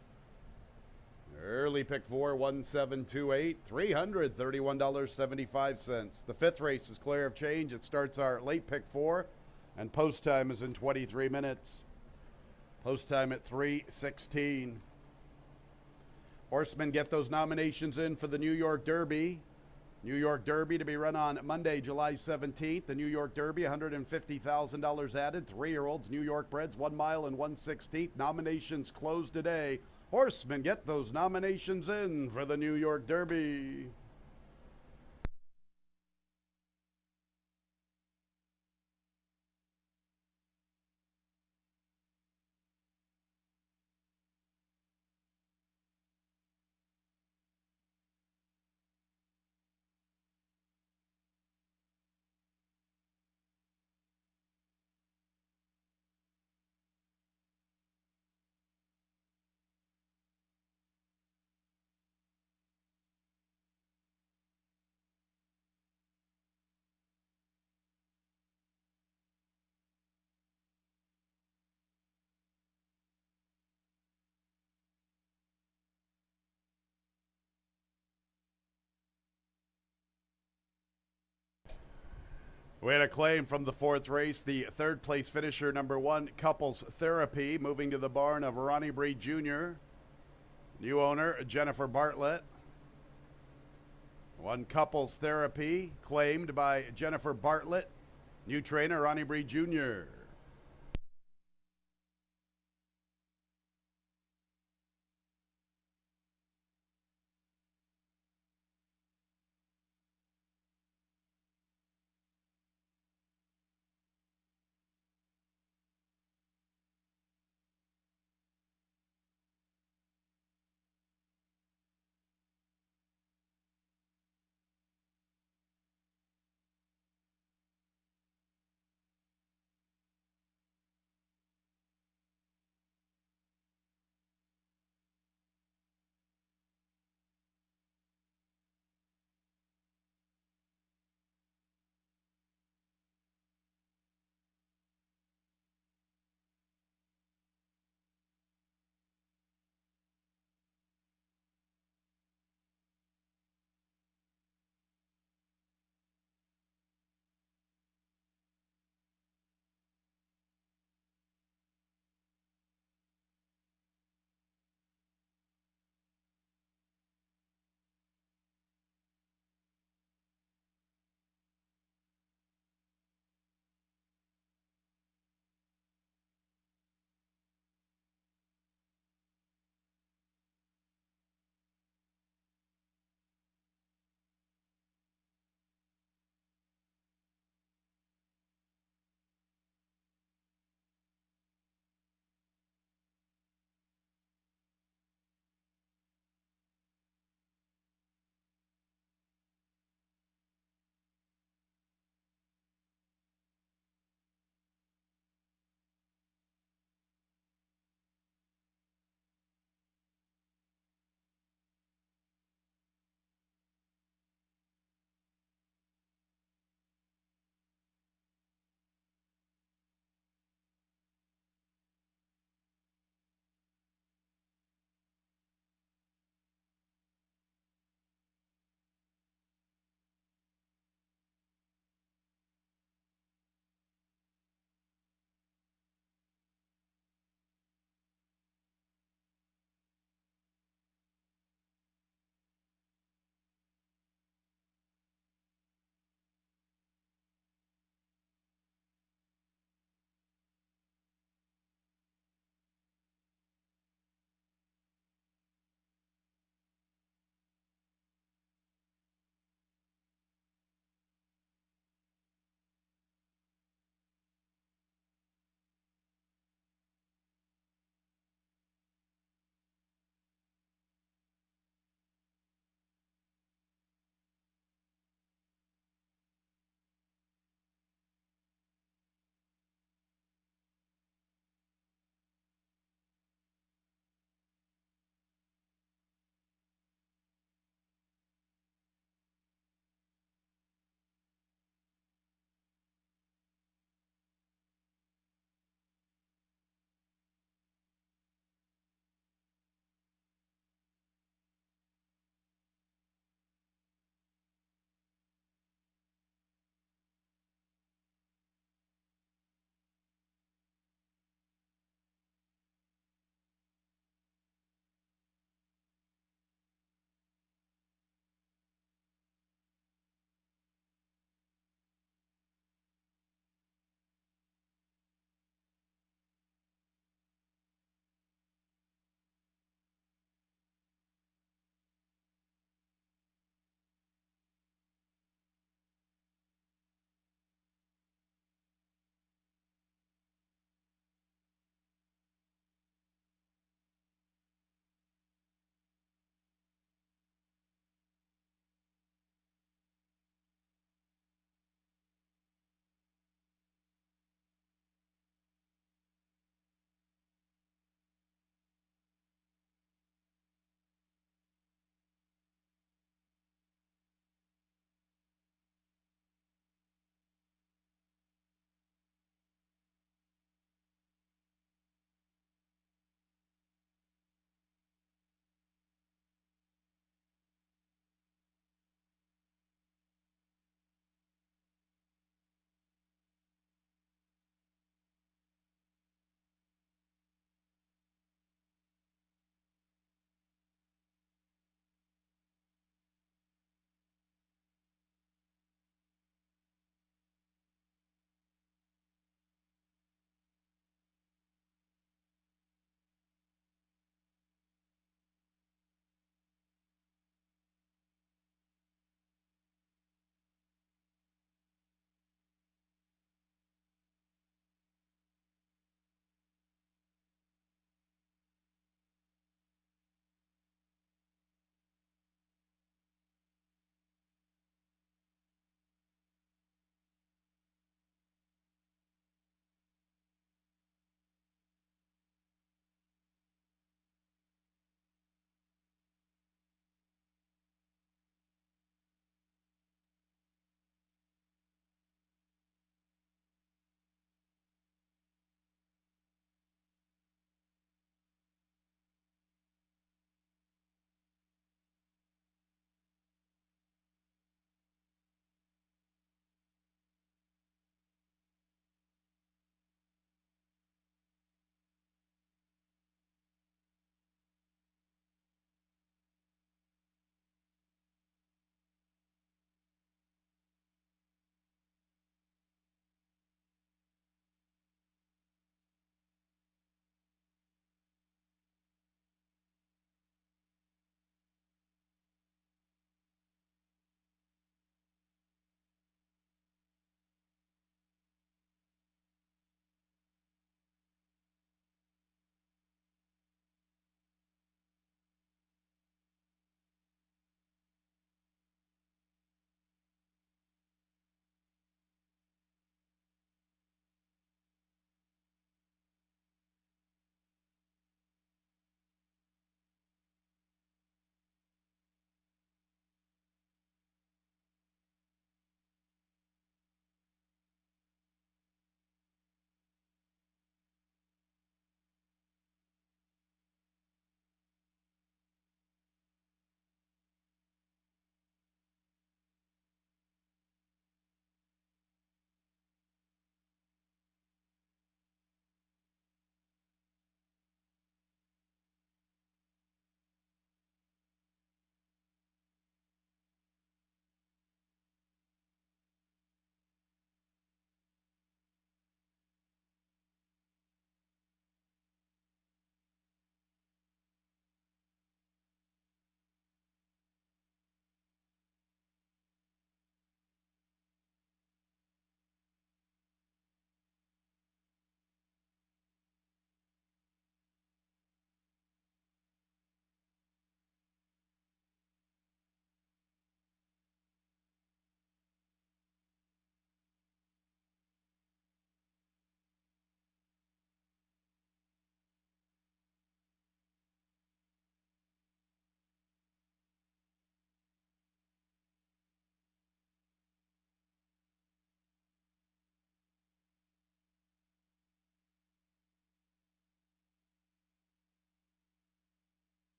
Early pick 4, 1-7-2-8, $331.75. The 5th race is clear of change. It starts our late pick 4, and post time is in 23 minutes. Post time at 3:16. Horsemen, get those nominations in for the New York Derby. New York Derby to be run on Monday, July 17th. The New York Derby, $150,000 added. 3-year-olds, New York breds, 1 mile and 1/16. Nominations closed today. Horsemen, get those nominations in for the New York Derby. We had a claim from the 4th race. The 3rd place finisher, number 1, Couples Therapy, moving to the barn of Ronnie Breed Jr. New owner, Jennifer Bartlett. 1 Couples Therapy, claimed by Jennifer Bartlett. New trainer, Ronnie Breed Jr.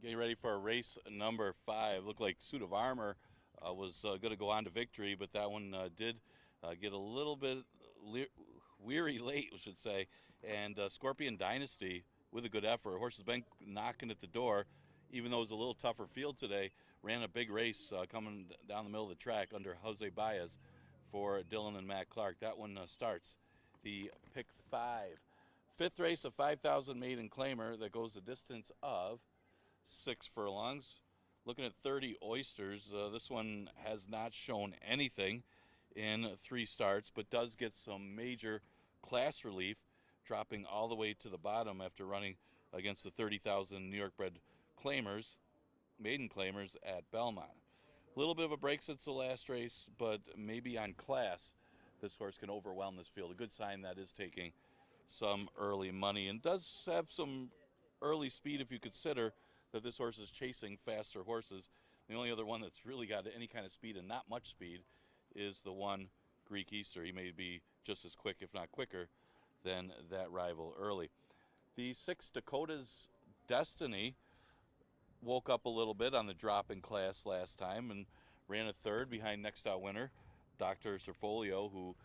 Getting ready for race number 5. Looked like Suit of Armor was going to go on to victory, but that one did get a little bit weary late, we should say. And Scorpion Dynasty, with a good effort. Horse has been knocking at the door, even though it was a little tougher field today. Ran a big race coming down the middle of the track under Jose Baez for Dylan and Matt Clark. That one starts the pick 5. 5th race of 5,000 maiden claimer that goes a distance of 6 furlongs. Looking at 30 oysters. This one has not shown anything in 3 starts, but does get some major class relief, dropping all the way to the bottom after running against the 30,000 New York bred claimers, maiden claimers at Belmont. A little bit of a break since the last race, but maybe on class, this horse can overwhelm this field. A good sign that is taking some early money and does have some early speed if you consider that this horse is chasing faster horses. The only other one that's really got any kind of speed and not much speed is the one Greek Easter. He may be just as quick, if not quicker, than that rival early. The 6 Dakota's Destiny woke up a little bit on the drop in class last time and ran a 3rd behind Next Out Winner, Dr. Serfolio, who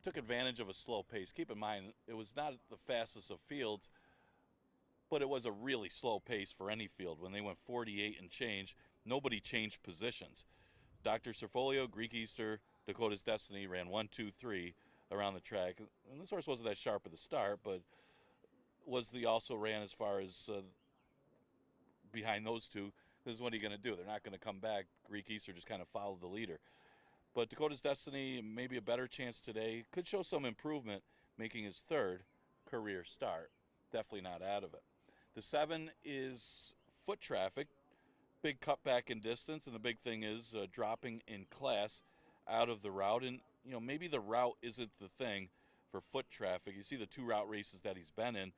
took advantage of a slow pace. Keep in mind, it was not the fastest of fields, but it was a really slow pace for any field. When they went 48 and change, nobody changed positions. Dr. Serfolio, Greek Easter, Dakota's Destiny ran 1, 2, 3 around the track. And this horse wasn't that sharp at the start, but also ran as far as behind those two. This is what are you going to do? They're not going to come back. Greek Easter just kind of followed the leader. But Dakota's Destiny, maybe a better chance today. Could show some improvement, making his 3rd career start. Definitely not out of it. The 7 is Foot Traffic. Big cutback in distance, and the big thing is dropping in class out of the route. And, maybe the route isn't the thing for Foot Traffic. You see the 2 route races that he's been in.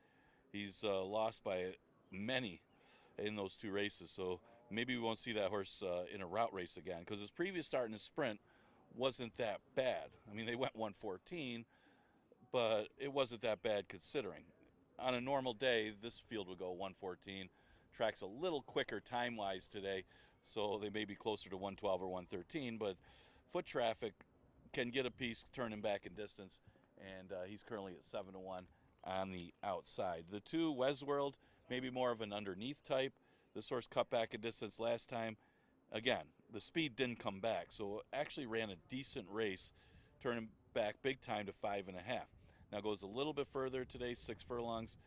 He's lost by many in those 2 races. So maybe we won't see that horse in a route race again, because his previous start in his sprint wasn't that bad. I mean, they went 114, but it wasn't that bad considering. On a normal day, this field would go 114. Track's a little quicker time-wise today, so they may be closer to 112 or 113, but Foot Traffic can get a piece turning back in distance, and he's currently at 7-1 on the outside. The 2, Westworld, maybe more of an underneath type. This horse cut back in distance last time. Again, the speed didn't come back, so actually ran a decent race, turning back big time to 5.5. Now goes a little bit further today, 6 furlongs.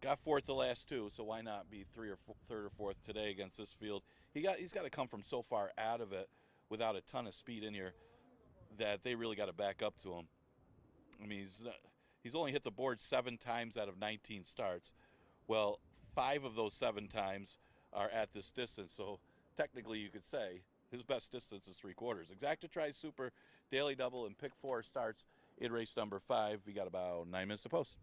Got 4th the last 2, so why not be 3rd or 4th today against this field? He's got to come from so far out of it without a ton of speed in here that they really got to back up to him. I mean, he's only hit the board 7 times out of 19 starts. Well, 5 of those 7 times are at this distance, so technically you could say his best distance is 3/4. Exacta Tri Super Daily Double and Pick 4 starts in race number 5. We got about 9 minutes to post.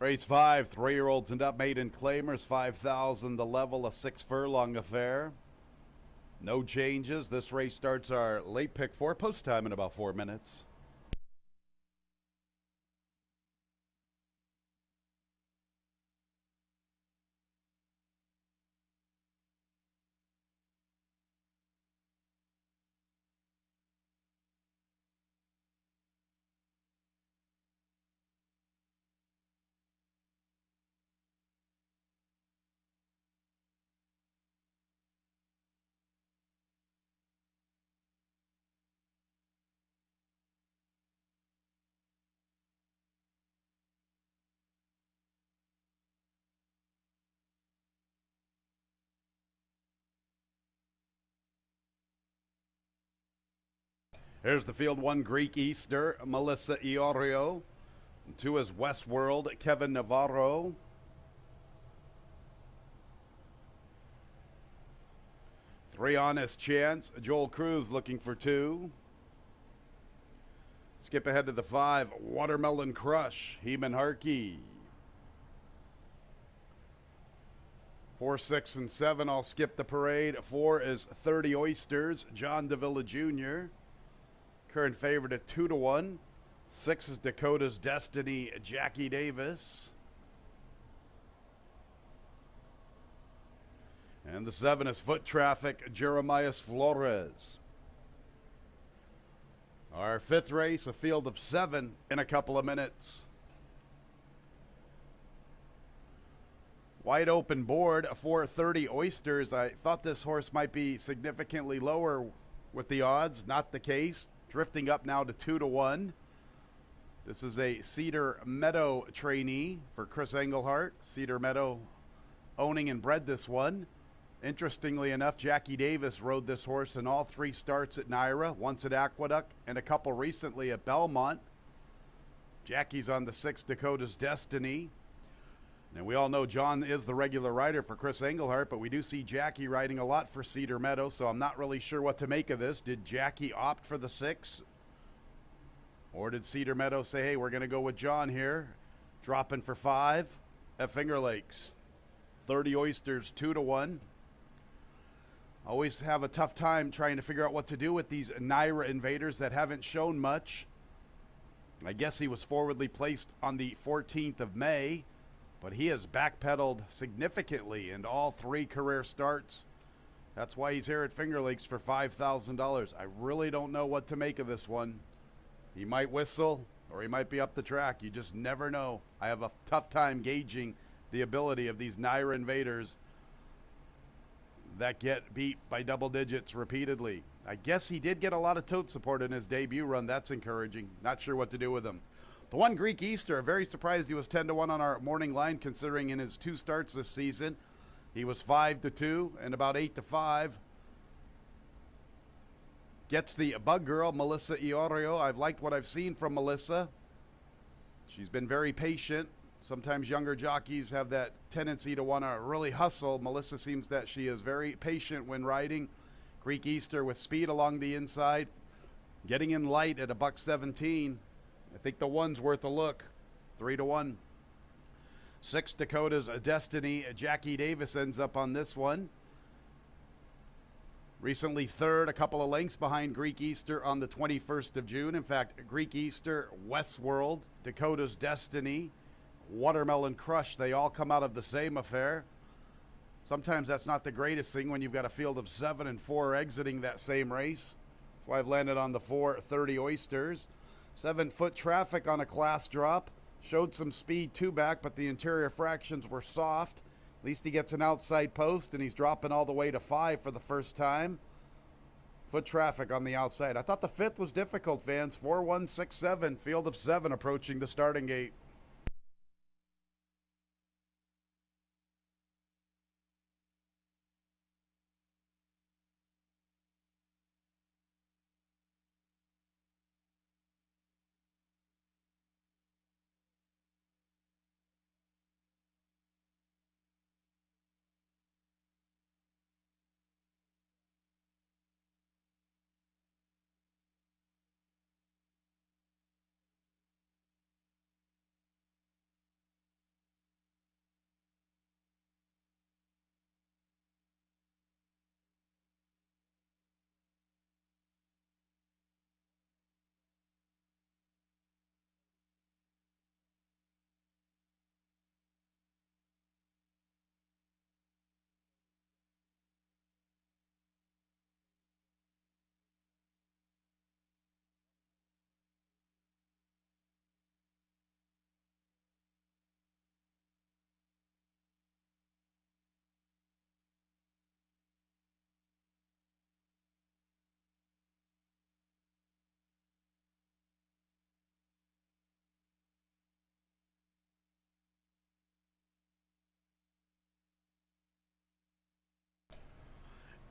Race 5, 3-year-olds and up, maiden claimers, 5,000 the level, a 6-furlong affair. No changes. This race starts our late pick 4, post time in about 4 minutes. Here's the field 1, Greek Easter, Melissa Iorio. 2 is Westworld, Kevin Navarro. 3, Honest Chance, Joel Cruz looking for 2. Skip ahead to the 5, Watermelon Crush, Heeman Harkey. 4, 6, and 7, I'll skip the parade. 4 is 30 Oysters, John Davila Jr. Current favorite at 2-1. 6 is Dakota's Destiny, Jackie Davis. And the 7 is Foot Traffic, Jeremias Flores. Our 5th race, a field of 7 in a couple of minutes. Wide open board, 430 Oysters. I thought this horse might be significantly lower with the odds. Not the case. Drifting up now to 2-1. This is a Cedar Meadow trainee for Chris Englehart. Cedar Meadow owning and bred this one. Interestingly enough, Jackie Davis rode this horse in all 3 starts at Naira, once at Aqueduct, and a couple recently at Belmont. Jackie's on the 6 Dakota's Destiny. And we all know John is the regular rider for Chris Englehart, but we do see Jackie riding a lot for Cedar Meadow, so I'm not really sure what to make of this. Did Jackie opt for the 6? Or did Cedar Meadow say, hey, we're going to go with John here, dropping for 5 at Finger Lakes? 30 Oysters, 2-1. Always have a tough time trying to figure out what to do with these Naira invaders that haven't shown much. I guess he was forwardly placed on the 14th of May. But he has backpedaled significantly in all 3 career starts. That's why he's here at Finger Lakes for $5,000. I really don't know what to make of this one. He might whistle or he might be up the track. You just never know. I have a tough time gauging the ability of these Naira invaders that get beat by double digits repeatedly. I guess he did get a lot of tote support in his debut run. That's encouraging. Not sure what to do with him. The 1 Greek Easter, very surprised he was 10-1 on our morning line, considering in his 2 starts this season, he was 5-2 and about 8-5. Gets the bug girl, Melissa Iorio. I've liked what I've seen from Melissa. She's been very patient. Sometimes younger jockeys have that tendency to want to really hustle. Melissa seems that she is very patient when riding. Greek Easter with speed along the inside. Getting in light at $1.17. I think the 1's worth a look. 3-1. 6 Dakota's Destiny. Jackie Davis ends up on this one. Recently 3rd, a couple of lengths behind Greek Easter on the 21st of June. In fact, Greek Easter, Westworld, Dakota's Destiny, Watermelon Crush, they all come out of the same affair. Sometimes that's not the greatest thing when you've got a field of 7 and 4 exiting that same race. That's why I've landed on the 430 Oysters. 7 Foot Traffic on a class drop. Showed some speed 2 back, but the interior fractions were soft. At least he gets an outside post, and he's dropping all the way to 5 for the first time. Foot Traffic on the outside. I thought the 5th was difficult, fans. 4-1-6-7. Field of 7 approaching the starting gate.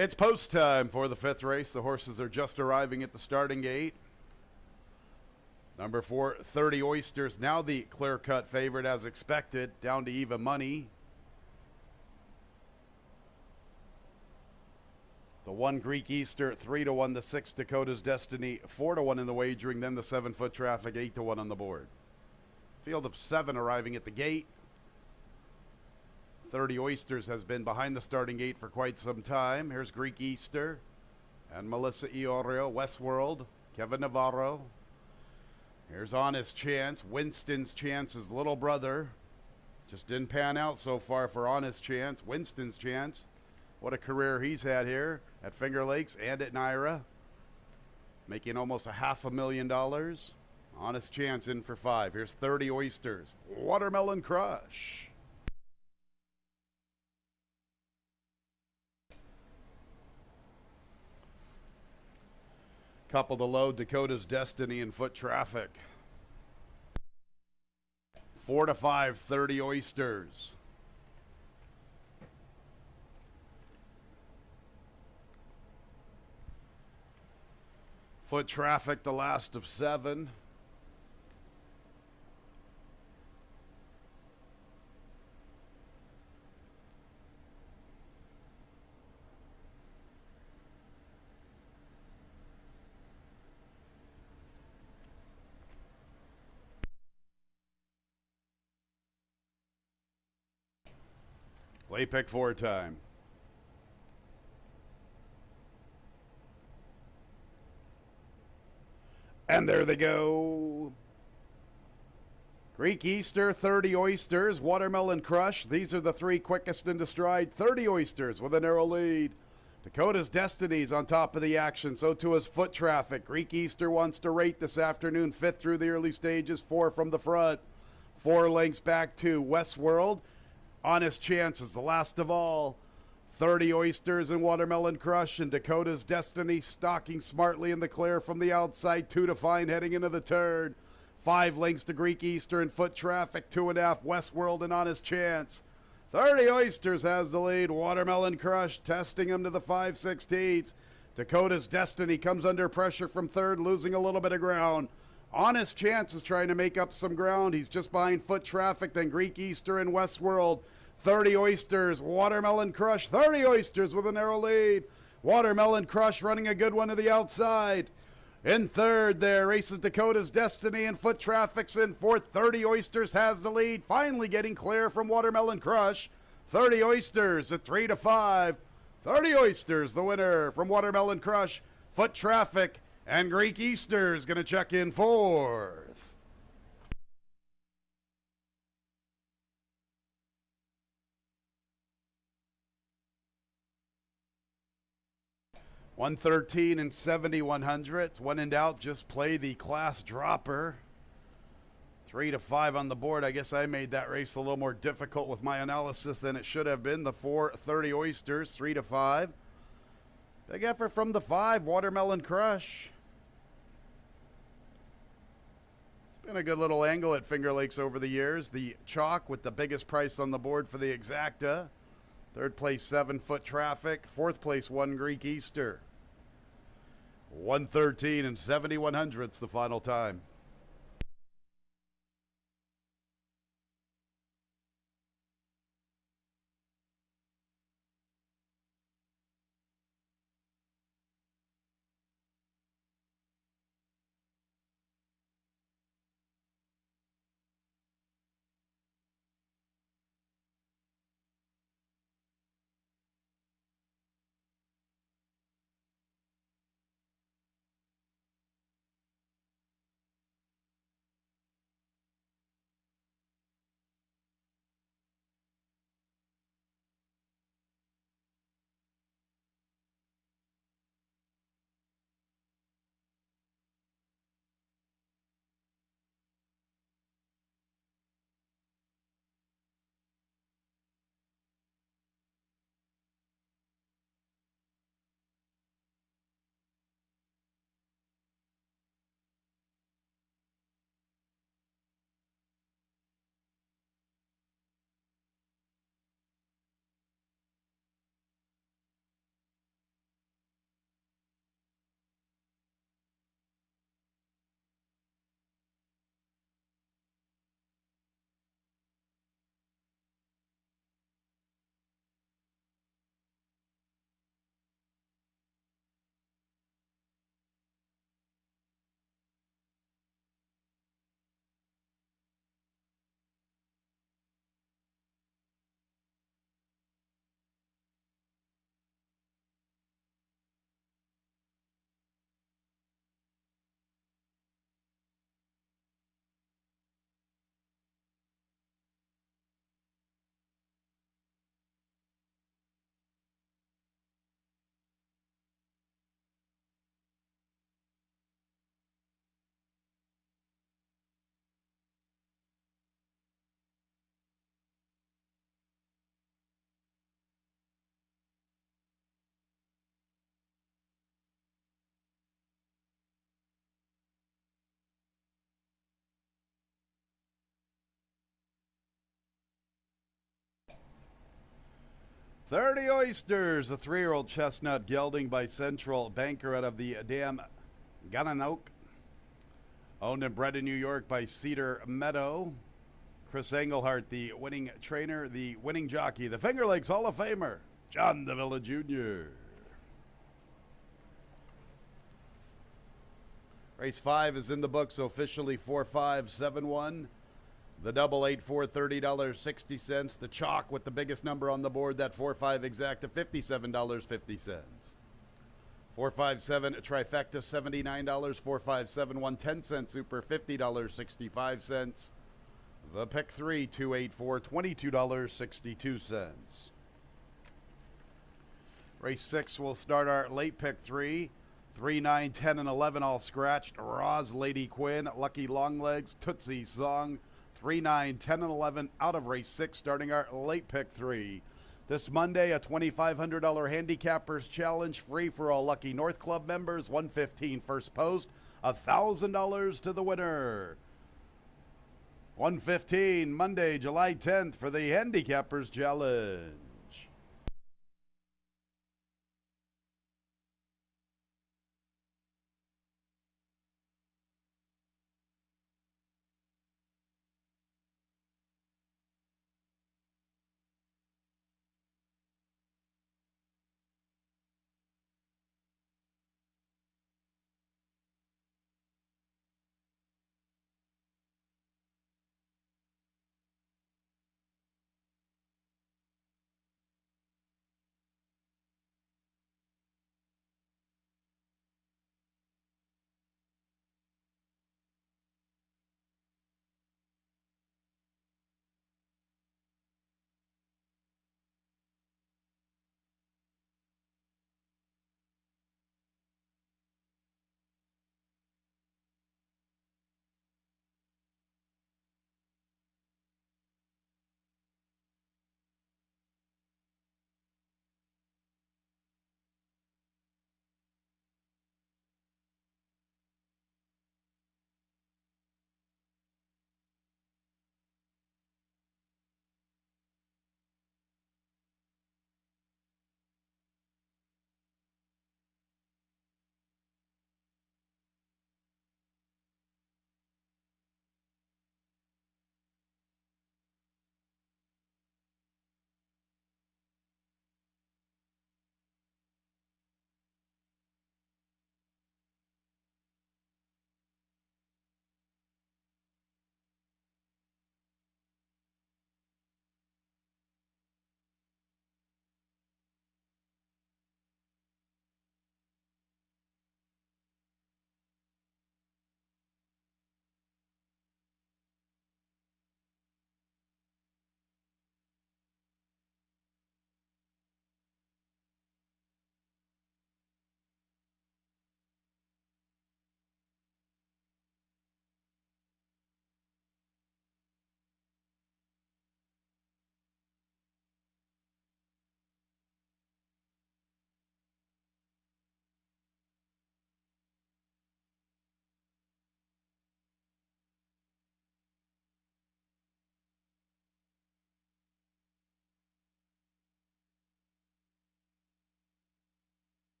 It's post time for the 5th race. The horses are just arriving at the starting gate. Number 4, 30 Oysters, now the clear-cut favorite as expected, down to even money. The 1 Greek Easter, 3-1. The 6 Dakota's Destiny, 4-1 in the wagering. Then the 7 Foot Traffic, 8-1 on the board. Field of 7 arriving at the gate. 30 Oysters has been behind the starting gate for quite some time. Here's Greek Easter and Melissa Iorio, Westworld, Kevin Navarro. Here's Honest Chance, Winston's Chance's little brother. Just didn't pan out so far for Honest Chance. Winston's Chance, what a career he's had here at Finger Lakes and at Naira. Making almost $500,000. Honest Chance in for 5. Here's 30 Oysters, Watermelon Crush. Couple to load, Dakota's Destiny and Foot Traffic. 4-5, 30 Oysters. Foot Traffic, the last of 7. Lay pick 4 time. And there they go. Greek Easter, 30 Oysters, Watermelon Crush. These are the 3 quickest into stride. 30 Oysters with a narrow lead. Dakota's Destiny's on top of the action. So too is Foot Traffic. Greek Easter wants to rate this afternoon. 5th through the early stages. 4 from the front. 4 lengths back to Westworld. Honest Chance is the last of all. 30 Oysters and Watermelon Crush, and Dakota's Destiny stalking smartly in the clear from the outside. 2 to find heading into the turn. 5 lengths to Greek Easter and Foot Traffic. 2.5 Westworld and Honest Chance. 30 Oysters has the lead. Watermelon Crush testing him to the 5/16. Dakota's Destiny comes under pressure from 3rd, losing a little bit of ground. Honest Chance is trying to make up some ground. He's just behind Foot Traffic, then Greek Easter and Westworld. 30 Oysters, Watermelon Crush. 30 Oysters with a narrow lead. Watermelon Crush running a good one to the outside. In 3rd there, races Dakota's Destiny and Foot Traffic's in 4th. 30 Oysters has the lead, finally getting clear from Watermelon Crush. 30 Oysters at 3-5. 30 Oysters the winner from Watermelon Crush. Foot Traffic and Greek Easter is going to check in 4th. $113 and 7,100. When in doubt, just play the class dropper. 3-5 on the board. I guess I made that race a little more difficult with my analysis than it should have been. The 4 30 Oysters, 3-5. Big effort from the 5 Watermelon Crush. It's been a good little angle at Finger Lakes over the years. The chalk with the biggest price on the board for the exacta. 3rd place, 7 Foot Traffic. 4th place, 1 Greek Easter. 113 and 7,100's the final time. 30 oysters, a 3-year-old chestnut gelding by Central Banker out of the Dam Gananoque. Owned and bred in New York by Cedar Meadow. Chris Engelhart, the winning trainer, the winning jockey, the Finger Lakes Hall of Famer, John Davila Jr. Race 5 is in the books, officially 4-5-7-1. The double 8-4, $30.60. The chalk with the biggest number on the board, that 4-5 exact, at $57.50. 4-5-7 trifecta, $79. 4-5-7-1, 10-cent super, $50.65. The pick 3, 2-8-4, $22.62. Race 6 will start our late pick 3. 3, 9, 10, and 11 all scratched. Roz, Lady Quinn, Lucky Longlegs, Tootsie Song. 3, 9, 10, and 11 out of race 6, starting our late pick 3. This Monday, a $2,500 Handicappers Challenge, free for all Lucky North Club members. $115 first post, $1,000 to the winner. $115 Monday, July 10th for the Handicappers Challenge.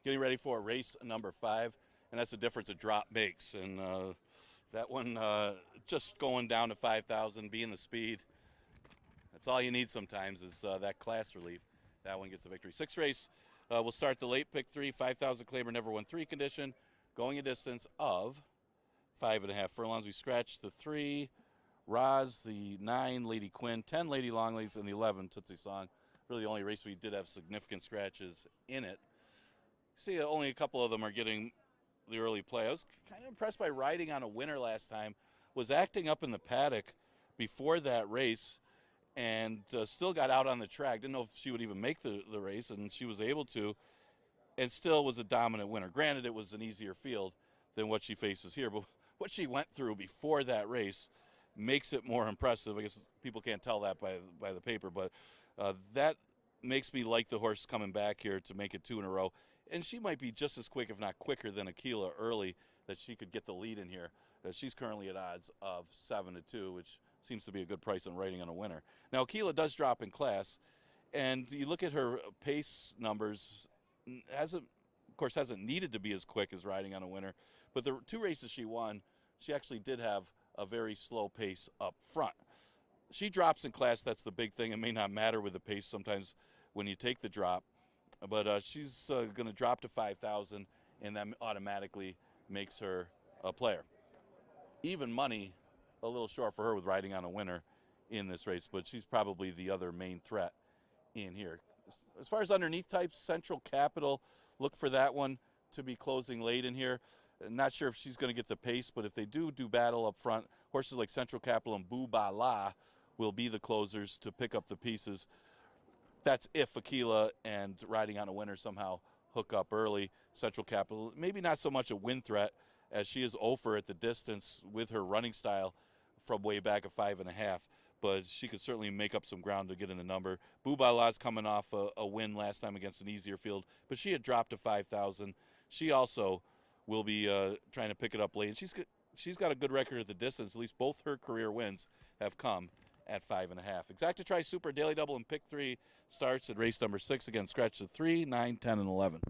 getting ready for race number 5, and that's the difference a drop makes. And that one just going down to 5,000, being the speed, that's all you need sometimes is that class relief. That one gets a victory. 6th race, we'll start the late pick 3, 5,000 claimer, never won 3 condition, going a distance of 5.5 furlongs. We scratch the 3, Roz, the 9, Lady Quinn, 10, Lady Longlegs, and the 11, Tootsie Song. Really the only race we did have significant scratches in it. See, only a couple of them are getting the early play. I was kind of impressed by riding on a winner last time. Was acting up in the paddock before that race and still got out on the track. Didn't know if she would even make the race, and she was able to, and still was a dominant winner. Granted, it was an easier field than what she faces here, but what she went through before that race makes it more impressive. I guess people can't tell that by the paper, but that makes me like the horse coming back here to make it 2 in a row. And she might be just as quick, if not quicker, than Aquila early, that she could get the lead in here. She's currently at odds of 7-2, which seems to be a good price on riding on a winner. Now, Aquila does drop in class, and you look at her pace numbers, hasn't needed to be as quick as riding on a winner, but the 2 races she won, she actually did have a very slow pace up front. She drops in class, that's the big thing. It may not matter with the pace sometimes when you take the drop, but she's going to drop to 5,000, and that automatically makes her a player. Even money, a little short for her with riding on a winner in this race, but she's probably the other main threat in here. As far as underneath types, Central Capital, look for that one to be closing late in here. Not sure if she's going to get the pace, but if they do battle up front, horses like Central Capital and Boo Ba La will be the closers to pick up the pieces. That's if Aquila and riding on a winner somehow hook up early. Central Capital, maybe not so much a win threat, as she is over at the distance with her running style from way back at 5.5. But she could certainly make up some ground to get in the number. Boo Ba La's coming off a win last time against an easier field, but she had dropped to 5,000. She also will be trying to pick it up late. And she's got a good record at the distance. At least both her career wins have come at 5.5. Exacta Tri Super Daily Double and Pick 3 starts at race number 6. Again, scratch the 3, 9, 10, and 11.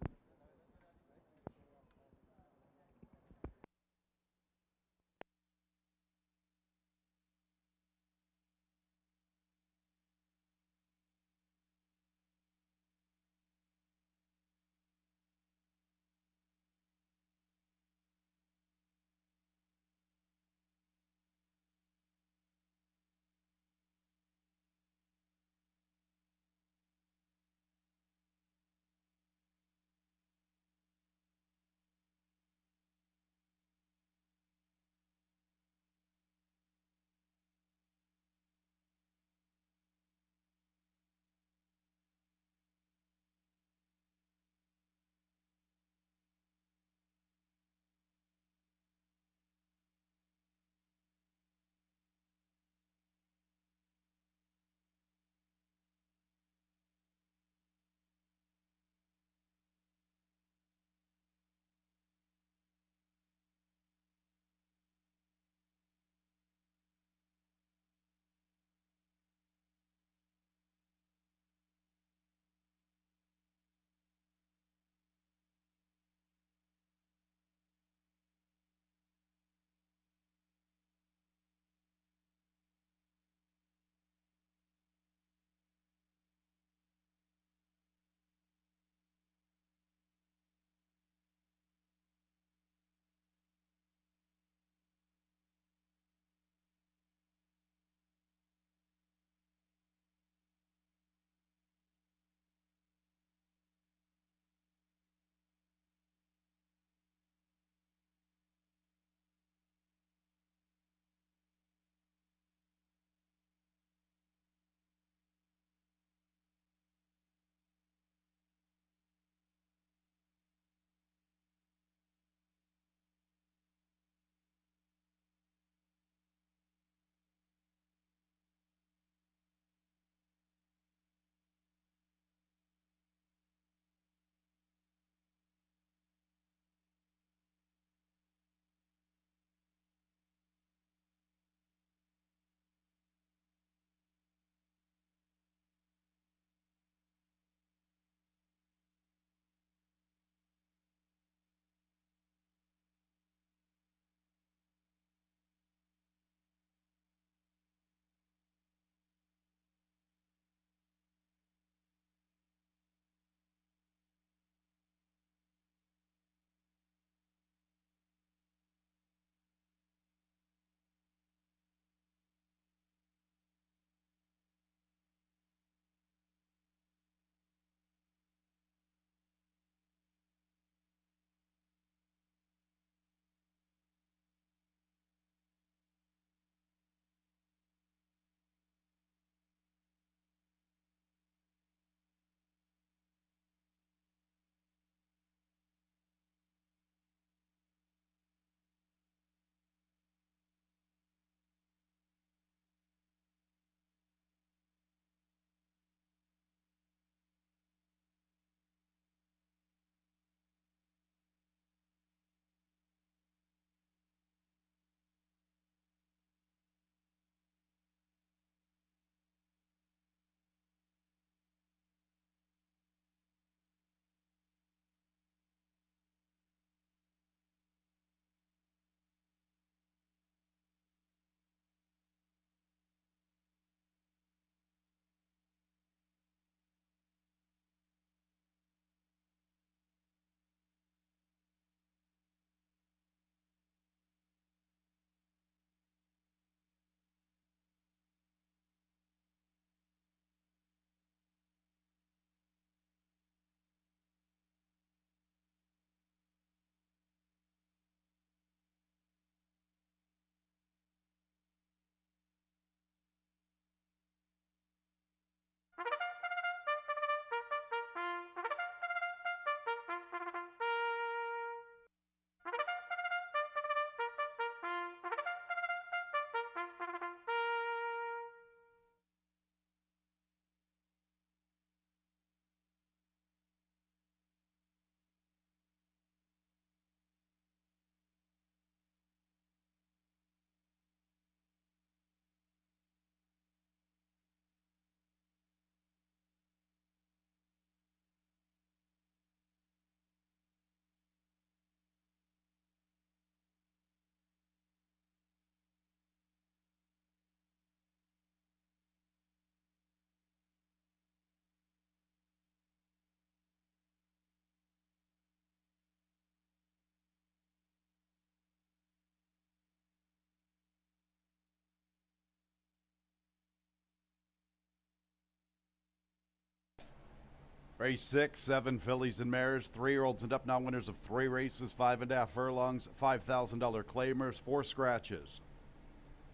Race 6, 7 fillies and mares, 3-year-olds and up, now winners of 3 races, 5.5 furlongs, $5,000 claimers, 4 scratches.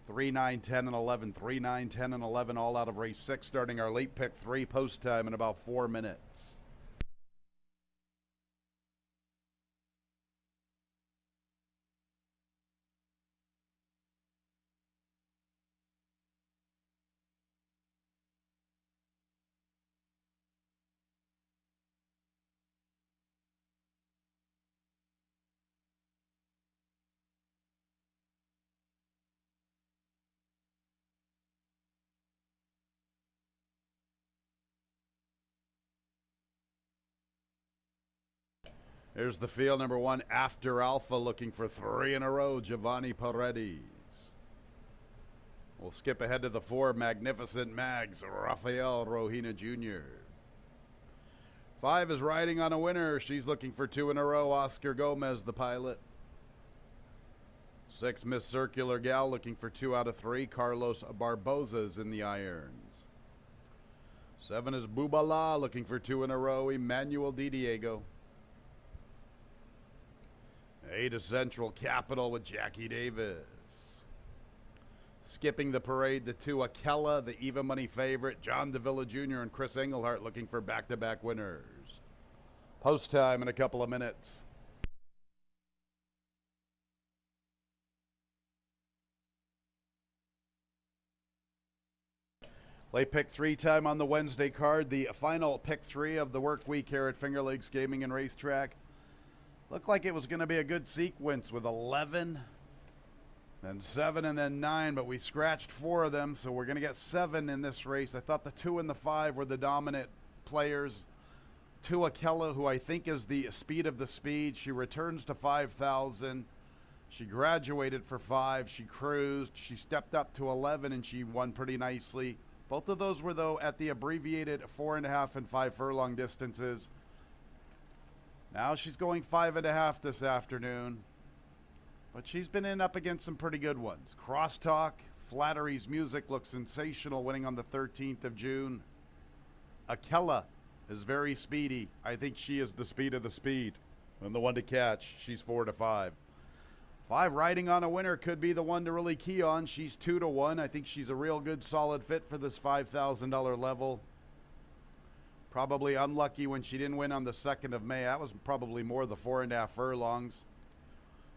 3, 9, 10, and 11. 3, 9, 10, and 11 all out of race 6, starting our late pick 3 post time in about 4 minutes. Here's the field. Number 1, After Alpha, looking for 3 in a row, Giovanni Paredes. We'll skip ahead to the 4, Magnificent Mags, Rafael Rohina Jr. 5 is riding on a winner. She's looking for 2 in a row, Oscar Gomez, the pilot. 6, Miss Circular Gal, looking for 2 out of 3, Carlos Barboza's in the irons. 7 is Bubala, looking for 2 in a row, Emmanuel Di Diego. 8 is Central Capital with Jackie Davis. Skipping the parade, the 2, Akella, the Eva Money favorite, John Davila Jr. and Chris Engelhart looking for back-to-back winners. Post time in a couple of minutes. Late pick 3 time on the Wednesday card. The final pick 3 of the work week here at Finger Lakes Gaming and Racetrack. Looked like it was going to be a good sequence with 11, then 7, and then 9, but we scratched 4 of them, so we're going to get 7 in this race. I thought the 2 and the 5 were the dominant players. 2, Akella, who I think is the speed of the speed. She returns to 5,000. She graduated for 5. She cruised. She stepped up to 11, and she won pretty nicely. Both of those were, though, at the abbreviated 4.5 and 5 furlong distances. Now she's going 5.5 this afternoon, but she's been in up against some pretty good ones. Crosstalk, Flattery's Music looks sensational, winning on the 13th of June. Akella is very speedy. I think she is the speed of the speed and the one to catch. She's 4-5. 5 riding on a winner could be the one to really key on. She's 2-1. I think she's a real good solid fit for this $5,000 level. Probably unlucky when she didn't win on the 2nd of May. That was probably more the 4.5 furlongs.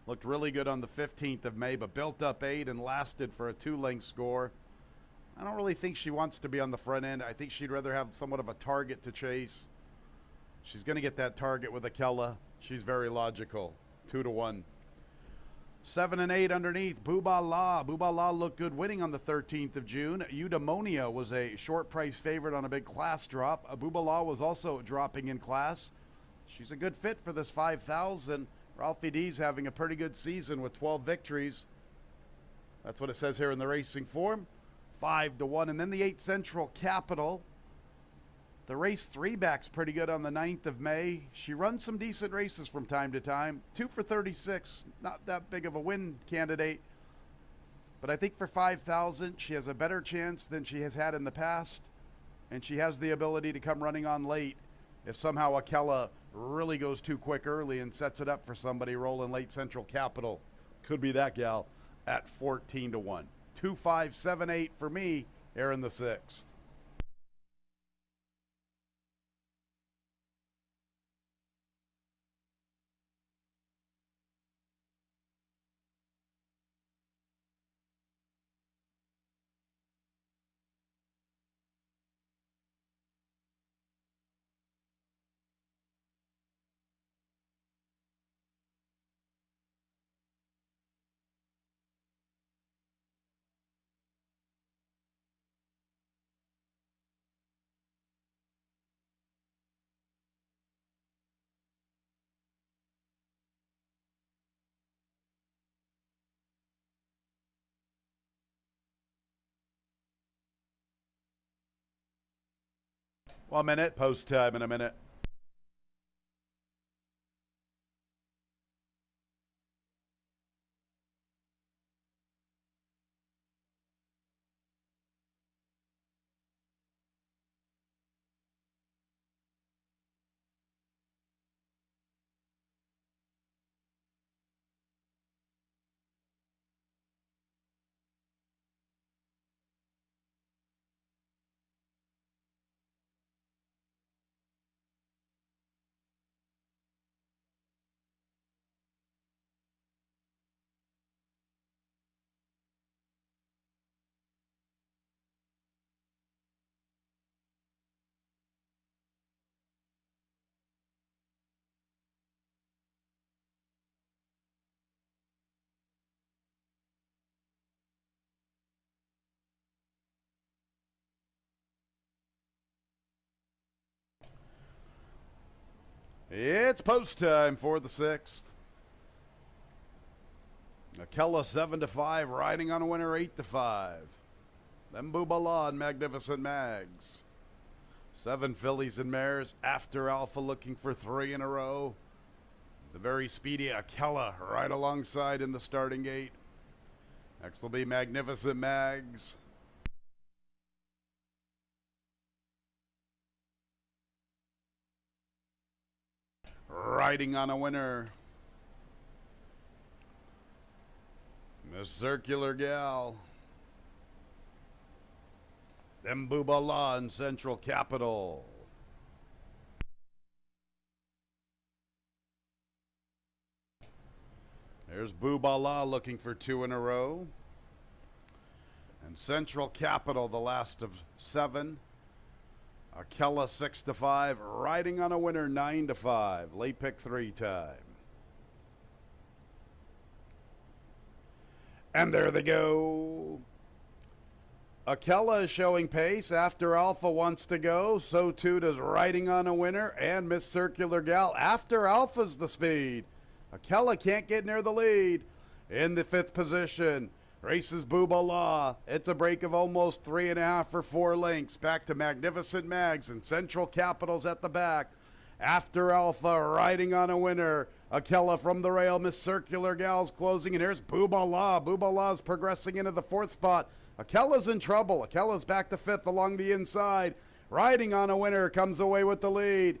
Looked really good on the 15th of May, but built up 8 and lasted for a 2-length score. I don't really think she wants to be on the front end. I think she'd rather have somewhat of a target to chase. She's going to get that target with Akella. She's very logical. 2-1. 7 and 8 underneath. Bubala. Bubala looked good winning on the 13th of June. Eudaimonia was a short price favorite on a big class drop. Bubala was also dropping in class. She's a good fit for this 5,000. Ralphie D's having a pretty good season with 12 victories. That's what it says here in the racing form. 5-1. And then the 8 Central Capital. The race 3 back's pretty good on the 9th of May. She runs some decent races from time to time. 2 for 36, not that big of a win candidate. But I think for 5,000, she has a better chance than she has had in the past. And she has the ability to come running on late if somehow Akella really goes too quick early and sets it up for somebody rolling late. Central Capital could be that gal at 14-1. 2, 5, 7, 8 for me here in the 6th. One minute, post time in a minute. It's post time for the 6th. Akella 7-5, riding on a winner 8-5. Then Boobala and Magnificent Mags. 7 fillies and mares. After Alpha looking for 3 in a row. The very speedy Akella right alongside in the starting gate. Next will be Magnificent Mags. Riding on a winner. Miss Circular Gal. Then Boobala and Central Capital. There's Boobala looking for 2 in a row. And Central Capital, the last of 7. Akella 6-5, riding on a winner 9-5. Late pick 3 time. And there they go. Akella is showing pace. After Alpha wants to go, so too does riding on a winner and Miss Circular Gal. After Alpha's the speed. Akella can't get near the lead. In the 5th position, races Boobala. It's a break of almost 3.5 for 4 lengths. Back to Magnificent Mags and Central Capitals at the back. After Alpha, riding on a winner. Akella from the rail. Miss Circular Gal's closing, and here's Boobala. Boobala's progressing into the 4th spot. Akella's in trouble. Akella's back to 5th along the inside. Riding on a winner comes away with the lead.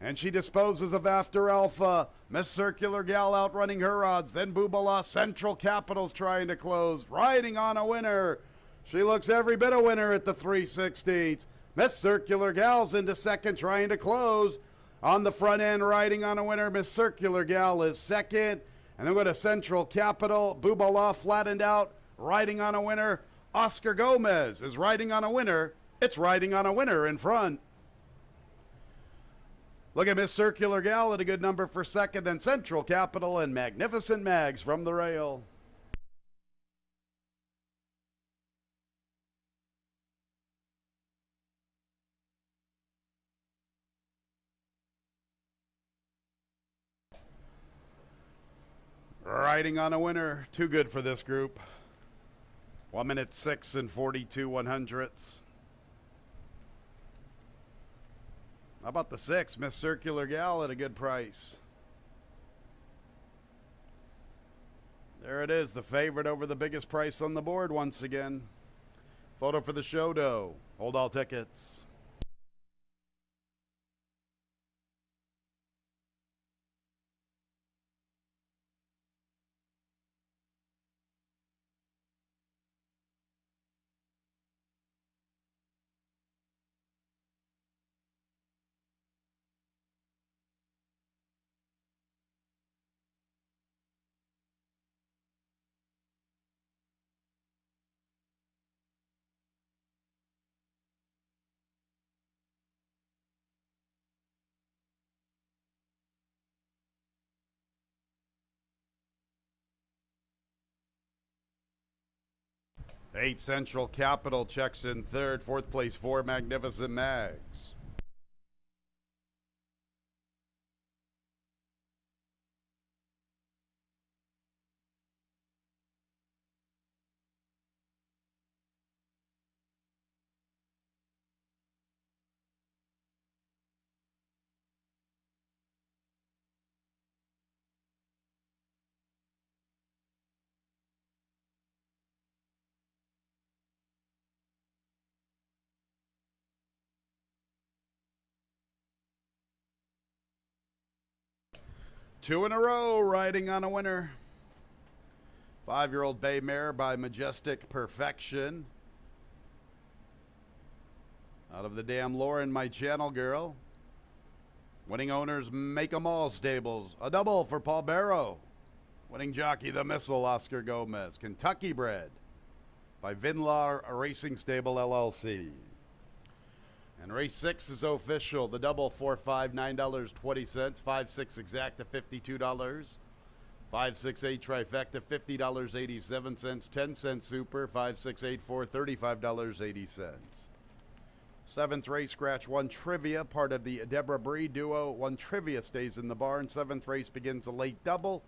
And she disposes of After Alpha. Miss Circular Gal outrunning her odds. Then Boobala. Central Capital's trying to close. Riding on a winner. She looks every bit a winner at the 3/16. Miss Circular Gal's into 2nd trying to close. On the front end, riding on a winner. Miss Circular Gal is 2nd. And then go to Central Capital. Boobala flattened out. Riding on a winner. Oscar Gomez is riding on a winner. It's riding on a winner in front. Look at Miss Circular Gal at a good number for 2nd, then Central Capital and Magnificent Mags from the rail. Riding on a winner, too good for this group. 1 minute 6 and 42 100ths. How about the 6, Miss Circular Gal at a good price? There it is, the favorite over the biggest price on the board once again. Photo for the show dough. Hold all tickets. Eight Central Capital checks in 3rd. 4th place 4 Magnificent Mags. Two in a row, riding on a winner. 5-year-old bay mare by Majestic Perfection. Out of the damn Lauren, my channel girl. Winning owners, Make 'em All Stables. A double for Paul Barrow. Winning jockey, the Missile, Oscar Gomez. Kentucky bred by Vinlar Racing Stable, LLC. And race 6 is official. The double 4-5, $9.20. 5-6 exacta, $52. 5-6-8 trifecta, $50.87. 10-cent super, 5-6-8-4, $35.80. Seventh race, scratch 1 trivia, part of the Deborah Bree duo. 1 trivia stays in the barn. Seventh race begins a late double.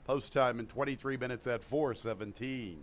Post time in 23 minutes at 4:17.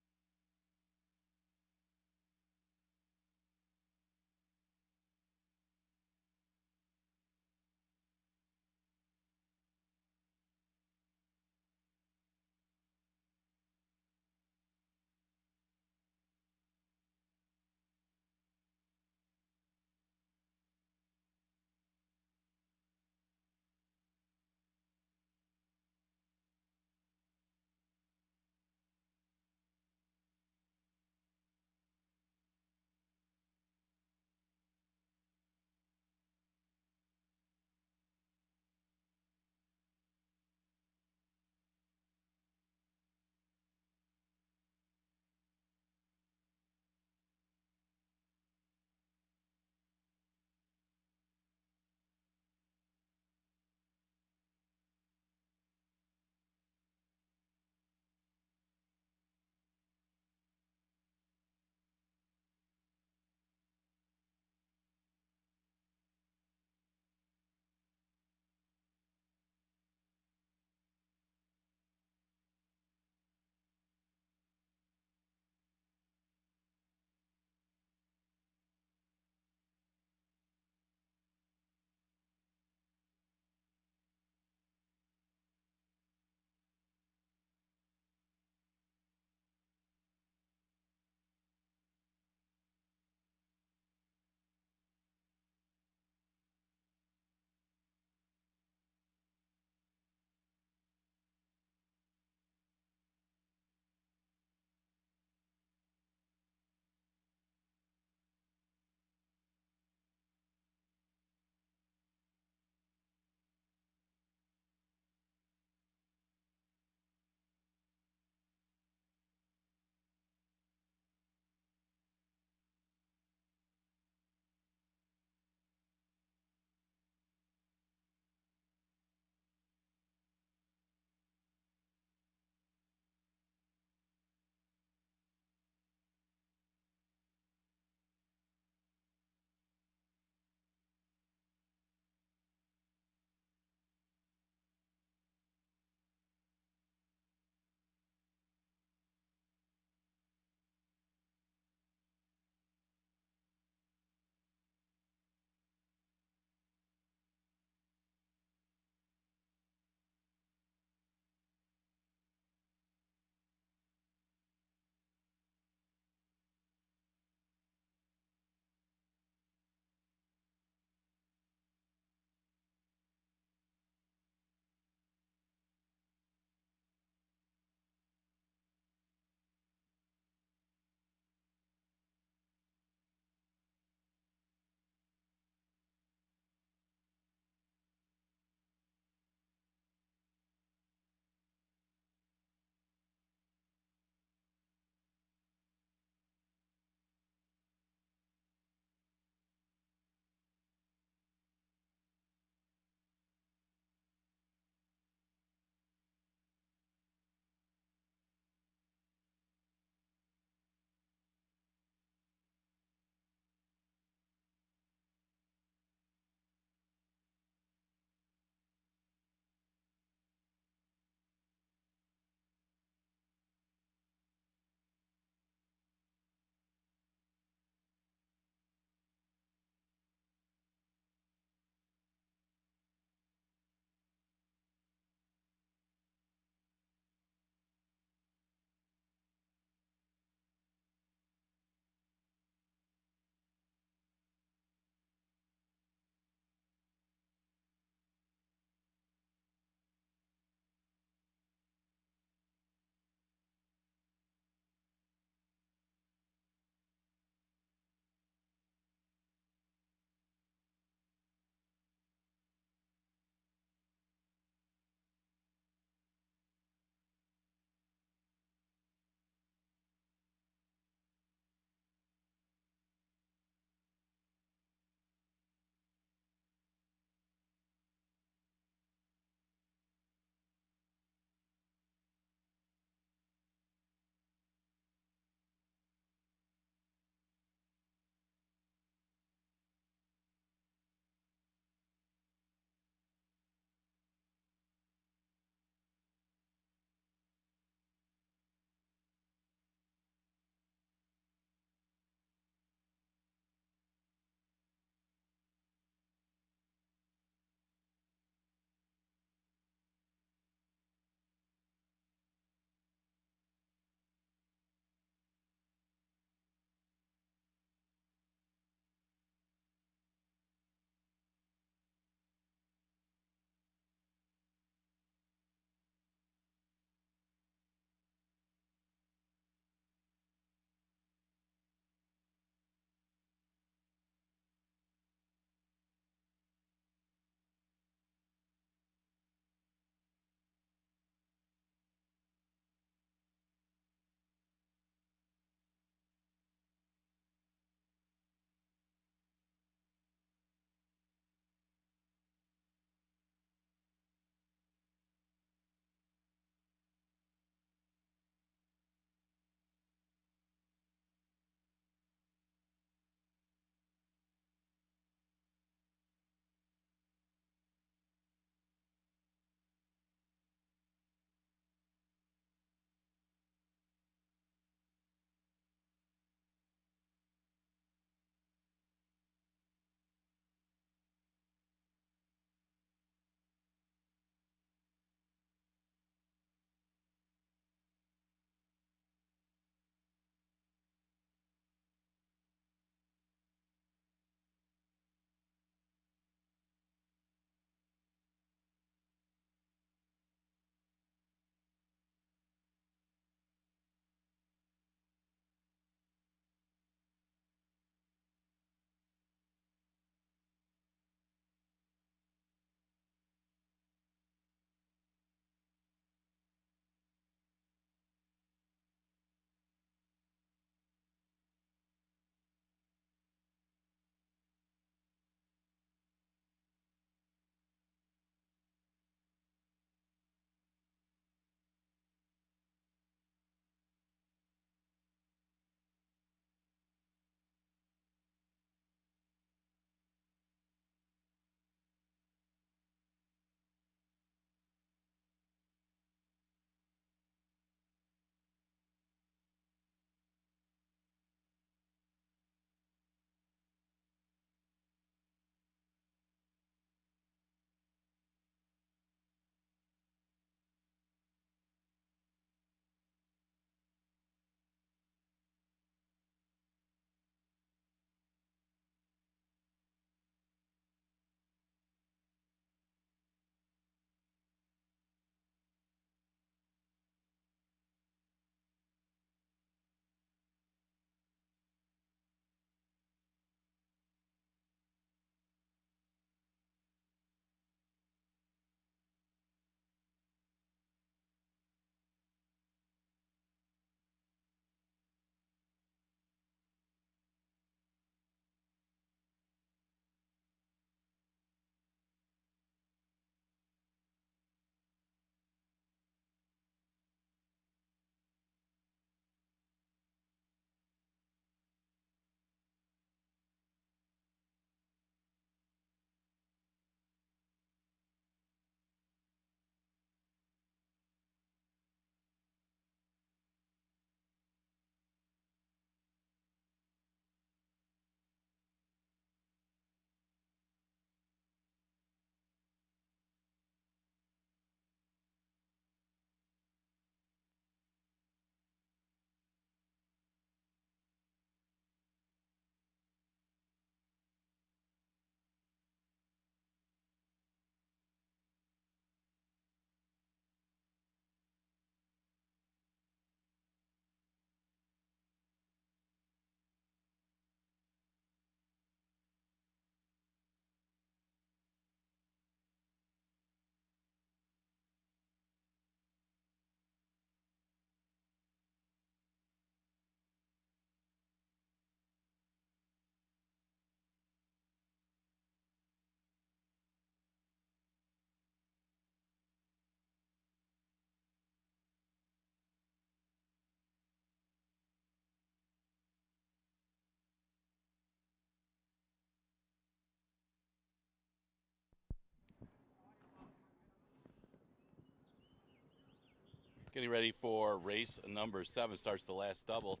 Getting ready for race number 7. Starts the last double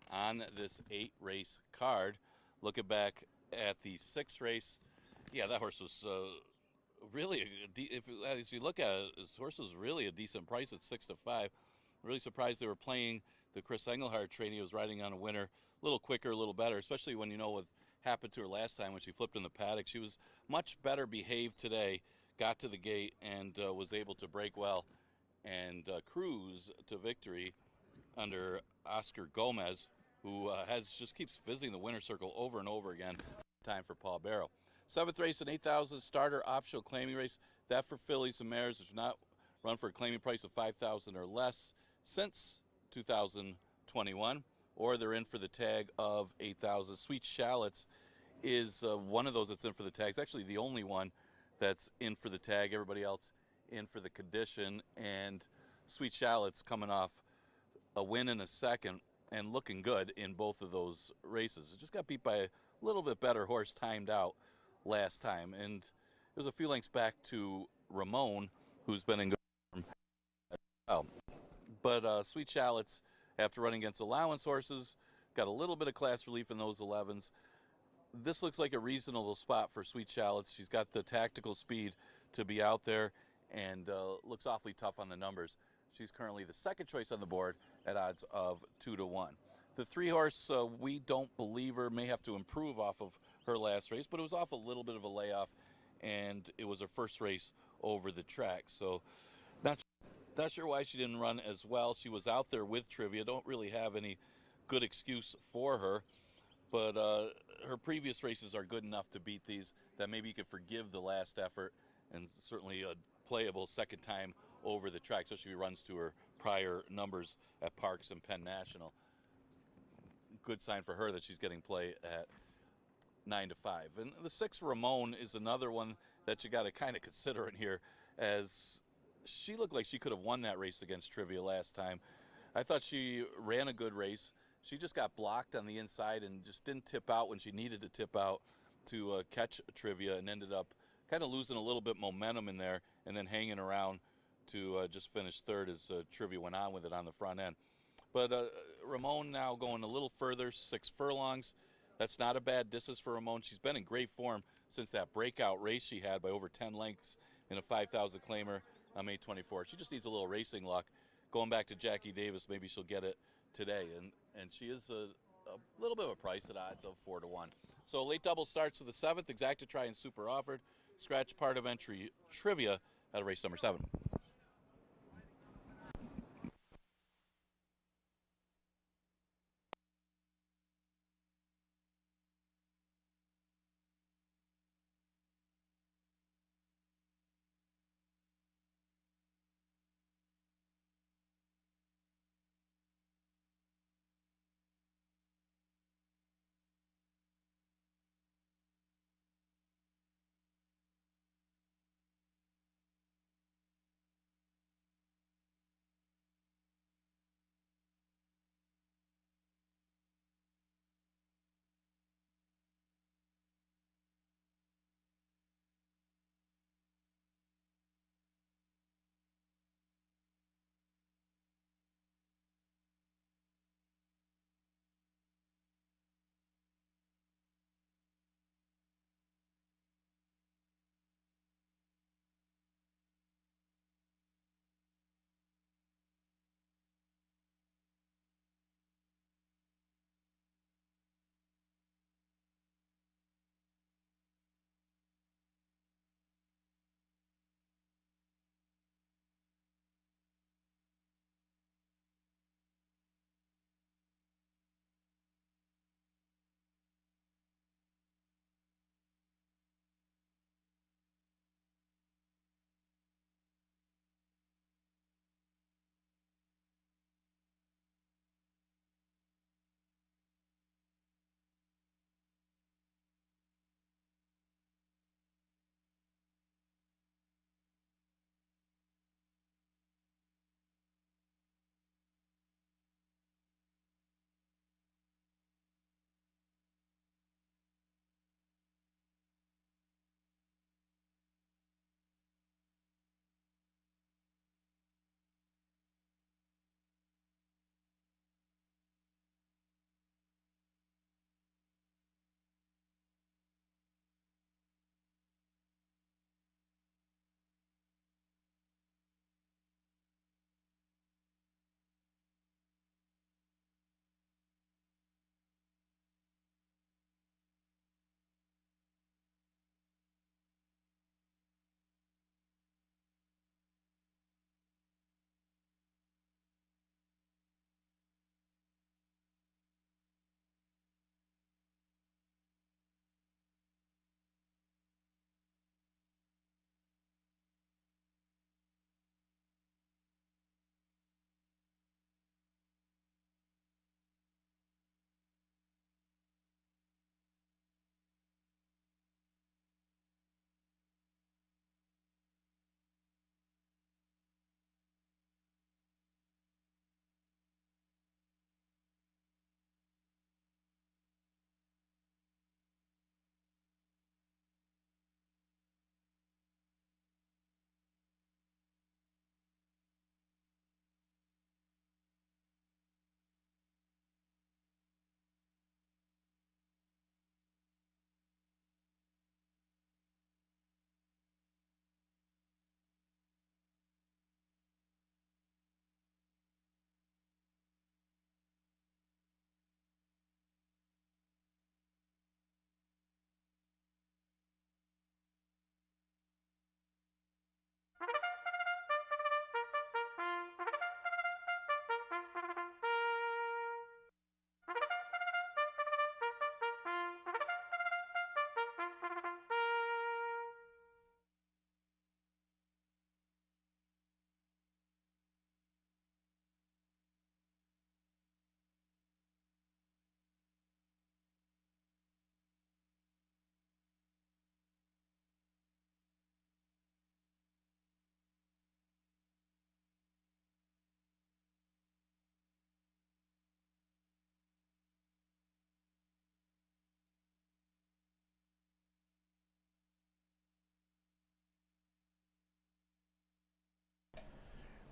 on this 8-race card. Looking back at the 6th race, yeah, that horse was really, as you look at it, this horse was really a decent price at 6-5. Really surprised they were playing the Chris Engelhardt train. He was riding on a winner, a little quicker, a little better, especially when you know what happened to her last time when she flipped in the paddock. She was much better behaved today, got to the gate, and was able to break well and cruise to victory under Oscar Gomez, who just keeps visiting the winner's circle over and over again. Time for Paul Barrow. 7th race, an 8,000 starter optional claiming race. That for fillies and mares which not run for a claiming price of 5,000 or less since 2021, or they're in for the tag of 8,000. Sweet Shallots is one of those that's in for the tag. It's actually the only one that's in for the tag. Everybody else in for the condition, and Sweet Shallots coming off a win in a second and looking good in both of those races. It just got beat by a little bit better horse timed out last time, and it was a few lengths back to Ramon, who's been in good form as well. But Sweet Shallots, after running against allowance horses, got a little bit of class relief in those 11s. This looks like a reasonable spot for Sweet Shallots. She's got the tactical speed to be out there and looks awfully tough on the numbers. She's currently the second choice on the board at odds of 2-1. The 3-horse, we don't believe her, may have to improve off of her last race, but it was off a little bit of a layoff, and it was her first race over the track. So not sure why she didn't run as well. She was out there with Trivia. Don't really have any good excuse for her, but her previous races are good enough to beat these that maybe you could forgive the last effort, and certainly a playable second time over the track, especially if he runs to her prior numbers at Parks and Penn National. Good sign for her that she's getting play at 9-5. And the 6 Ramon is another one that you got to kind of consider in here, as she looked like she could have won that race against Trivia last time. I thought she ran a good race. She just got blocked on the inside and just didn't tip out when she needed to tip out to catch Trivia, and ended up kind of losing a little bit momentum in there and then hanging around to just finish third as Trivia went on with it on the front end. But Ramon now going a little further, 6 furlongs. That's not a bad distance for Ramon. She's been in great form since that breakout race she had by over 10 lengths in a 5,000 claimer on May 24th. She just needs a little racing luck. Going back to Jackie Davis, maybe she'll get it today. And she is a little bit of a price at odds of 4-1. So late double starts for the 7th, Exactitry and Super offered. Scratch part of entry Trivia at race number 7.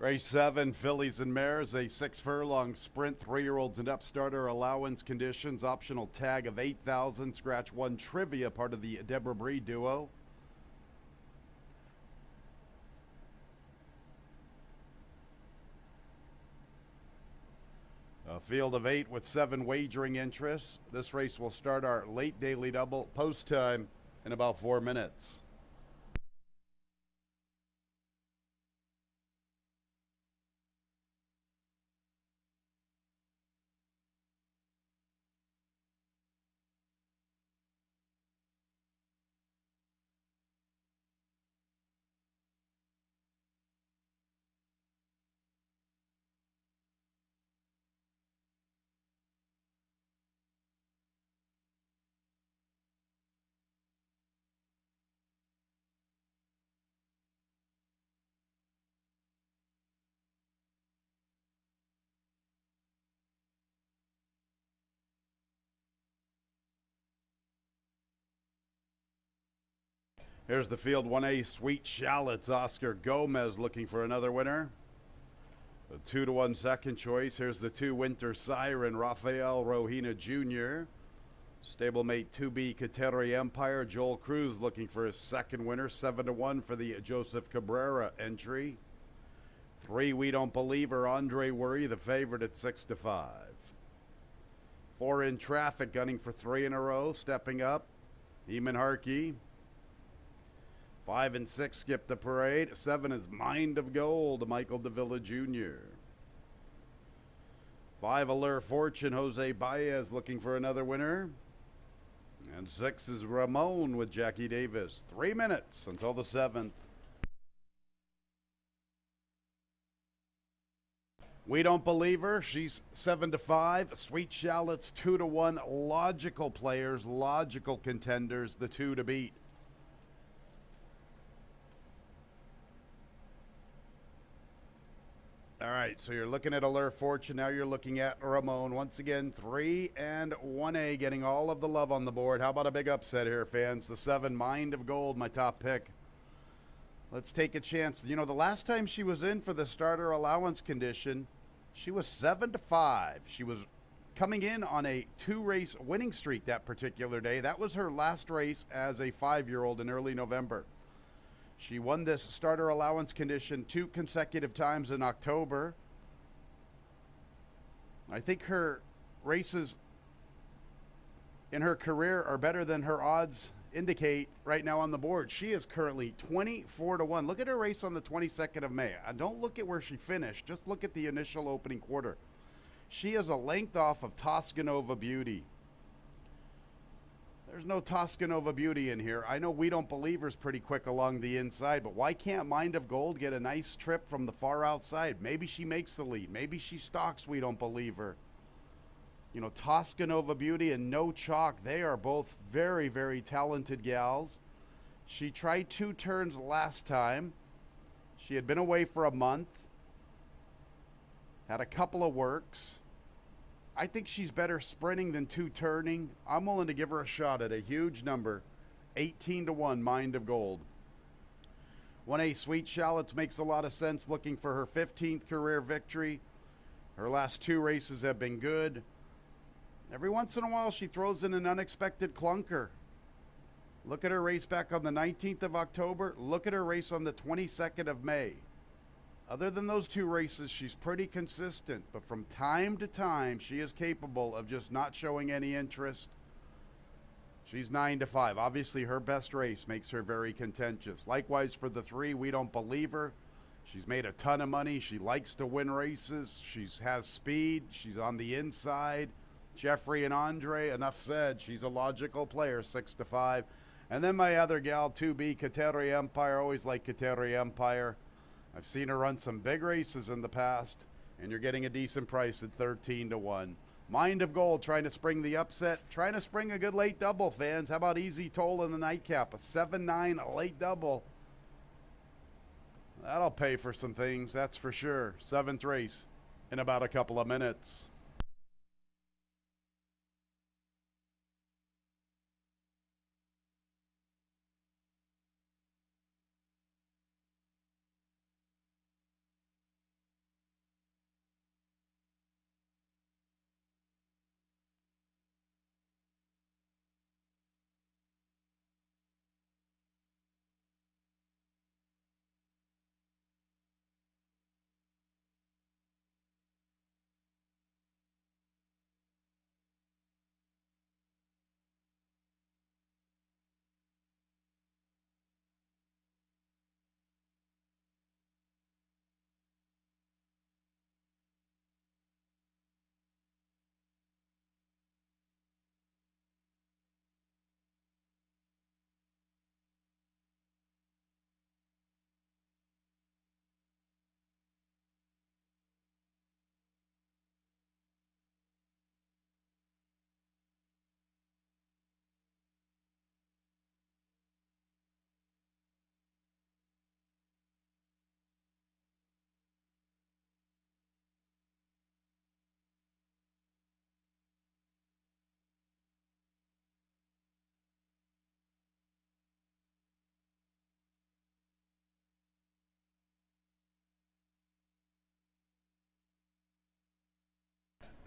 Race 7, Fillies and Mares, a 6-furlong sprint, 3-year-olds and up, starter allowance conditions, optional tag of 8,000, scratch 1 trivia, part of the Deborah Breed duo. A field of 8 with 7 wagering interests. This race will start our late daily double post time in about 4 minutes. Here's the field 1A, Sweet Shallots. Oscar Gomez looking for another winner. A 2-1 second choice. Here's the 2, Winter Siren, Rafael Rohina Jr. Stablemate 2B, Kateri Empire. Joel Cruz looking for his second winner. 7-1 for the Joseph Cabrera entry. 3, We Don't Believe Her, Andre Worry, the favorite at 6-5. 4, In Traffic, gunning for 3 in a row, stepping up. Eamon Harkey. 5 and 6 skip the parade. 7 is Mind of Gold, Michael Davila Jr. 5, Allure Fortune, Jose Baez looking for another winner. And 6 is Ramon with Jackie Davis. 3 minutes until the 7th. We Don't Believe Her, she's 7-5. Sweet Shallots 2-1. Logical players, logical contenders, the 2 to beat. All right, so you're looking at Allure Fortune. Now you're looking at Ramon. Once again, 3 and 1A getting all of the love on the board. How about a big upset here, fans? The 7, Mind of Gold, my top pick. Let's take a chance. You know, the last time she was in for the starter allowance condition, she was 7-5. She was coming in on a 2-race winning streak that particular day. That was her last race as a 5-year-old in early November. She won this starter allowance condition 2 consecutive times in October. I think her races in her career are better than her odds indicate right now on the board. She is currently 24-1. Look at her race on the 22nd of May. Don't look at where she finished. Just look at the initial opening quarter. She is a length off of Toscanova Beauty. There's no Toscanova Beauty in here. I know We Don't Believe Her's pretty quick along the inside, but why can't Mind of Gold get a nice trip from the far outside? Maybe she makes the lead. Maybe she stalks We Don't Believe Her. You know, Toscanova Beauty and No Chalk, they are both very, very talented gals. She tried 2 turns last time. She had been away for a month. Had a couple of works. I think she's better sprinting than 2 turning. I'm willing to give her a shot at a huge number. 18-1, Mind of Gold. 1A, Sweet Shallots makes a lot of sense, looking for her 15th career victory. Her last 2 races have been good. Every once in a while, she throws in an unexpected clunker. Look at her race back on the 19th of October. Look at her race on the 22nd of May. Other than those 2 races, she's pretty consistent, but from time to time, she is capable of just not showing any interest. She's 9-5. Obviously, her best race makes her very contentious. Likewise for the 3, We Don't Believe Her. She's made a ton of money. She likes to win races. She has speed. She's on the inside. Jeffrey and Andre, enough said. She's a logical player, 6-5. And then my other gal, 2B, Kateri Empire. Always like Kateri Empire. I've seen her run some big races in the past, and you're getting a decent price at 13-1. Mind of Gold trying to spring the upset, trying to spring a good late double, fans. How about Easy Toll in the nightcap? A 7-9 late double. That'll pay for some things, that's for sure. 7th race in about a couple of minutes.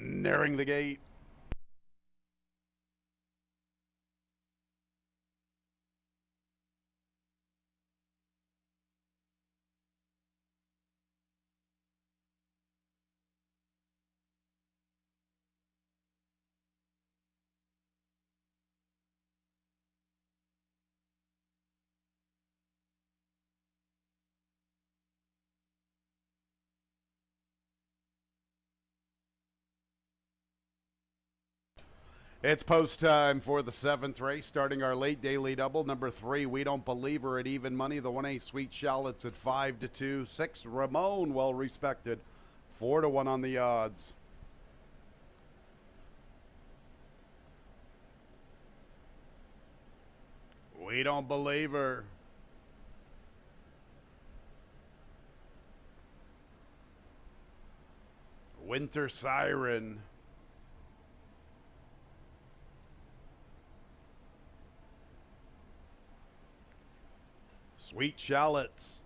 nearing the gate. It's post time for the 7th race, starting our late daily double. Number 3, We Don't Believe Her at even money. The 1A Sweet Shallots at 5-2. 6, Ramon, well respected, 4-1 on the odds. We Don't Believe Her. Winter Siren. Sweet Shallots.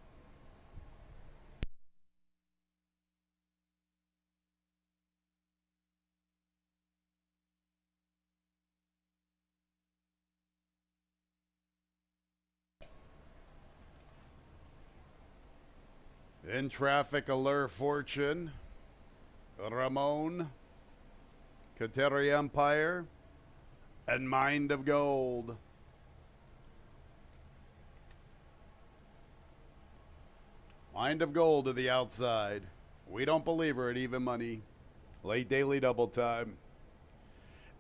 In traffic, Allure Fortune. Ramon. Kateri Empire. And Mind of Gold. Mind of Gold to the outside. We Don't Believe Her at even money. Late daily double time.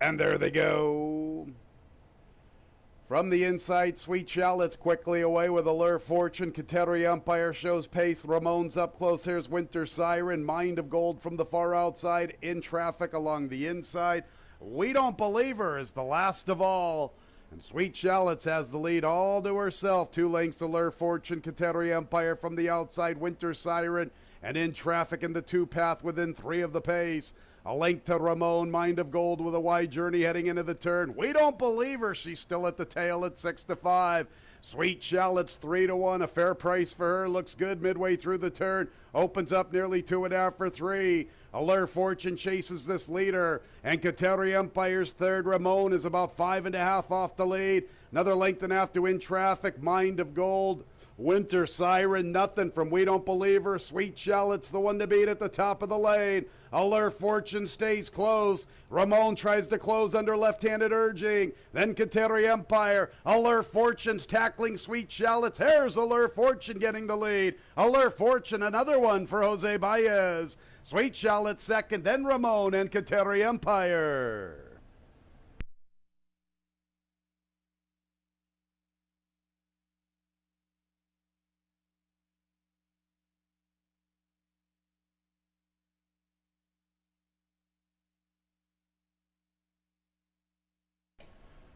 And there they go. From the inside, Sweet Shallots quickly away with Allure Fortune. Kateri Empire shows pace. Ramon's up close. Here's Winter Siren. Mind of Gold from the far outside. In traffic along the inside. We Don't Believe Her is the last of all. And Sweet Shallots has the lead all to herself. 2 lengths, Allure Fortune, Kateri Empire from the outside, Winter Siren, and in traffic in the 2-path within 3 of the pace. A length to Ramon, Mind of Gold with a wide journey heading into the turn. We Don't Believe Her. She's still at the tail at 6-5. Sweet Shallots 3-1. A fair price for her. Looks good midway through the turn. Opens up nearly 2.5 for 3. Allure Fortune chases this leader. And Kateri Empire's third. Ramon is about 5.5 off the lead. Another length and a half to in traffic. Mind of Gold. Winter Siren, nothing from We Don't Believe Her. Sweet Shallots, the one to beat at the top of the lane. Allure Fortune stays close. Ramon tries to close under left-handed urging. Then Kateri Empire. Allure Fortune's tackling Sweet Shallots. Here's Allure Fortune getting the lead. Allure Fortune, another one for Jose Baez. Sweet Shallots second, then Ramon and Kateri Empire.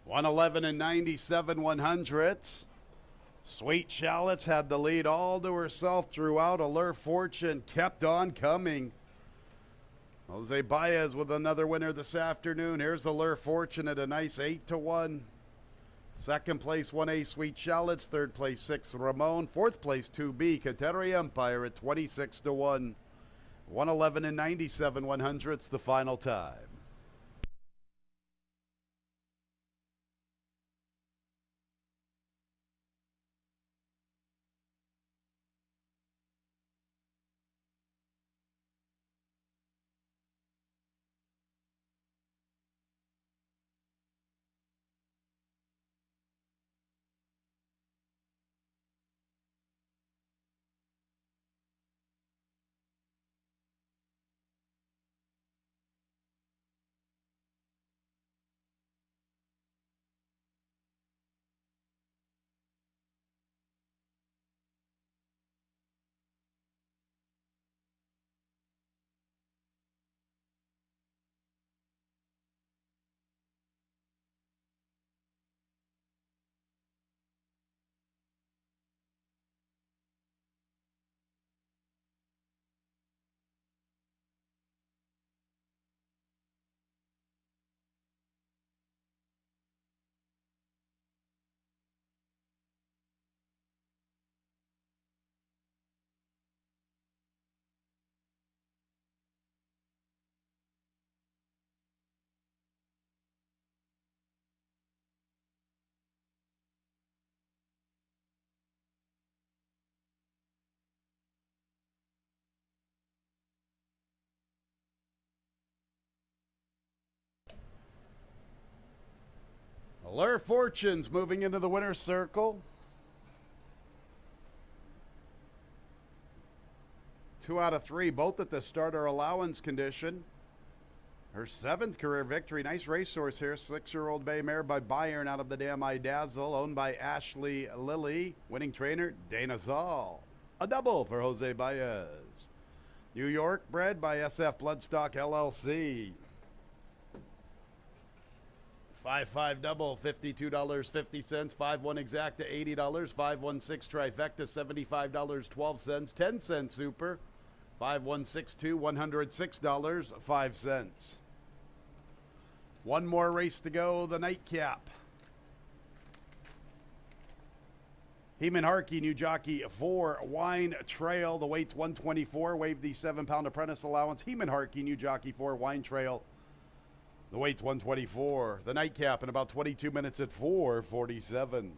$111 and 97 100ths. Sweet Shallots had the lead all to herself throughout. Allure Fortune kept on coming. Jose Baez with another winner this afternoon. Here's Allure Fortune at a nice 8-1. Second place 1A Sweet Shallots. Third place 6 Ramon. Fourth place 2B Kateri Empire at 26-1. 111 and 97 100ths the final time. Lure Fortunes moving into the winner's circle. 2 out of 3, both at the starter allowance condition. Her 7th career victory. Nice racehorse here. 6-year-old bay mare by Bayern out of the Damn I Dazzle, owned by Ashley Lilly. Winning trainer, Dana Zoll. A double for Jose Baez. New York bred by SF Bloodstock LLC. 5-5 double, $52.50. 5-1 exacta, $80. 5-1-6 trifecta, $75.12. 10-cent super. 5-1-6-2, $106.05. One more race to go, the nightcap. Heeman Harkey, new jockey for Wine Trail. The weight's 124. Waive the 7-pound apprentice allowance. Heeman Harkey, new jockey for Wine Trail. The weight's 124. The nightcap in about 22 minutes at 4:47.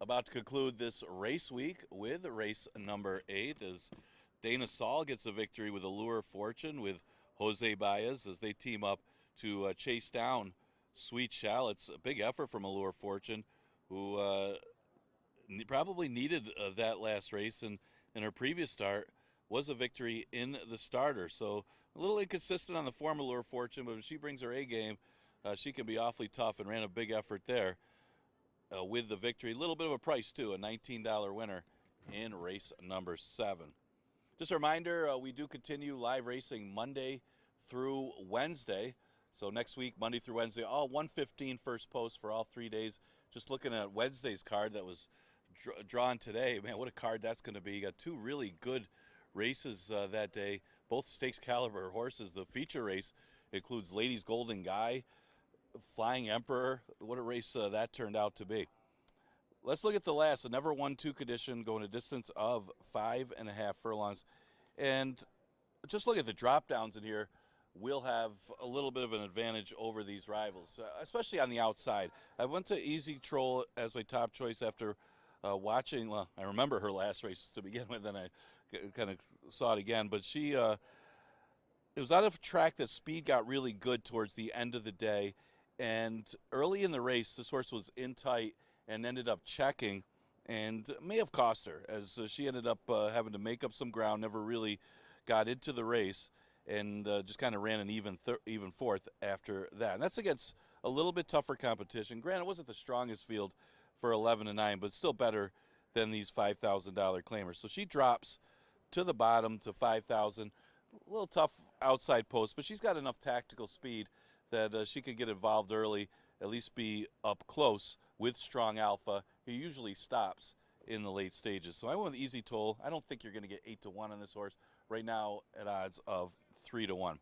About to conclude this race week with race number 8 as Dana Saul gets a victory with Allure of Fortune with Jose Baez as they team up to chase down Sweet Shell. It's a big effort from Allure of Fortune, who probably needed that last race, and in her previous start was a victory in the starter. So a little inconsistent on the form of Allure of Fortune, but when she brings her A game, she can be awfully tough, and ran a big effort there. With the victory. A little bit of a price, too, a $19 winner in race number 7. Just a reminder, we do continue live racing Monday through Wednesday. So next week, Monday through Wednesday, all 1:15 first post for all 3 days. Just looking at Wednesday's card that was drawn today. Man, what a card that's going to be. You got 2 really good races that day, both stakes caliber horses. The feature race includes Ladies Golden Guy, Flying Emperor. What a race that turned out to be. Let's look at the last, the never won 2 condition, going a distance of 5.5 furlongs. And just look at the drop downs in here. We'll have a little bit of an advantage over these rivals, especially on the outside. I went to Easy Troll as my top choice after watching, well, I remember her last race to begin with, and I kind of saw it again. But she, it was out of a track that speed got really good towards the end of the day. And early in the race, this horse was in tight and ended up checking, and may have cost her, as she ended up having to make up some ground, never really got into the race, and just kind of ran an even fourth after that. And that's against a little bit tougher competition. Granted, it wasn't the strongest field for 11-9, but still better than these $5,000 claimers. So she drops to the bottom to 5,000. A little tough outside post, but she's got enough tactical speed that she could get involved early, at least be up close with Strong Alpha, who usually stops in the late stages. So I went with Easy Toll. I don't think you're going to get 8-1 on this horse right now at odds of 3-1.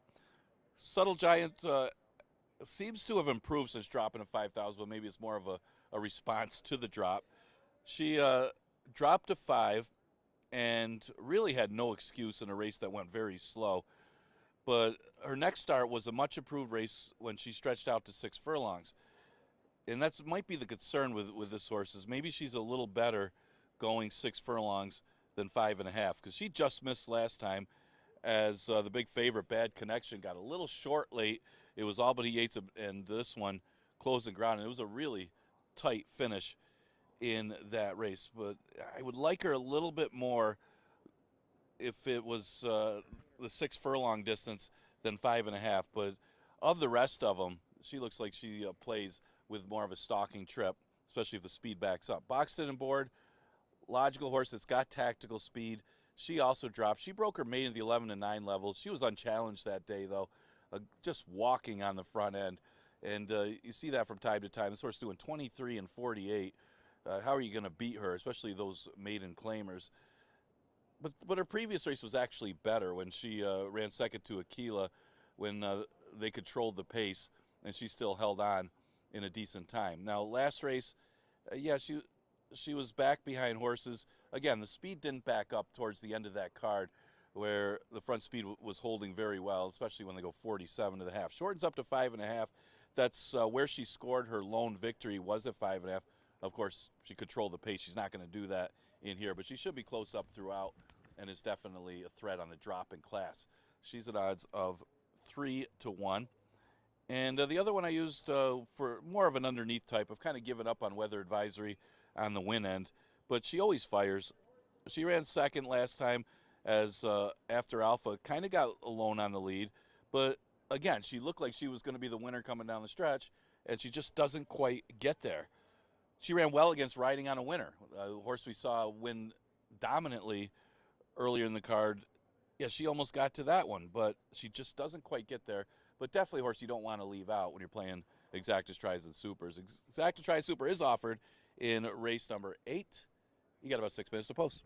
Subtle Giant seems to have improved since dropping to 5,000, but maybe it's more of a response to the drop. She dropped to 5 and really had no excuse in a race that went very slow. But her next start was a much improved race when she stretched out to 6 furlongs. And that might be the concern with this horse, is maybe she's a little better going 6 furlongs than 5.5, because she just missed last time as the big favorite, Bad Connection, got a little short late. It was Albany Yates and this one closing ground, and it was a really tight finish in that race. But I would like her a little bit more if it was the 6 furlong distance than 5.5. But of the rest of them, she looks like she plays with more of a stalking trip, especially if the speed backs up. Boxed and board, logical horse that's got tactical speed. She also dropped. She broke her maiden at the 11-9 level. She was unchallenged that day, though, just walking on the front end. And you see that from time to time. This horse doing 23 and 48. How are you going to beat her, especially those maiden claimers? But her previous race was actually better when she ran second to Aquila, when they controlled the pace, and she still held on in a decent time. Now, last race, yeah, she was back behind horses. Again, the speed didn't back up towards the end of that card, where the front speed was holding very well, especially when they go 47.5. Shortens up to 5.5. That's where she scored her lone victory, was at 5.5. Of course, she controlled the pace. She's not going to do that in here, but she should be close up throughout and is definitely a threat on the drop in class. She's at odds of 3-1. And the other one I used for more of an underneath type. I've kind of given up on weather advisory on the win end, but she always fires. She ran second last time as After Alpha kind of got alone on the lead, but again, she looked like she was going to be the winner coming down the stretch, and she just doesn't quite get there. She ran well against Riding on a Winner, a horse we saw win dominantly earlier in the card. Yeah, she almost got to that one, but she just doesn't quite get there. But definitely a horse you don't want to leave out when you're playing Exactus Tries and Supers. Exactus Tries Super is offered in race number 8. You got about 6 minutes to post.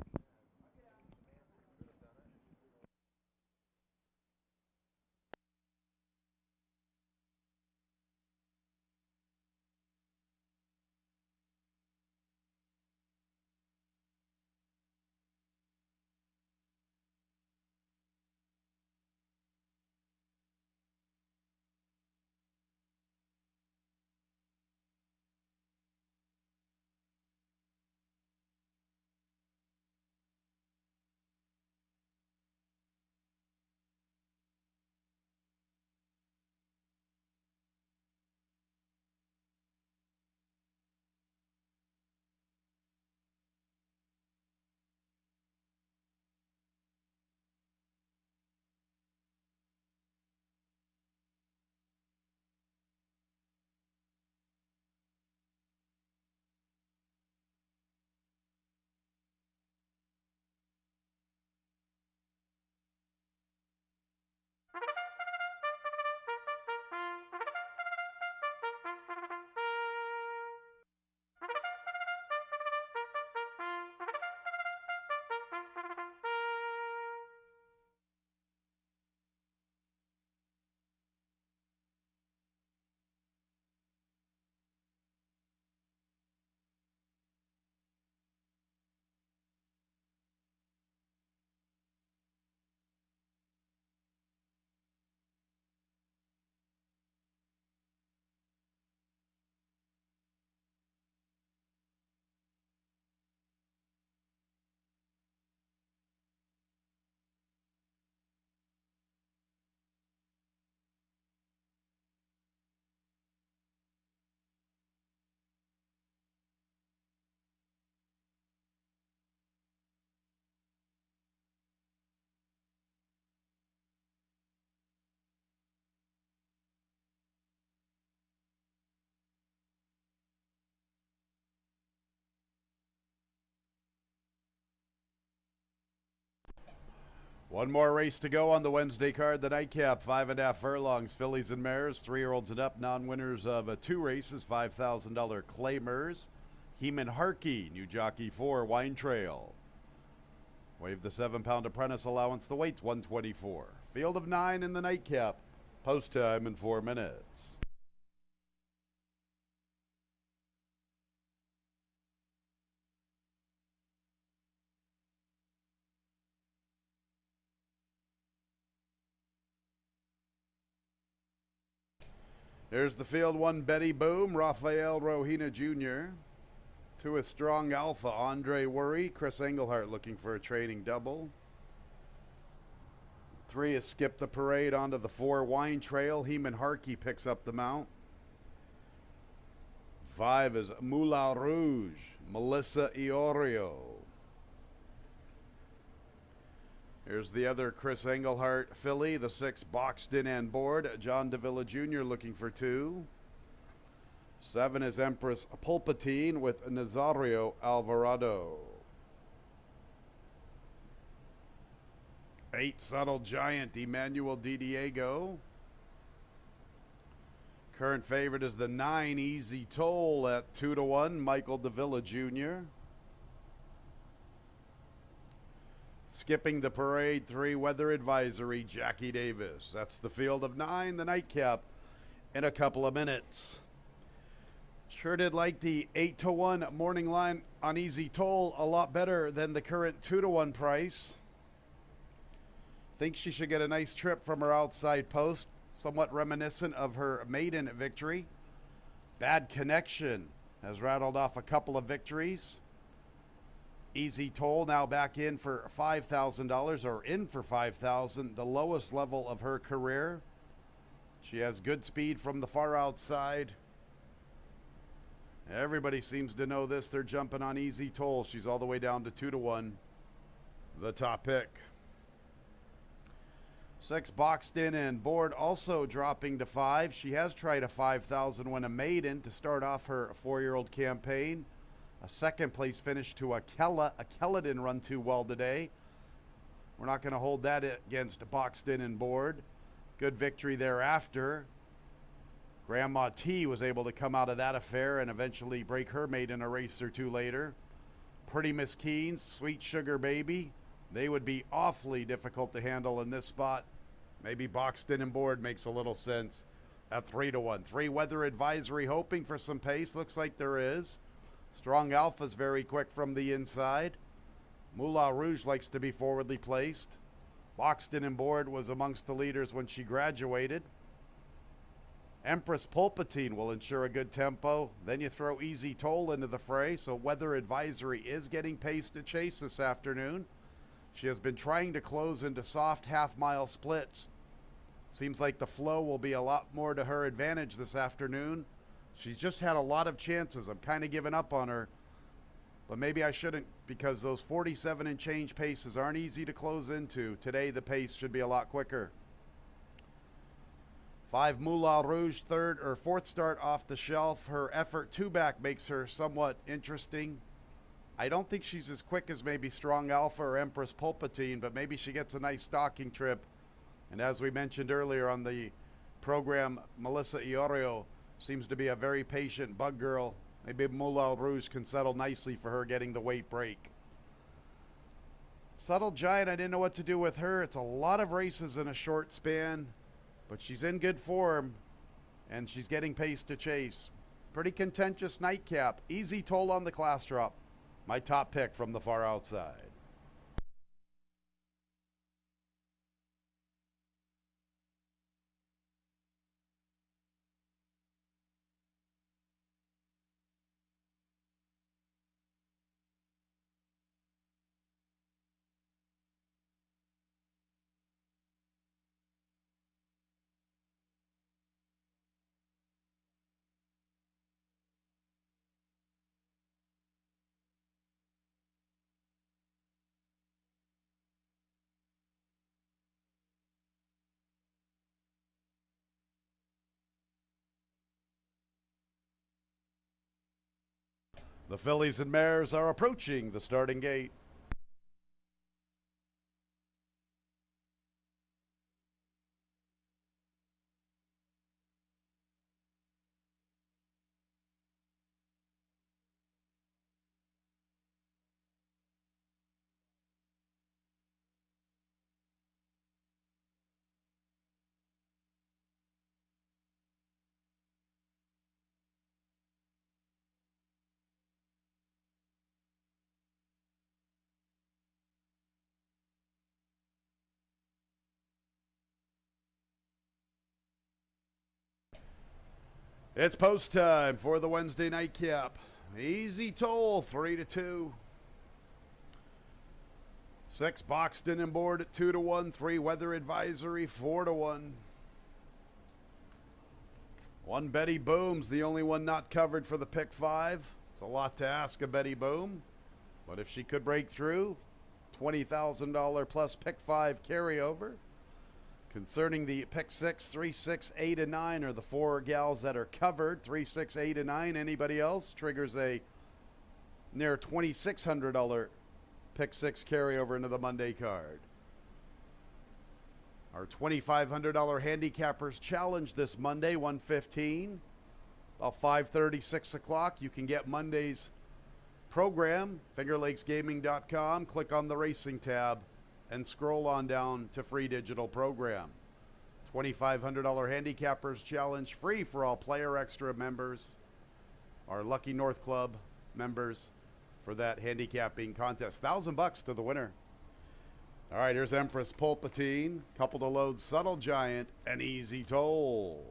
One more race to go on the Wednesday card. The nightcap, 5.5 furlongs, fillies and mares, 3-year-olds and up, non-winners of 2 races, $5,000 claimers. Heeman Harkey, new jockey 4, Wine Trail. Waive the 7-pound apprentice allowance. The weight's 124. Field of 9 in the nightcap. Post time in 4 minutes. There's the field. 1, Betty Boom, Rafael Rohina Jr. 2 is Strong Alpha, Andre Worry. Chris Engelhart looking for a training double. 3 is Skip the Parade onto the 4, Wine Trail. Heeman Harkey picks up the mount. 5 is Moulin Rouge, Melissa Iorio. Here's the other Chris Engelhart filly, the 6, Boxed In and Board. John Davila Jr. looking for 2. 7 is Empress Pulpatine with Nazario Alvarado. 8, Subtle Giant, Emmanuel Di Diego. Current favorite is the 9, Easy Toll at 2-1, Michael Davila Jr. Skipping the Parade, 3, Weather Advisory, Jackie Davis. That's the field of 9, the nightcap, in a couple of minutes. Sure did like the 8-1 morning line on Easy Toll a lot better than the current 2-1 price. Think she should get a nice trip from her outside post, somewhat reminiscent of her maiden victory. Bad Connection has rattled off a couple of victories. Easy Toll now back in for $5,000, or in for $5,000, the lowest level of her career. She has good speed from the far outside. Everybody seems to know this. They're jumping on Easy Toll. She's all the way down to 2-1, the top pick. 6, Boxed In and Board, also dropping to 5. She has tried a 5,000 when a maiden to start off her 4-year-old campaign. A second place finish to Akella. Akella didn't run too well today. We're not going to hold that against Boxed In and Board. Good victory thereafter. Grandma T was able to come out of that affair and eventually break her maiden a race or 2 later. Pretty Miss Keen's, Sweet Sugar Baby. They would be awfully difficult to handle in this spot. Maybe Boxed In and Board makes a little sense at 3-1. 3, Weather Advisory, hoping for some pace. Looks like there is. Strong Alpha's very quick from the inside. Moulin Rouge likes to be forwardly placed. Boxed In and Board was amongst the leaders when she graduated. Empress Pulpatine will ensure a good tempo. Then you throw Easy Toll into the fray, so Weather Advisory is getting pace to chase this afternoon. She has been trying to close into soft half-mile splits. Seems like the flow will be a lot more to her advantage this afternoon. She's just had a lot of chances. I'm kind of giving up on her, but maybe I shouldn't, because those 47 and change paces aren't easy to close into. Today the pace should be a lot quicker. 5, Moulin Rouge, 4th start off the shelf. Her effort 2-back makes her somewhat interesting. I don't think she's as quick as maybe Strong Alpha or Empress Pulpatine, but maybe she gets a nice stalking trip. And as we mentioned earlier on the program, Melissa Iorio seems to be a very patient bug girl. Maybe Moulin Rouge can settle nicely for her getting the weight break. Subtle Giant, I didn't know what to do with her. It's a lot of races in a short span, but she's in good form, and she's getting pace to chase. Pretty contentious nightcap. Easy Toll on the class drop. My top pick from the far outside. The fillies and mares are approaching the starting gate. It's post time for the Wednesday night cap. Easy toll, 3-2. 6 boxed in and board at 2-1. 3 weather advisory, 4-1. 1 Betty Boom's the only one not covered for the pick 5. It's a lot to ask of Betty Boom, but if she could break through, $20,000 plus pick 5 carryover. Concerning the pick 6, 3, 6, 8, and 9 are the 4 gals that are covered. 3, 6, 8, and 9. Anybody else triggers a near $2,600 pick 6 carryover into the Monday card. Our $2,500 handicappers challenge this Monday, 1:15. About 5:30, 6 o'clock. You can get Monday's program, fingerlakesgaming.com. Click on the racing tab and scroll on down to free digital program. $2,500 handicappers challenge, free for all Player Extra members, our Lucky North Club members, for that handicapping contest. $1,000 to the winner. All right, here's Empress Pulpatine, couple to load, Subtle Giant, and Easy Toll.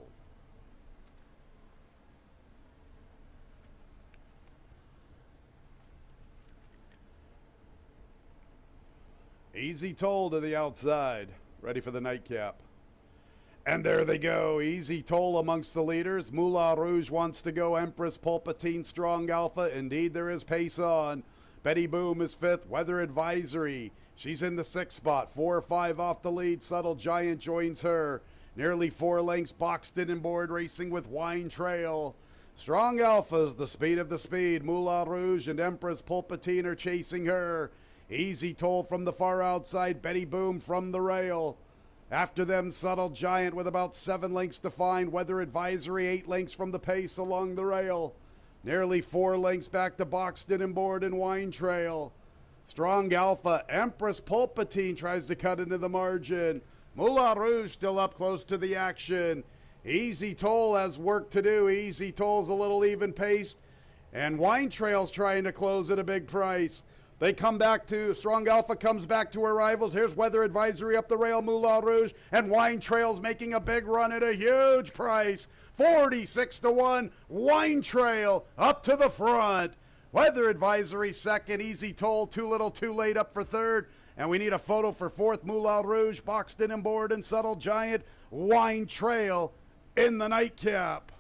Easy Toll to the outside, ready for the nightcap. And there they go. Easy Toll amongst the leaders. Moulin Rouge wants to go. Empress Pulpatine, Strong Alpha. Indeed, there is pace on. Betty Boom is 5th. Weather Advisory. She's in the 6th spot. 4 or 5 off the lead. Subtle Giant joins her. Nearly 4 lengths boxed in and board, racing with Wine Trail. Strong Alpha's the speed of the speed. Moulin Rouge and Empress Pulpatine are chasing her. Easy Toll from the far outside. Betty Boom from the rail. After them, Subtle Giant with about 7 lengths to find. Weather Advisory, 8 lengths from the pace along the rail. Nearly 4 lengths back to Boxton and Board and Wine Trail. Strong Alpha, Empress Pulpatine tries to cut into the margin. Moulin Rouge still up close to the action. Easy Toll has work to do. Easy Toll's a little even paced. And Wine Trail's trying to close at a big price. They come back to, Strong Alpha comes back to her rivals. Here's Weather Advisory up the rail, Moulin Rouge, and Wine Trail's making a big run at a huge price. 46-1, Wine Trail up to the front. Weather Advisory 2nd, Easy Toll too little too late up for 3rd. And we need a photo for 4th, Moulin Rouge, boxed in and board, and Subtle Giant, Wine Trail in the nightcap.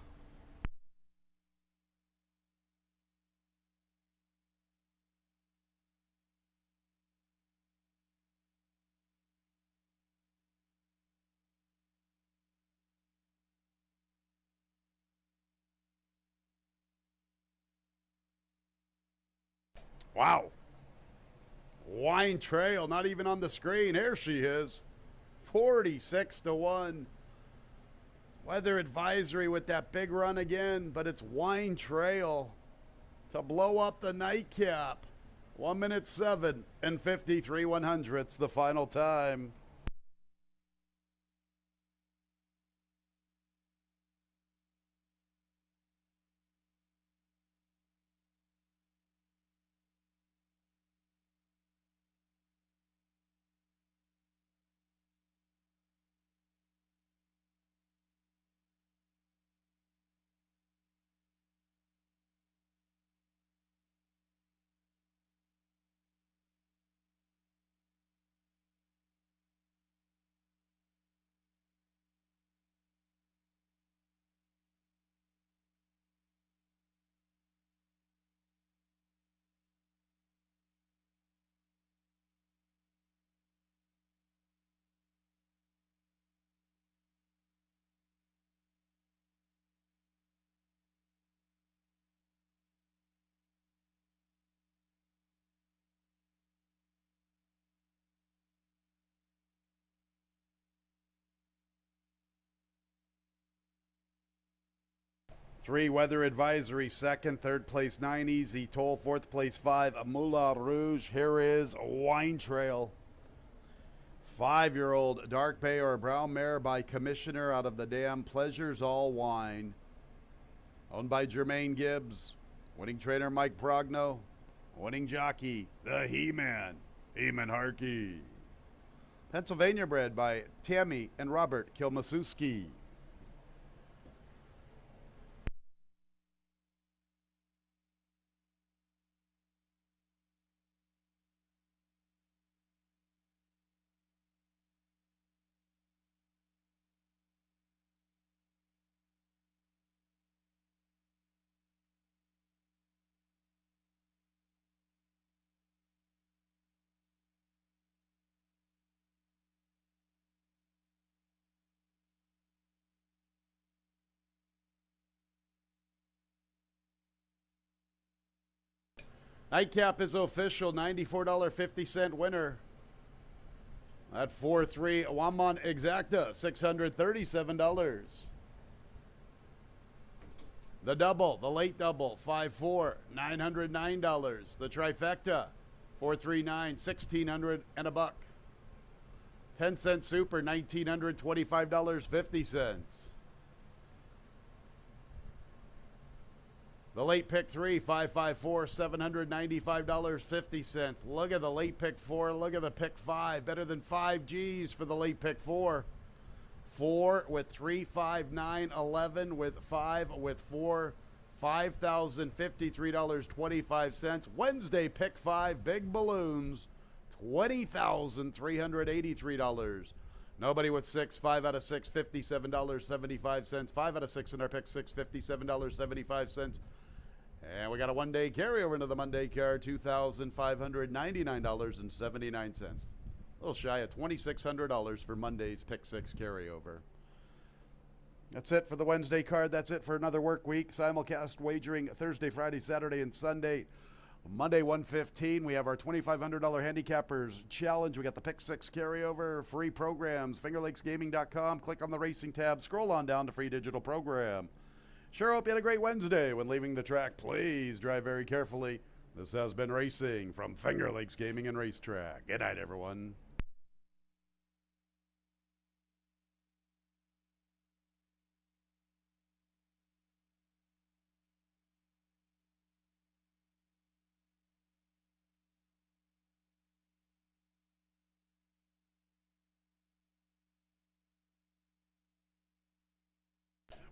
Wow. Wine Trail, not even on the screen. Here she is. 46-1. Weather Advisory with that big run again, but it's Wine Trail to blow up the nightcap. 1:07 and 53/100ths the final time. Three, Weather Advisory, 2nd. 3rd place, 9, Easy Toll. 4th place, 5, Moulin Rouge. Here is Wine Trail. 5-year-old Dark Bay or Brown Mare by Commissioner out of the dam Pleasures All Wine. Owned by Jermaine Gibbs. Winning trainer Mike Progno. Winning jockey, the He-Man, Eamon Harkey. Pennsylvania bred by Tammy and Robert Kilmasuski. Nightcap is official, $94.50 winner. At 4-3, Waman Exacta, $637. The double, the late double, 5-4, $909. The trifecta, 439, $1,600 and a buck. 10-cent super, $1,925.50. The late pick 3, 554, $795.50. Look at the late pick 4. Look at the pick 5. Better than 5 G's for the late pick 4. 4 with 3, 5, 9, 11 with 5 with 4. $5,053.25. Wednesday pick 5, big balloons, $20,383. Nobody with 6, 5 out of 6, $57.75. 5 out of 6 in our pick 6, $57.75. And we got a one-day carryover into the Monday card, $2,599.79. A little shy of $2,600 for Monday's pick 6 carryover. That's it for the Wednesday card. That's it for another work week. Simulcast wagering Thursday, Friday, Saturday, and Sunday. Monday, 1:15, we have our $2,500 Handicappers Challenge. We got the Pick 6 carryover, free programs, fingerlakesgaming.com. Click on the racing tab, scroll on down to free digital program. Sure hope you had a great Wednesday. When leaving the track, please drive very carefully. This has been racing from Finger Lakes Gaming and Racetrack. Good night, everyone.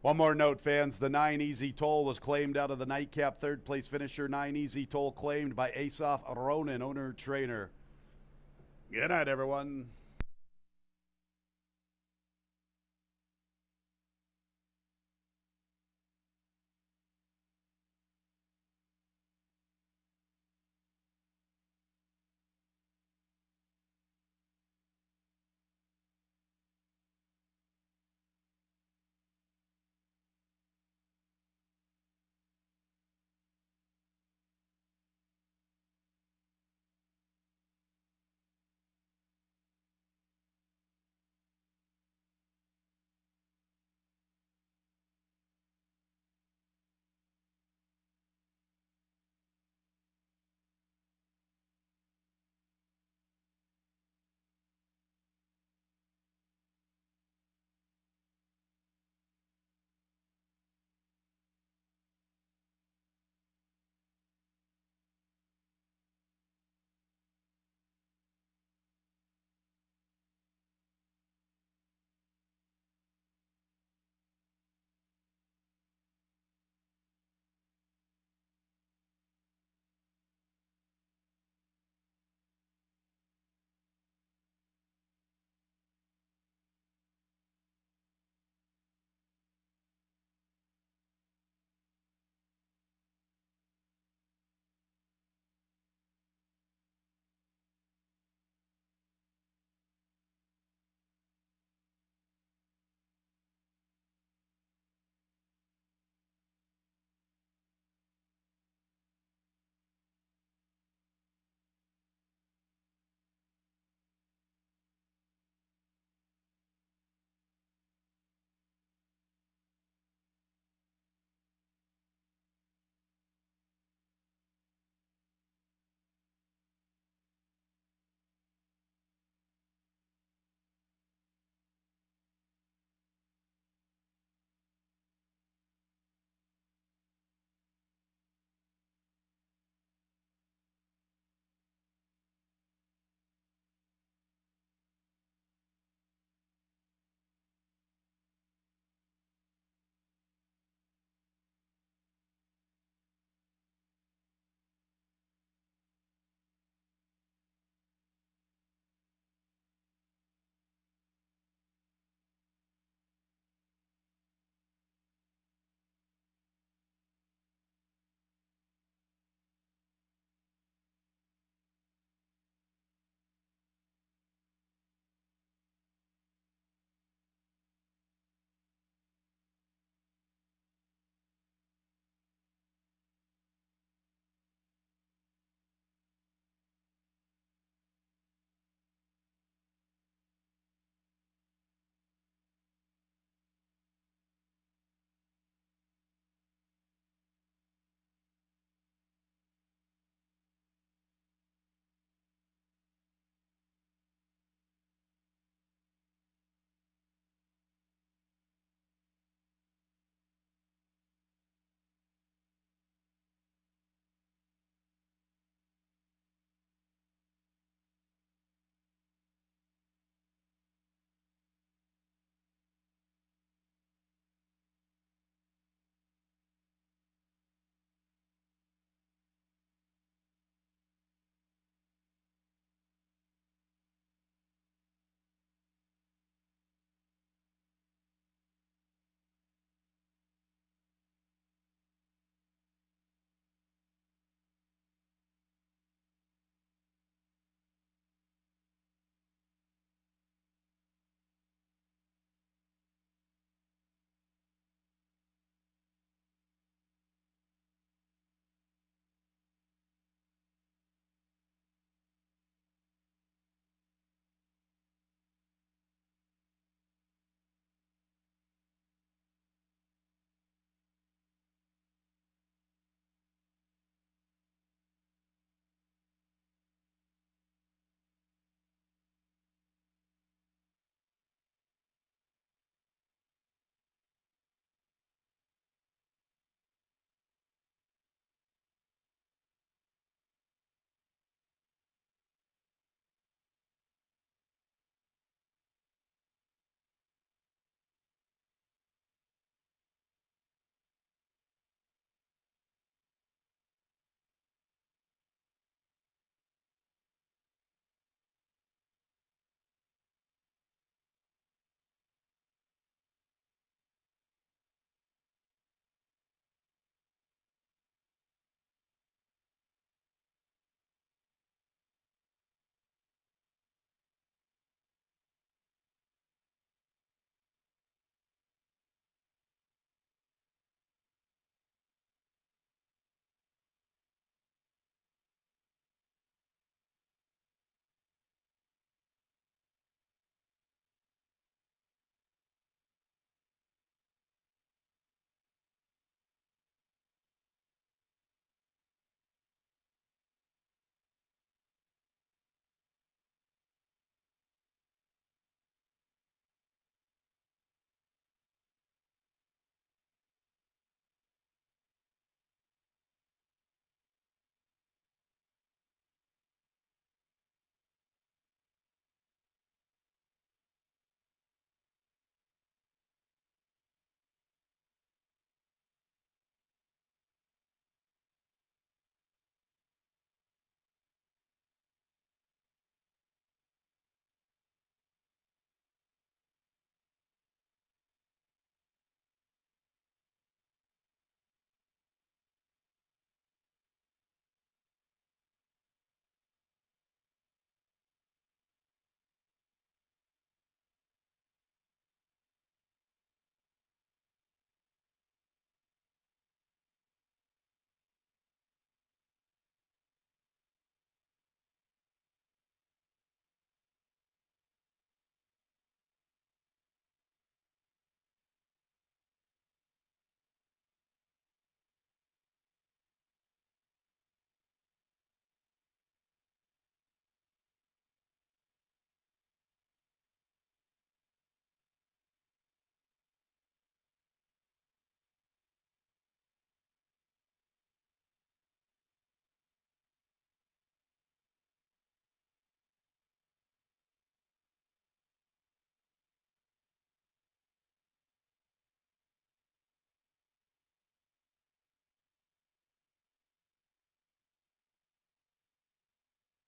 One more note, fans. The 9 Easy Toll was claimed out of the nightcap. Third place finisher, 9 Easy Toll, claimed by Asaf Ronan, owner-trainer. Good night, everyone.